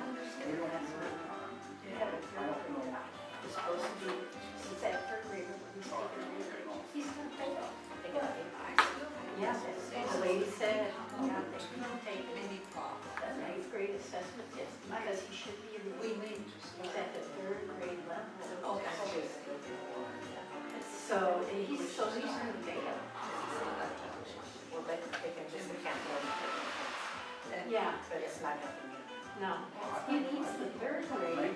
have a third grader. It's supposed to be, he's at third grade, he's taking a he's gonna fail. Yes, the lady said, yeah, they can take Many problems. an eighth grade assessment test because he should be in the, he's at the third grade level. So, and he's gonna fail. Well, they can just account for it. Yeah, But it's not happening yet. no, he needs the third grade.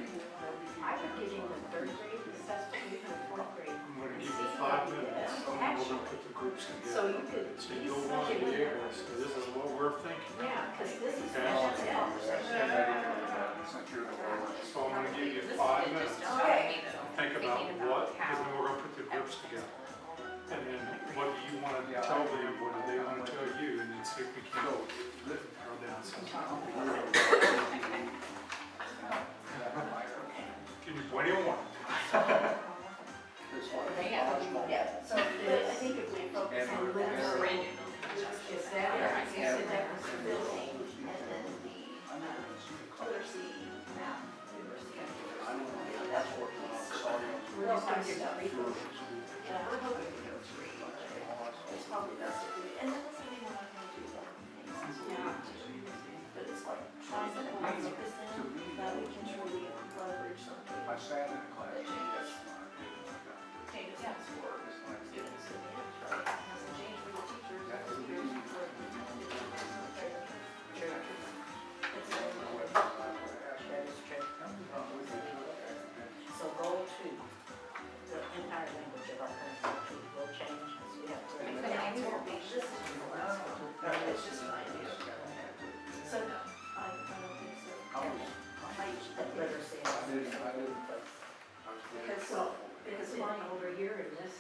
I would give him the third grade assessment, even the fourth grade. I'm gonna give you 5 minutes, and we're gonna put the groups So together. you could. So you'll want to be able to say, this is what we're thinking. Yeah, because this is. Okay. Since you're the one. So I'm gonna give you 5 minutes. Think about what, because then we're gonna put the groups together. And then what do you want to tell them, what do they want to tell you, and then see if we can go down some. Give me 21. This one. Yeah, so I think if we focus on literacy, is that, you said that was the building, and then the literacy, math, literacy. That's working on starting. We're just gonna give that three. Yeah, we're hoping to go three. It's probably best if we, and that doesn't mean we're not gonna do that. Yeah. But it's like, trying to find this in, that we can truly leverage something. I sat in a class, yes. Changes us for students in the end, right? Doesn't change for the teachers. That's the It's reason. That is true. So goal 2, the entire language of our country will change. We have to. It's just an idea. So, no, I don't think so. Literacy. Because so, because over here in this,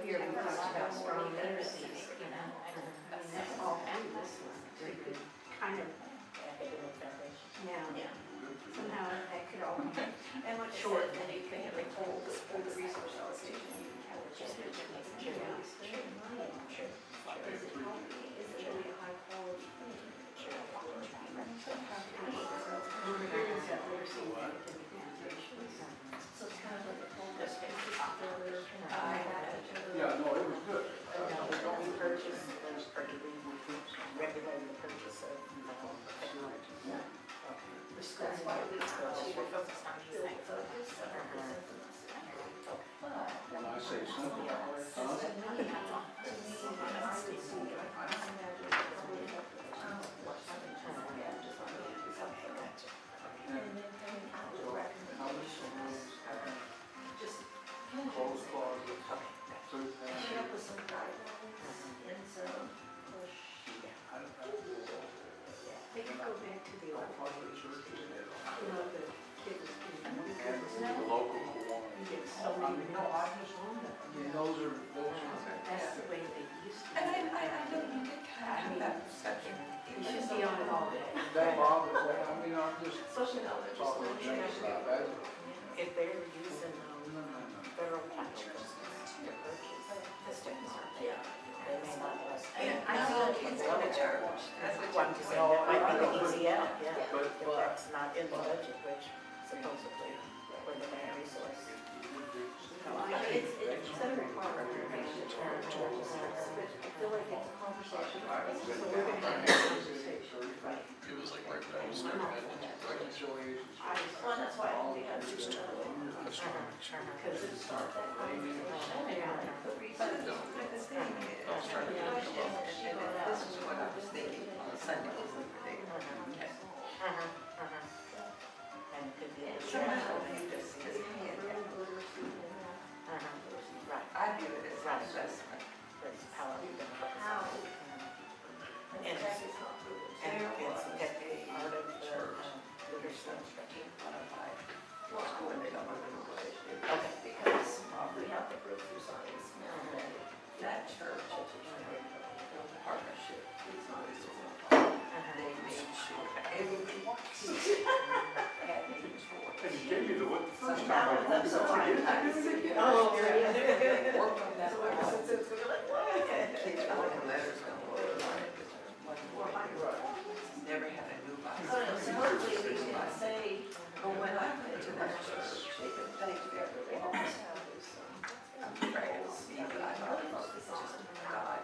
here we talked about strong literacy, you know, I mean, that's all through this one. So you could kind of, Academic foundation. yeah, somehow that could all, and what's short, and you can have a whole, the resource allocation, you can have a just, is it healthy? Is it really a high quality thing? Over here is that literacy and academic foundations. So it's kind of like a whole space further, Yeah, no, it was good. We purchased, regulating the purchase of technology. the schools why we focus on these things. When I say simple, closed closet, food pantry. They could go back to the old college, you know, the kids, And the local one. you get so many. I mean, those are. That's the way they church. That's what Well, I'm just saying, that might be the easy out, yeah, But- if that's not in the budget, which supposedly, for the main resource. It's a requirement for me to charge, but I feel like it's a conversation, so we're gonna have a conversation. It was like right when I was starting at Well, that's why I think I should do it early, because it's not that conversation. The reason, But the thing is, this is what I was thinking on Sunday when we were there. And it could be. Somehow you just hand that. Right, I view it as an investment. that's how I'm gonna. How? And And it's, it's not proven. and it's definitely part of the, leadership structure. When they don't want to do it. Okay. Because we have the breakthrough science now, and That church, partnership, it's not as they made sure everything had names for it. And you gave me the what the first time. I That's didn't so hard. forget. Oh, Work on that. So ever since it's been like, what? Kids writing letters don't work on it, but never had a new So supposedly we can say, But when I went to that church, they could thank everybody, almost have this, prayers, even I thought it was just God,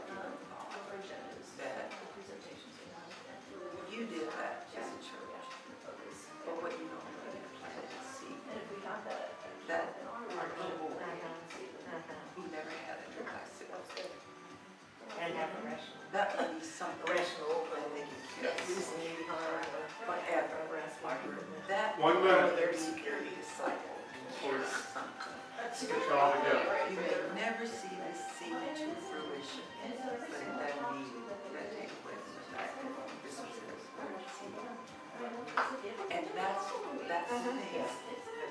agendas, that presentations, you did that as a church. But what you don't really planted a seed, and if we got that, that then our our board, board, who never had a new bicycle, And have a rational, that would be something rational, that they can yeah, fix reasoning behind or forever. whatever. That. 1 minute. Their security disciple or something. Get you all together. You may never see this seed to fruition, but it doesn't mean that take place in the fact that this was his word seed. And that's the thing, that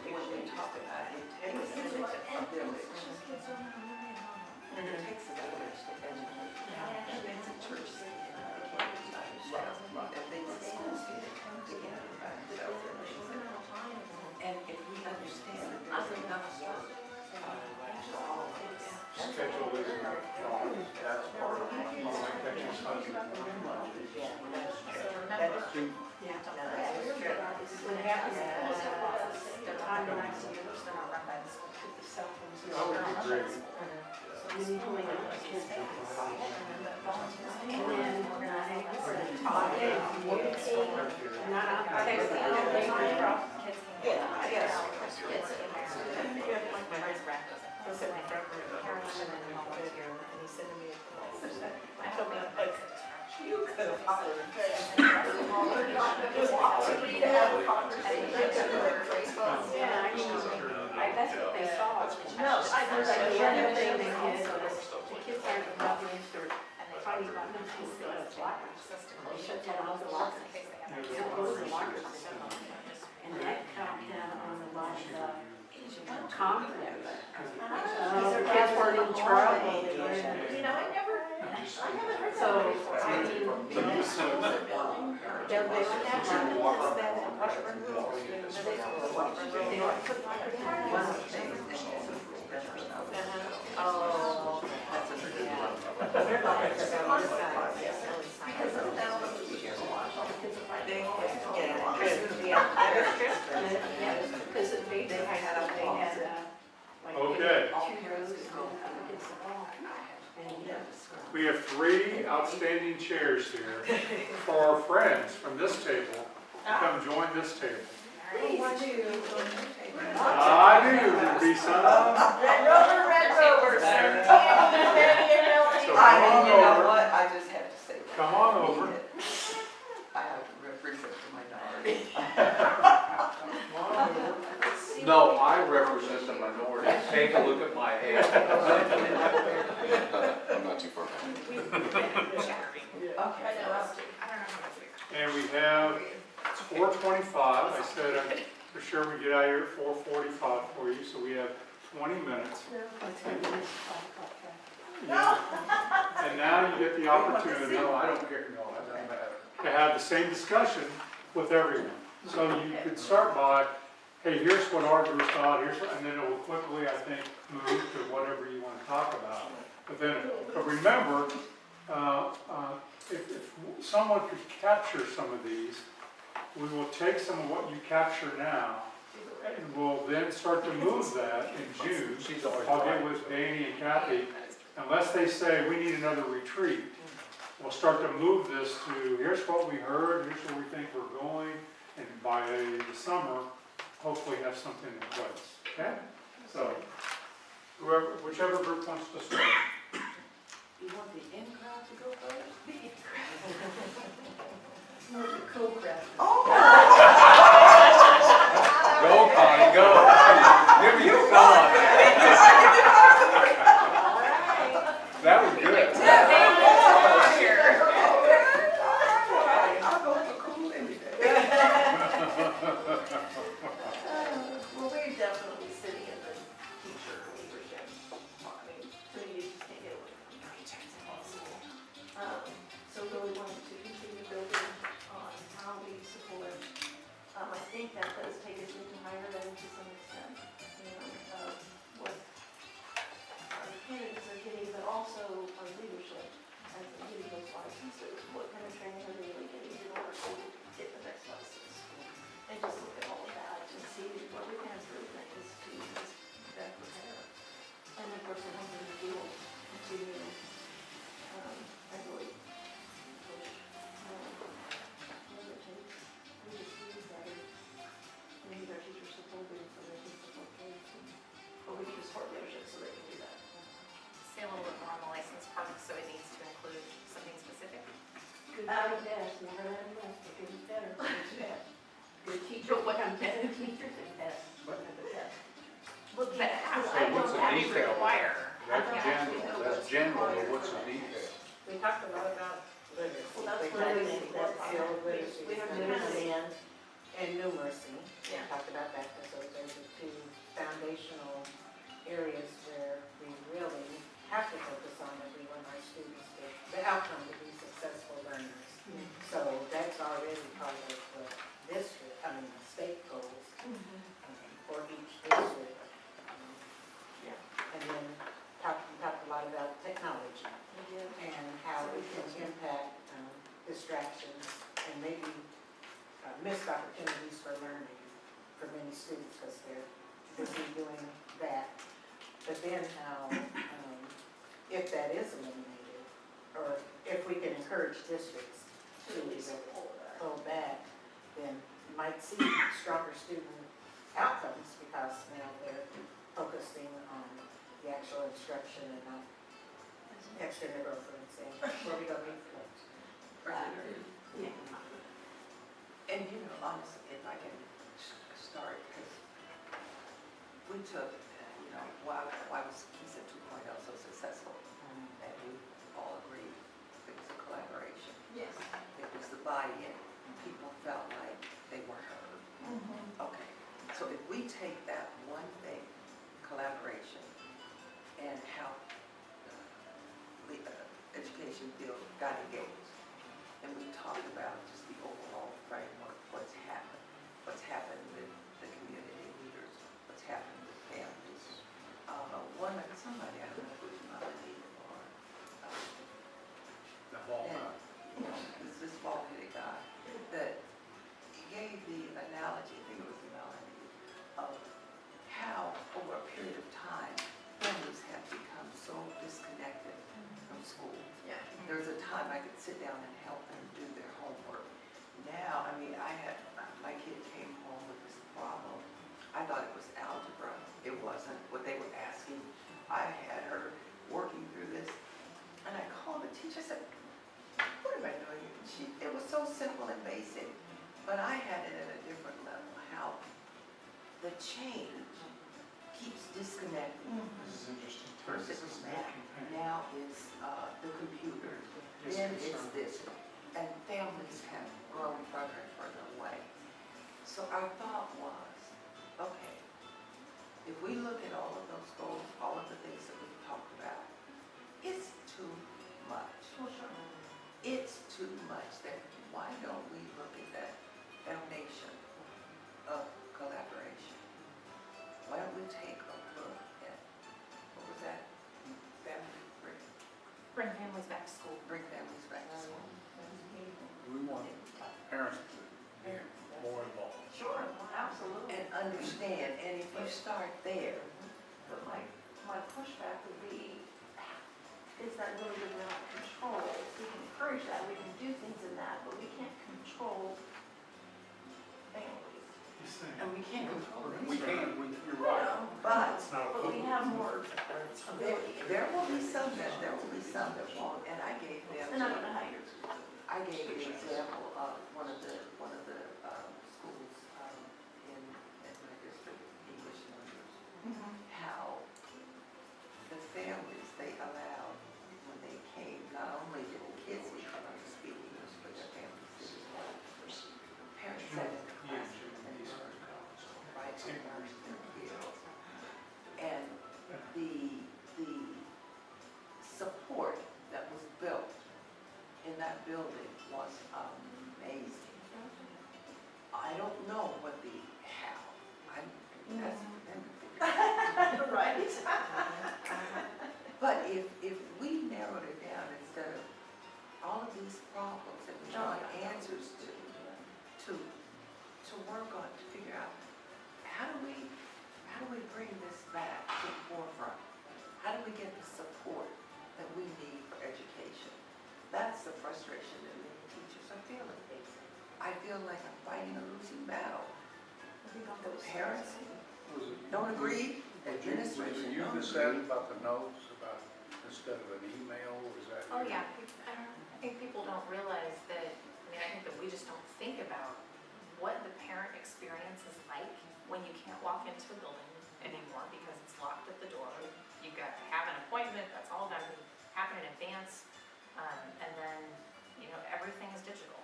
when we talk about it, it takes a village. It takes a village to educate. It's a church seed, they can't do by themselves. There are things that schools do, they can't do by themselves. And if we understand that there's enough work for all of us, Schedule is not, that's part of it. I'll make that your husband. That's true. Yeah. No, that's true. What happens is, the time when I see it, it's not run by the school, the cell phones. That would be great. We need to make it a kid. And then we're not able to talk. Not on text, they across. yeah, I guess. My husband was at my front room, and then he put it here, and he said to me, I told me, you could have hollered. Yeah, I mean, that's what they saw. No, I There's was like like, the other yeah, thing they they did was, the kids aren't allowed to use their tiny buttons, they still have lockers. They shut down all the lockers. They don't close the lockers. And that caught down on a lot of conflict. Kids weren't in trouble, they weren't. You know, I haven't heard So, that I mean, they would have lockers that in washroom rooms. They would put lockers in one of the there. things Oh. that's a good one. They're like, they're on the side. because of now the teachers watch all the kids are They fighting. Yeah, that's true. Yeah, because it made them, they had, like. Okay. Two rows against the wall. And, We have 3 outstanding chairs here for our friends from this table to come join this table. I knew there'd be some. Red Rover, So I come mean, on you know over. what, I just have to say that. Come on over. I have to represent for my daughter. Come on over. No, I represent the minority. Take a look at my head. I'm not too far behind. Okay. And we have 4:25. I said for sure we get out of here at 4:45 for you, so we have 20 minutes. And now you get the opportunity No, I don't care, no, that doesn't matter. to have the same discussion with everyone. So you could start by, hey, here's what our group thought, and then it will quickly, I think, move to whatever you want to talk about. But remember, if someone could capture some of these, we will take some of what you capture now, and we'll then start to move that in June. She's always I'll right. get with Danny and Kathy, unless they say we need another retreat. We'll start to move this to, here's what we heard, here's where we think we're going, and by the summer, hopefully have something in place, okay? So, whichever group wants to start. You want the in crowd to go first? More of the co-crowd. Go, Connie, go. Give me the song. That was good. I'll go for cool any day. Well, we're definitely sitting in the teacher leadership. I mean, to me, you just can't get away from it. So really wanting to continue building on how we support. I think that does take us into higher ed to some extent, you know, what our candidates are getting, but also our leadership as they're getting those licenses. What kind of training are they really getting in order to get the next license? And just look at all of that and see what we can improve things to just better prepare. And of course, the ones in the field continue, I believe, push, whatever it takes. We just need better. We need our teachers supported so they can support kids. But we need to support leadership so they can do that. Say a little bit more on the license part, so it needs to include something specific. Good, better, best, never let them rest, because it's better, it's best. Good teacher, what I'm better teachers and best, what are the best. Well, but it has So to what's the detail? require. That's general, but what's the detail? We talked a lot about literacy. Well, that's We what I talked think about that's- skill literacy, we have to literacy and numeracy. We Yeah. talked about that, because those are the two foundational areas where we really have to focus on if we want our students to, the outcome to be successful learners. So that's already part of the district, I mean, the state goals for each district. And then we talked a lot about technology and how we can impact distractions and maybe missed opportunities for learning for many students because they're busy doing that. But then how, if that is eliminated, or if we can encourage districts to pull back, then you might see stronger student outcomes because now they're focusing on the actual instruction and not extracurricular and where we don't need flips. And you know, honestly, if I can start, because we took, you know, why was KSDE 2.0 so successful? And we all agreed it was a collaboration. Yes. It was the buy-in. People felt like they were heard. Okay, so if we take that one thing, collaboration, and how the education field got engaged, and we talked about just the overall framework, what's happened with the community leaders, what's happened with families. Somebody, I don't know if it was Melanie or, The ball. and this bald-headed guy, that gave the analogy, I think it was Melanie, of how over a period of time, families have become so disconnected from school. Yeah. There was a time I could sit down and help them do their homework. Now, I mean, my kid came home with this problem. I thought it was algebra. It wasn't what they were asking. I had her working through this, and I called the teacher. I said, "What am I doing?" It was so simple and basic, but I had it at a different level. How the change keeps disconnecting. This is interesting. First it was math, now it's the computers, then it's this, and families have grown further and further away. So our thought was, okay, if we look at all of those goals, all of the things that we've talked about, it's too much. It's too much. Then why don't we look at that foundation of collaboration? Why don't we take a look at, what was that? Family, Bring families back to school. bring families back to school. is that really good around control? We can encourage that, we can do things in that, but we can't control families. He's saying. And we can't control it. We can, you're right. But But we have more there, ability. there will be some that won't, and I gave them. And I don't know how you're. I gave the example of one of the schools, in my district, English learners, how the families, they allowed, when they came, not only did the kids need to learn to speak English, but their families did as well. Parents sat in the classroom and learned, right, to learn their kids. And the support that was built in that building was amazing. I don't know what the how, that's for them to figure out. Right. But if we narrowed it down instead of all of these problems that we want answers to work on, to figure out, how do we bring this back to the forefront? How do we get the support that we need for education? That's the frustration that many teachers are feeling. I feel like I'm fighting a losing battle. The parents don't agree, administration You don't just said agree. about the notes, about instead of an email, is that? Oh, yeah, I think people don't realize that, I think that we just don't think about what the parent experience is like when you can't walk into a building anymore because it's locked at the door. You've got to have an appointment, that's all done, happen in advance, and then, everything is digital.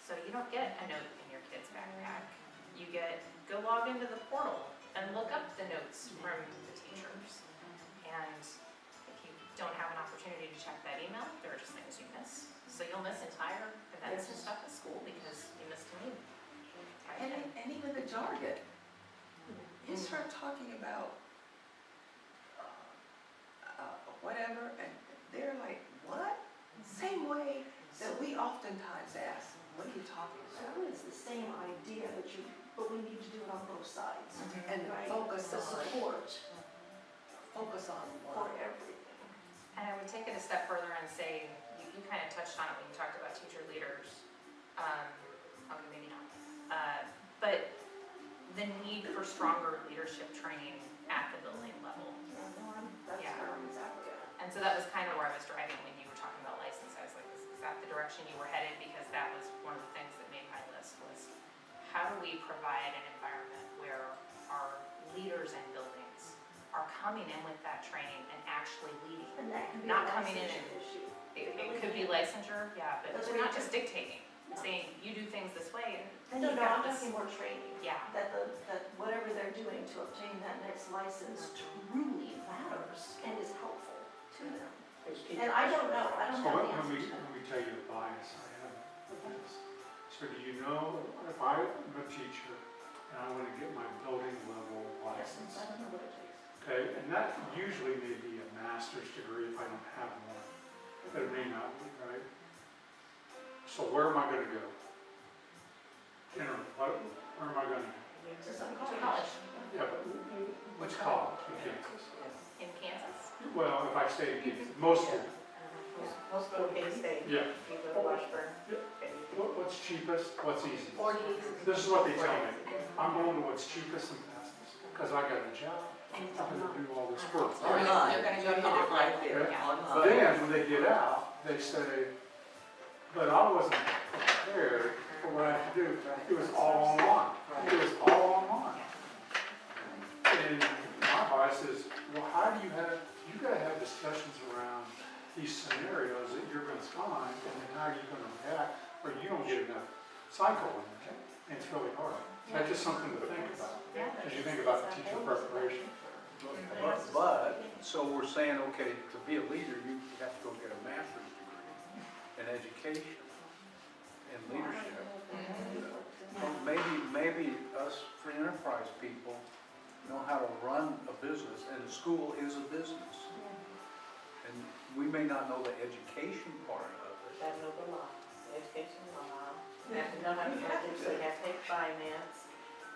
So you don't get a note in your kid's backpack. You go log into the portal and look up the notes from the teachers. And if you don't have an opportunity to check that email, there are just things you miss. So you'll miss entire events and stuff at school because you missed a meeting. And even the jargon. You start talking about whatever, and they're like, what? Same way that we oftentimes ask, what are you talking So about? it's the same idea, but we need to do it on both sides. And Right? focus The on support one. for everything. And I would take it a step further and say, you kind of touched on it when you talked about teacher leaders. Okay, maybe not. But the need for stronger leadership training at the building level. That's Yeah. where I'm exactly at. And so that was kind of where I was driving when you were talking about license. I was like, is that the direction you were headed? Because that was one of the things that made my list was, how do we provide an environment where our leaders in buildings are coming in with that training and actually leading? And that can be Not a coming in licensure and- issue. It could be licensure, yeah, but That's they're where not you just dictating, saying, you do things this way, and then No, you've no, I'm got this. talking more training. Yeah, That whatever they're doing to obtain that next license truly matters and is helpful to them. And I don't know, I don't So have the let answer to that. me tell you the bias I have with this. So do you know, if I'm a teacher and I want to get my building level license, I don't know what it takes. okay, and that usually may be a master's degree if I don't have one, but it may not be, right? So where am I gonna go? Where am I gonna go? To some college Yeah, but which college in Kansas? in Kansas. Well, if I stay in Kansas, most of them, Most people can stay, yeah. you go to Washburn. What's cheapest, what's easy? 48. This is what they tell me. I'm going to what's cheapest and fastest, because I got a job. I'm gonna do all this work. They're gonna go to college. Right there, Okay. online. Then, when they get out, they say, but I wasn't prepared for what I had to do. It was all online. It was all online. And my advice is, well, how do you gotta have discussions around these scenarios that you're gonna find, and then how are you gonna react, or you don't get enough cycle in it. And it's really hard. That's just something to think about, as you think about teacher preparation. But, so we're saying, okay, to be a leader, you have to go get a master's degree in education and leadership. Well, maybe us free enterprise people know how to run a business, and the school is a business. And we may not know the education part of it. You have to know the law, education law, you have to know how to manage, so you have to take finance,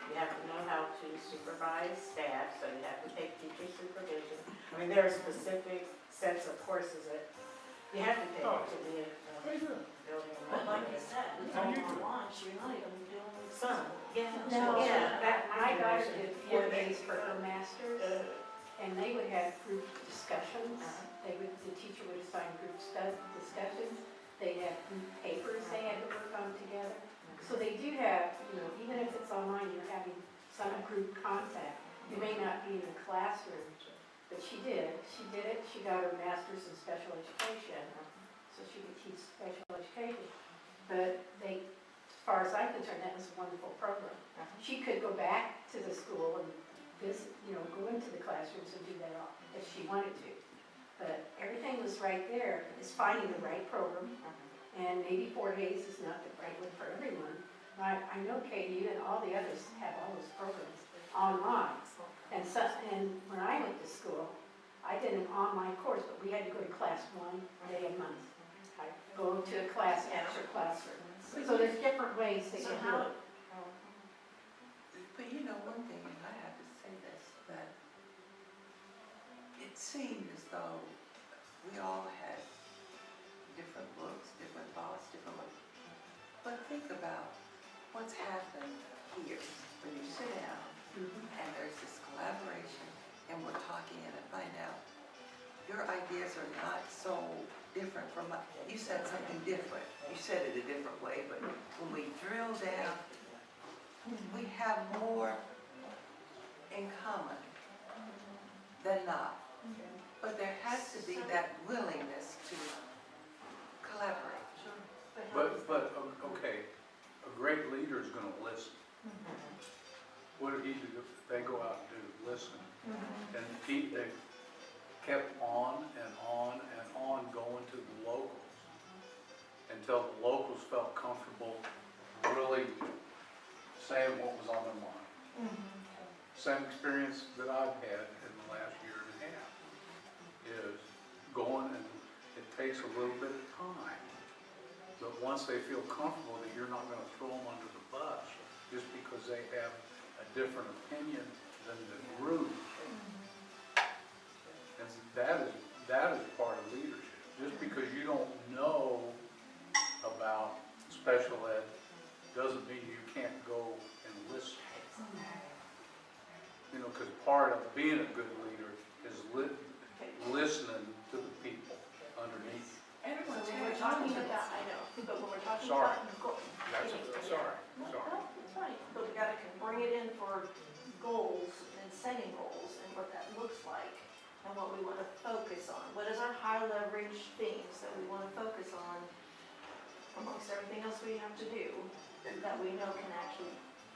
you have to know how to supervise staff, so you have to take teacher supervision. I mean, there are specific sense of courses that you have to take to be a Very good. building. But like you said, it's How all do you for do? lunch, you're not even doing. Some, yeah. No, Yeah, that my daughter did 4 yeah. days for her master's, and they would have group discussions. The teacher would assign group discussions. They'd have group papers they had to work on together. So they do have, even if it's online, you're having some group contact. You may not be in the classroom, but she did. She did it. She got her master's in special education, so she could teach special education. But as far as I'm concerned, that was a wonderful program. She could go back to the school and visit, go into the classrooms and do that all, if she wanted to. But everything was right there. It's finding the right program. And maybe 4 days is not the right one for everyone. I know KU and all the others have all those programs online. And when I went to school, I did an online course, but we had to go to class 1 day a month. Go to a class after classroom. So there's different ways they can do it. But you know, one thing, and I have to say this, that it seemed as though we all had different looks, different thoughts, different looks. But think about what's happened here when you sit down and there's this collaboration and we're talking and I find out your ideas are not so different from mine. You said something different. You said it a different way, but when we drill down, we have more in common than not. But there has to be that willingness to collaborate. Okay, a great leader is gonna listen. What did he do? They go out and do, listen. And they kept on and on and on going to the locals until the locals felt comfortable really saying what was on their mind. Same experience that I've had in the last year and a half is going, and it takes a little bit of time. But once they feel comfortable that you're not going to throw them under the bus just because they have a different opinion than the group, and that is part of leadership. Just because you don't know about special ed doesn't mean you can't go and listen. Because part of being a good leader is listening to the people underneath. Everyone's When we're talking about, I know, but when we're talking about. Sorry. That's fine, but we gotta bring it in for goals and setting goals and what that looks like and what we wanna focus on. What is our high leverage things that we wanna focus on amongst everything else we have to do that we know can actually,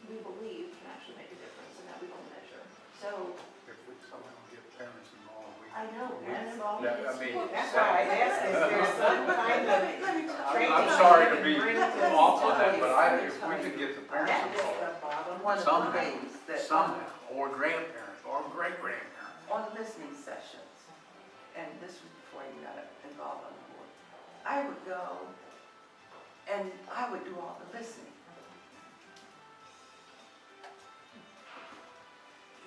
we believe can actually make a difference and that we can measure. So, If we somehow get parents involved, I know, parent involvement I is mean, huge. That's why I asked, is there some kind of training? I'm sorry to be you can bring to off on that, the but facility? if we could get the parents That is involved, the bottom One of the Somehow. things that somehow, or grandparents, or great-grandparents. on listening sessions, and this was before you got involved on the board, I would go and I would do all the listening.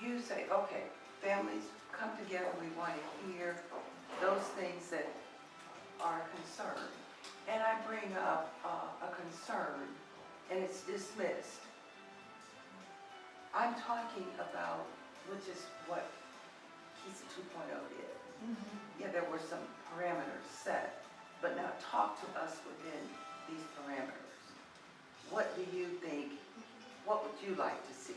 You say, okay, families come together, we want to hear those things that are a concern. And I bring up a concern and it's dismissed. I'm talking about, which is what KSDE 2.0 did. Yeah, there were some parameters set, but now talk to us within these parameters. What do you think, what would you like to see?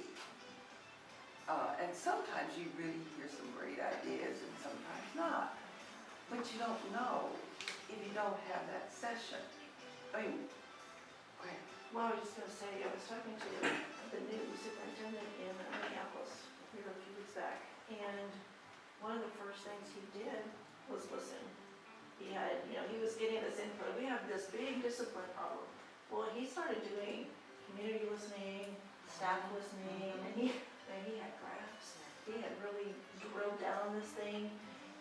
And sometimes you really hear some great ideas and sometimes not. But you don't know if you don't have that session. I mean, go ahead. Well, I was just gonna say, I was talking to the new superintendent in Minneapolis here a few weeks back, and one of the first things he did was listen. He had, he was getting this input, we have this big discipline problem. Well, he started doing community listening, staff listening, and he had graphs. He had really drilled down on this thing,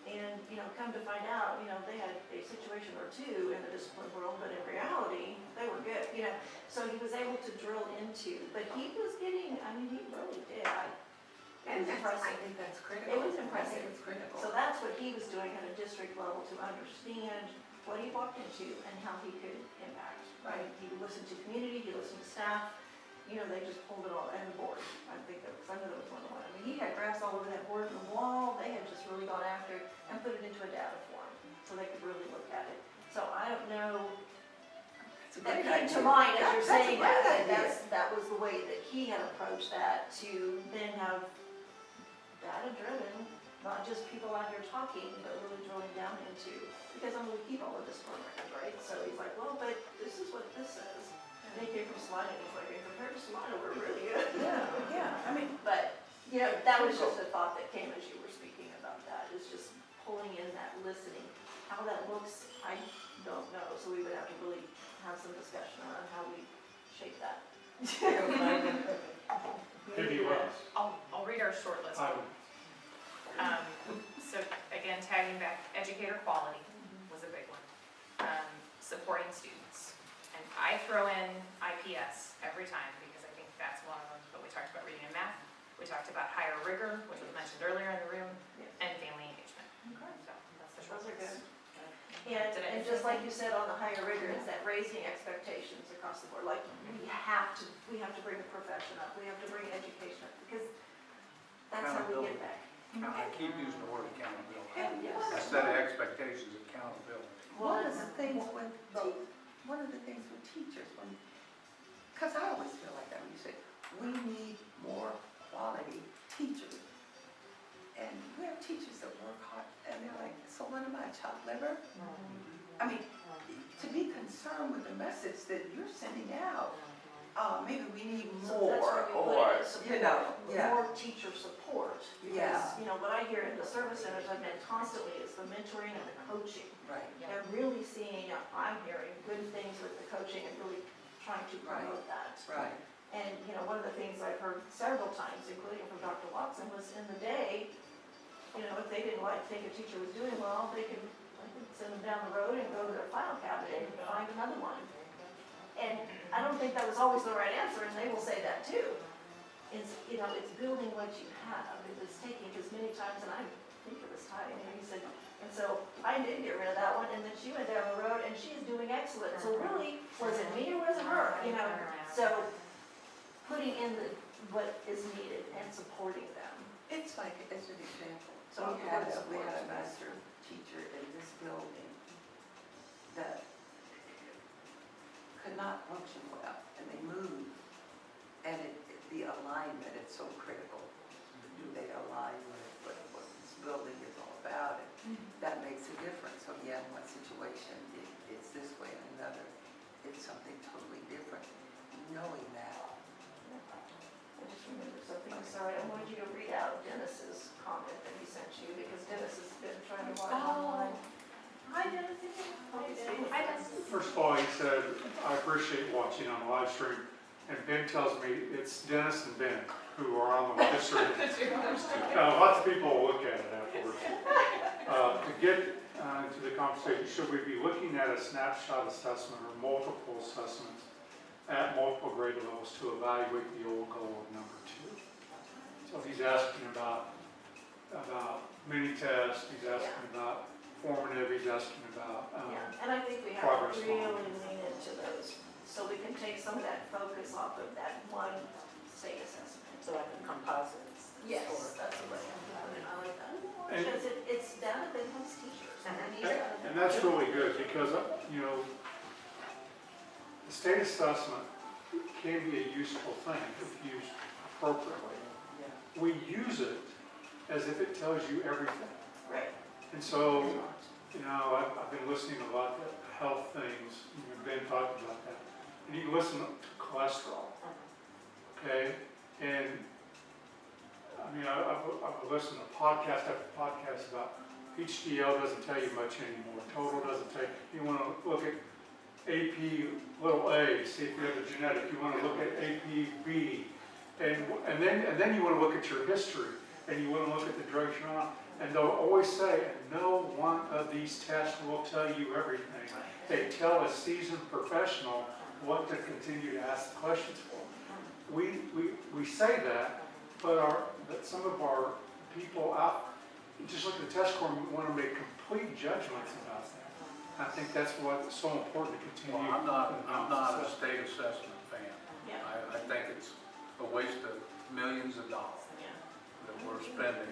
and, come to find out, they had a situation or two in the discipline world, but in reality, they were good, So he was able to drill into, but he was getting, he really did. It was I impressive. think that's critical. It was I impressive. think it's critical. So that's what he was doing at a district level to understand what he walked into and how he could impact, right? He listened to community, he listened to staff, you know, they just pulled it all, and the board. I think that was, I know that was one of the ones. I mean, he had graphs all over that board and the wall, they had just really gone after it and put it into a data form, so they could really look at it. So I don't know, It's a that great came to idea. mind as you're That's a saying great that, idea. that was the way that he had approached that, to then have data-driven, not just people out here talking, but really drilling down into, because I'm gonna keep all of this for record, right? So he's like, well, but this is what this says. And they came from Salida, and he's like, compared to Salida, we're really good. Yeah, I mean, But, you know, that was just a thought that came as you were speaking about that, is just pulling in that listening. How that looks, I don't know, so we would have to really have some discussion around how we shape that. Maybe was. I'll read our short list. I would So again, tagging back, educator quality was a big one. Supporting students. And I throw in IPS every time because I think that's one of them. But we talked about reading and math. We talked about higher rigor, which was mentioned earlier in the room, and family engagement. So that's the short Those are good. list. And just like you said on the higher rigor, it's that raising expectations across the board. Like, we have to bring the profession up, we have to bring education up, because that's how we get back. I keep using the word accountability. And yes. Instead of expectations, accountability. One of the things with, one of the things with teachers, because I always feel like that when you say, we need more quality teachers. And we have teachers that work hard, and they're like, so what am I, chopped liver? I mean, to be concerned with the message that you're sending out, maybe we need So that's more, why we put or, in support, you know, yeah. more teacher support. Yeah. Because, you know, what I hear in the service centers I've met constantly is the mentoring and the coaching. Right. They're really seeing, I'm hearing good things with the coaching and really trying to promote that. Right. And, you know, one of the things I've heard several times, including from Dr. Watson, was in the day, you know, if they didn't think a teacher was doing well, they could send them down the road and go to their file cabinet and find another one. And I don't think that was always the right answer, and they will say that too. Is, you know, it's building what you have, it's taking, because many times, and I think it was Ty, and he said, and so I did get rid of that one, and then she went down the road, and she's doing excellent. So really, was it me or was it her? You know, so putting in what is needed and supporting them. It's like, as an example, So we had a master teacher in this building that could not function well, and they moved, and the alignment, it's so critical. Do they align with what this building is all about? And that makes a difference. So yeah, in one situation, it's this way, in another, it's something totally different. Knowing that. I just remembered something, sorry, I wanted you to read out Dennis's comment that he sent you, because Dennis has been trying to watch online. hi Dennis. Hi, Dennis. First of all, he said, I appreciate watching on the live stream. And Ben tells me it's Dennis and Ben who are on the live stream. Lots of people will look at it afterwards. To get into the conversation, should we be looking at a snapshot assessment or multiple assessments at multiple grade levels to evaluate the old goal of number 2? So if he's asking about mini tests, he's asking about formative, he's asking about Yeah, and I think we have progress to really line. lean into those, so we can take some of that focus off of that one state assessment. So like the composites. Yes, or- that's a way of doing it, I like that. And- Because it's data that helps teachers. And these And data and that's really good because, you know, the state assessment can be a useful thing if used appropriately. We use it as if it tells you everything. Right. And so, you know, I've been listening a lot to health things, we've been talking about that. And you can listen to cholesterol, okay? And, I mean, I've listened to podcast after podcast about HDL doesn't tell you much anymore, total doesn't tell you. You want to look at AP little a, see if you have a genetic. You want to look at APB, and then you want to look at your history, and you want to look at the drugs you're on. And they'll always say, no one of these tests will tell you everything. They tell a seasoned professional what to continue to ask the questions for. We say that, that some of our people out, just look at the test score and want to make complete judgments about that. I think that's what's so important to continue. Well, I'm not a state assessment fan. Yeah. I think it's a waste of millions of dollars that we're spending.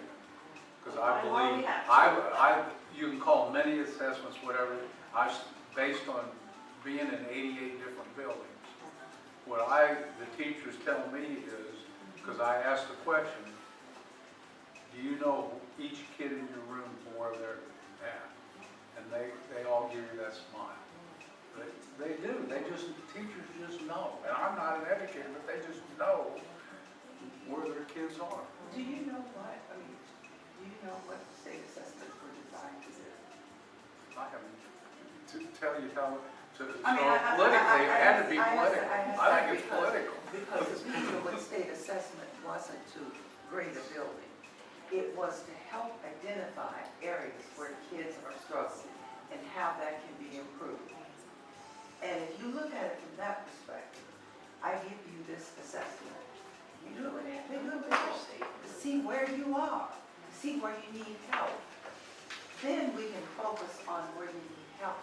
Because I Well, we believe, have to. you can call many assessments, whatever, based on being in 88 different buildings. What the teachers tell me is, because I asked the question, do you know each kid in your room where they're at? And they all give you that smile. They do, teachers just know. And I'm not an educator, but they just know where their kids are. Do you know what, do you know what the state assessments were designed to do? I haven't, to tell you how, I mean, politically, it had to be I asked- political. I asked I think that it's political. Because the reason with state assessment wasn't to grade a building. It was to help identify areas where kids are struggling and how that can be improved. And if you look at it from that perspective, I give you this assessment. You do it, they do it with your state, to see where you are, to see where you need help. Then we can focus on where you need help.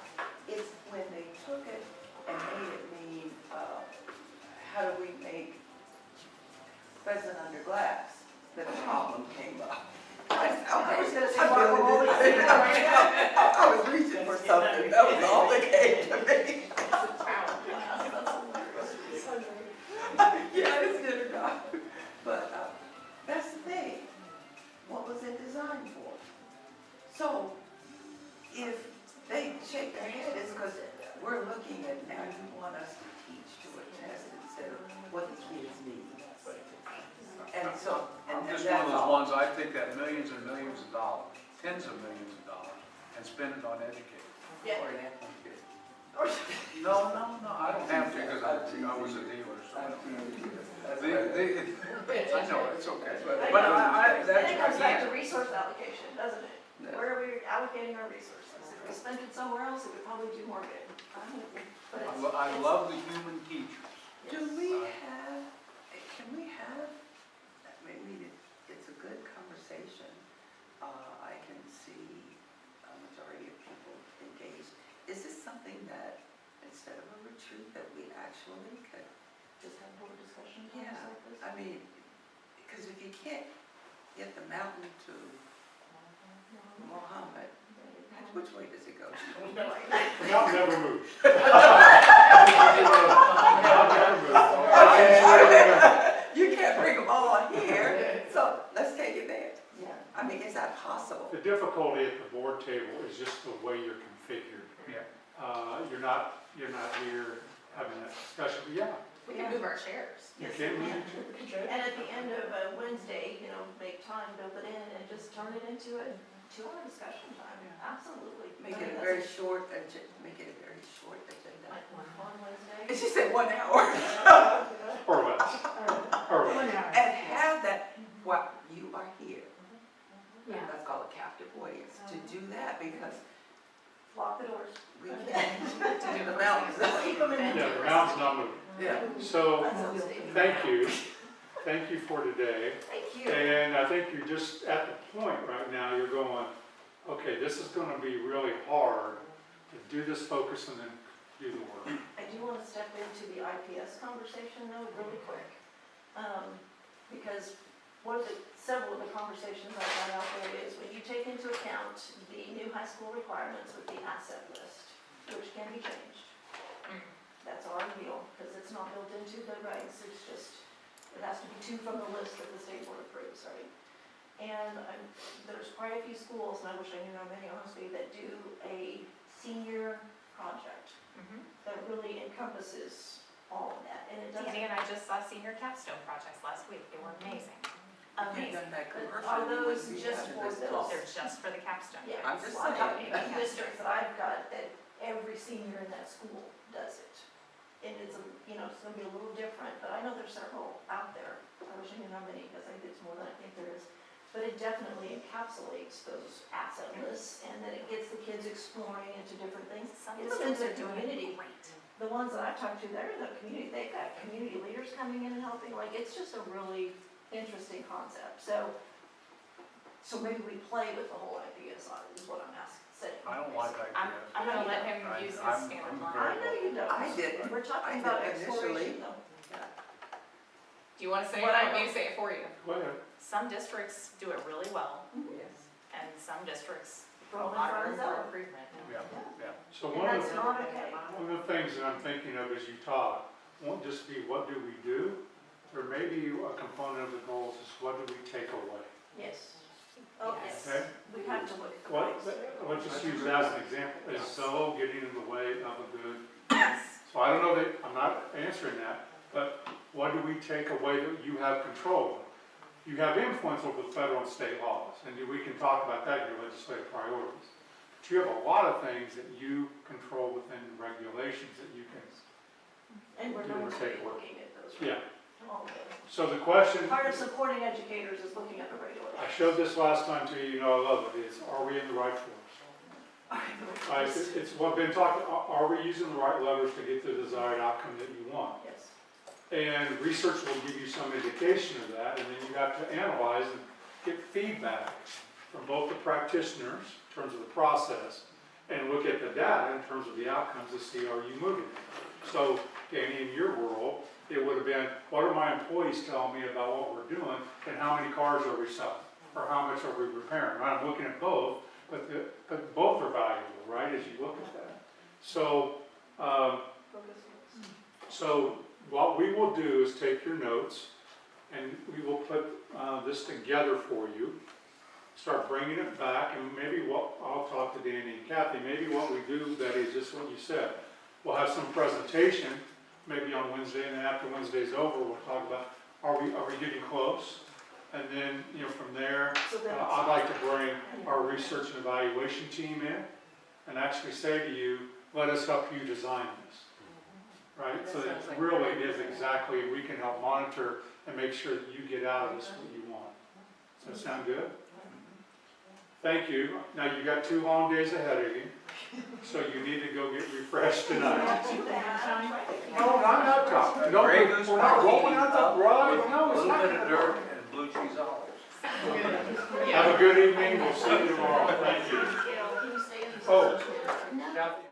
It's when they took it and made it mean, how do we make present under glass, that a problem came up. I was gonna say guacamole. I was reaching for something, that was all that came to me. Yeah, it's good enough. But that's the thing. What was it designed for? So if they shake their head, it's because we're looking at now you want us to teach to a test instead of what the kids need. And so, I'm and just that's one of those all. ones, I take that millions and millions of dollars, tens of millions of dollars, and spend it on education. Yeah. Or an application. No, I don't have to, because I was a dealer, so I don't have to. I know, it's okay, but Then it comes back to that's, resource allocation, doesn't it? No. Where are we allocating our resources? If we spend it somewhere else, it would probably do more good. But it's. I love the human teachers. Do we have, can we have, I mean, it's a good conversation. I can see a majority of people engaged. Is this something that, instead of a retreat, that we actually could? Just have board discussion Yeah, times like this? I mean, because if you can't get the mountain to Mohammed, which way does it go? The mountain never moves. The mountain never moves. You can't bring them all here, so let's take it there. Yeah. I mean, is that possible? The difficulty at the board table is just the way you're configured. Yeah. You're not here having that discussion, but yeah, We can move our chairs. you Yes, can we move can. your chair. And at the end of Wednesday, make time, build it in, and just turn it into a 2-hour discussion time. Absolutely. Make I mean, it a that's very short, make it a very short agenda. Like on Wednesday. And she said 1 hour. Or less, or less. And have that, while you are here, Yeah. that's called a captive audience, to do that, because Lock the doors. we can't do the mountains. Keep them in. Yeah, the mountain's not moving. Yeah. So, That's what Steve- thank you. Thank you for today. Thank you. And I think you're just at the point right now, you're going, okay, this is gonna be really hard to do this focus and then do the work. I do want to step into the IPS conversation though, really quick. Because several of the conversations I've had out there is when you take into account the new high school requirements with the asset list, which can be changed. That's our deal, because it's not built into the regs, it's just, it has to be 2 from the list that the state board approves, right? And there's quite a few schools, and I wish I knew how many honestly, that do a senior project that really encompasses all of that, and it doesn't. Dee and I just saw senior capstone projects last week. They were amazing. If you've done that But commercial, are you those wouldn't be just having for this those? talk. They're just for the capstone. Yeah, I'm just well, I'm saying. talking about districts that I've got, that every senior in that school does it. And it's, it's gonna be a little different, but I know there's several out there. I wish I knew how many, because I think it's more than I think there is. But it definitely encapsulates those asset lists, and then it gets the kids exploring into different things. Some It's districts in are the doing community. it great. The ones that I've talked to, they're in the community, they've got community leaders coming in and helping, like, it's just a really interesting concept, so maybe we play with the whole idea side, is what I'm saying. I don't like I'm, ideas. I'm gonna let him I- use his I'm- standard I'm line. very- I know you don't. I didn't. We're talking I about did initially. exploration though. Do you wanna say it, What or I want me know- to say it for you? Go ahead. Some districts do it really well, Yes. and some districts, a Throw in lot front of of room for zone. improvement. Yeah, yeah. So And one of that's the, not okay. one of the things that I'm thinking of as you talk, won't just be what do we do? There may be a component of the goals is what do we take away? Yes. Oh, yes. Okay? We have to look at the What, price. let's just use that as an example. Is Zillow getting in the way of a good? Yes. So I don't know that, I'm not answering that, but what do we take away that you have control of? You have influence over the federal and state laws, and we can talk about that in your legislative priorities. But you have a lot of things that you control within regulations that you can, And we're do going or to take be away. looking at those. yeah. All of them. So the question, Part of supporting educators is looking at the regulations. I showed this last time to you, you know I love it, is are we in the right force? Right, it's what I've been talking, are we using the right levers to get the desired outcome that you want? Yes. And research will give you some indication of that, and then you have to analyze and get feedback from both the practitioners in terms of the process, and look at the data in terms of the outcomes to see are you moving. So, Danny, in your world, it would have been, what are my employees telling me about what we're doing, and how many cars are we selling, or how much are we repairing? Right? I'm looking at both, but both are valuable, right, as you look at that. So, what we will do is take your notes, and we will put this together for you, start bringing it back, and maybe I'll talk to Danny and Kathy, maybe what we do, Betty, is just what you said. We'll have some presentation, maybe on Wednesday, and then after Wednesday's over, we'll talk about, are we getting close? And then, you know, from there, So then I'd like to bring our research and evaluation team in, and actually say to you, let us help you design this. Right, so that really is exactly, we can help monitor and make sure that you get out of this what you want. Does that sound good? Thank you. Now, you got 2 long days ahead of you, so you need to go get refreshed tonight. No, I'm not talking, no, Gray we're goose not martini rolling out the rug, no, A it's little not. bit of dirt and blue cheese olives. Have a good evening, we'll see you tomorrow, thank you. Can you stay in the Oh. session? Kathy?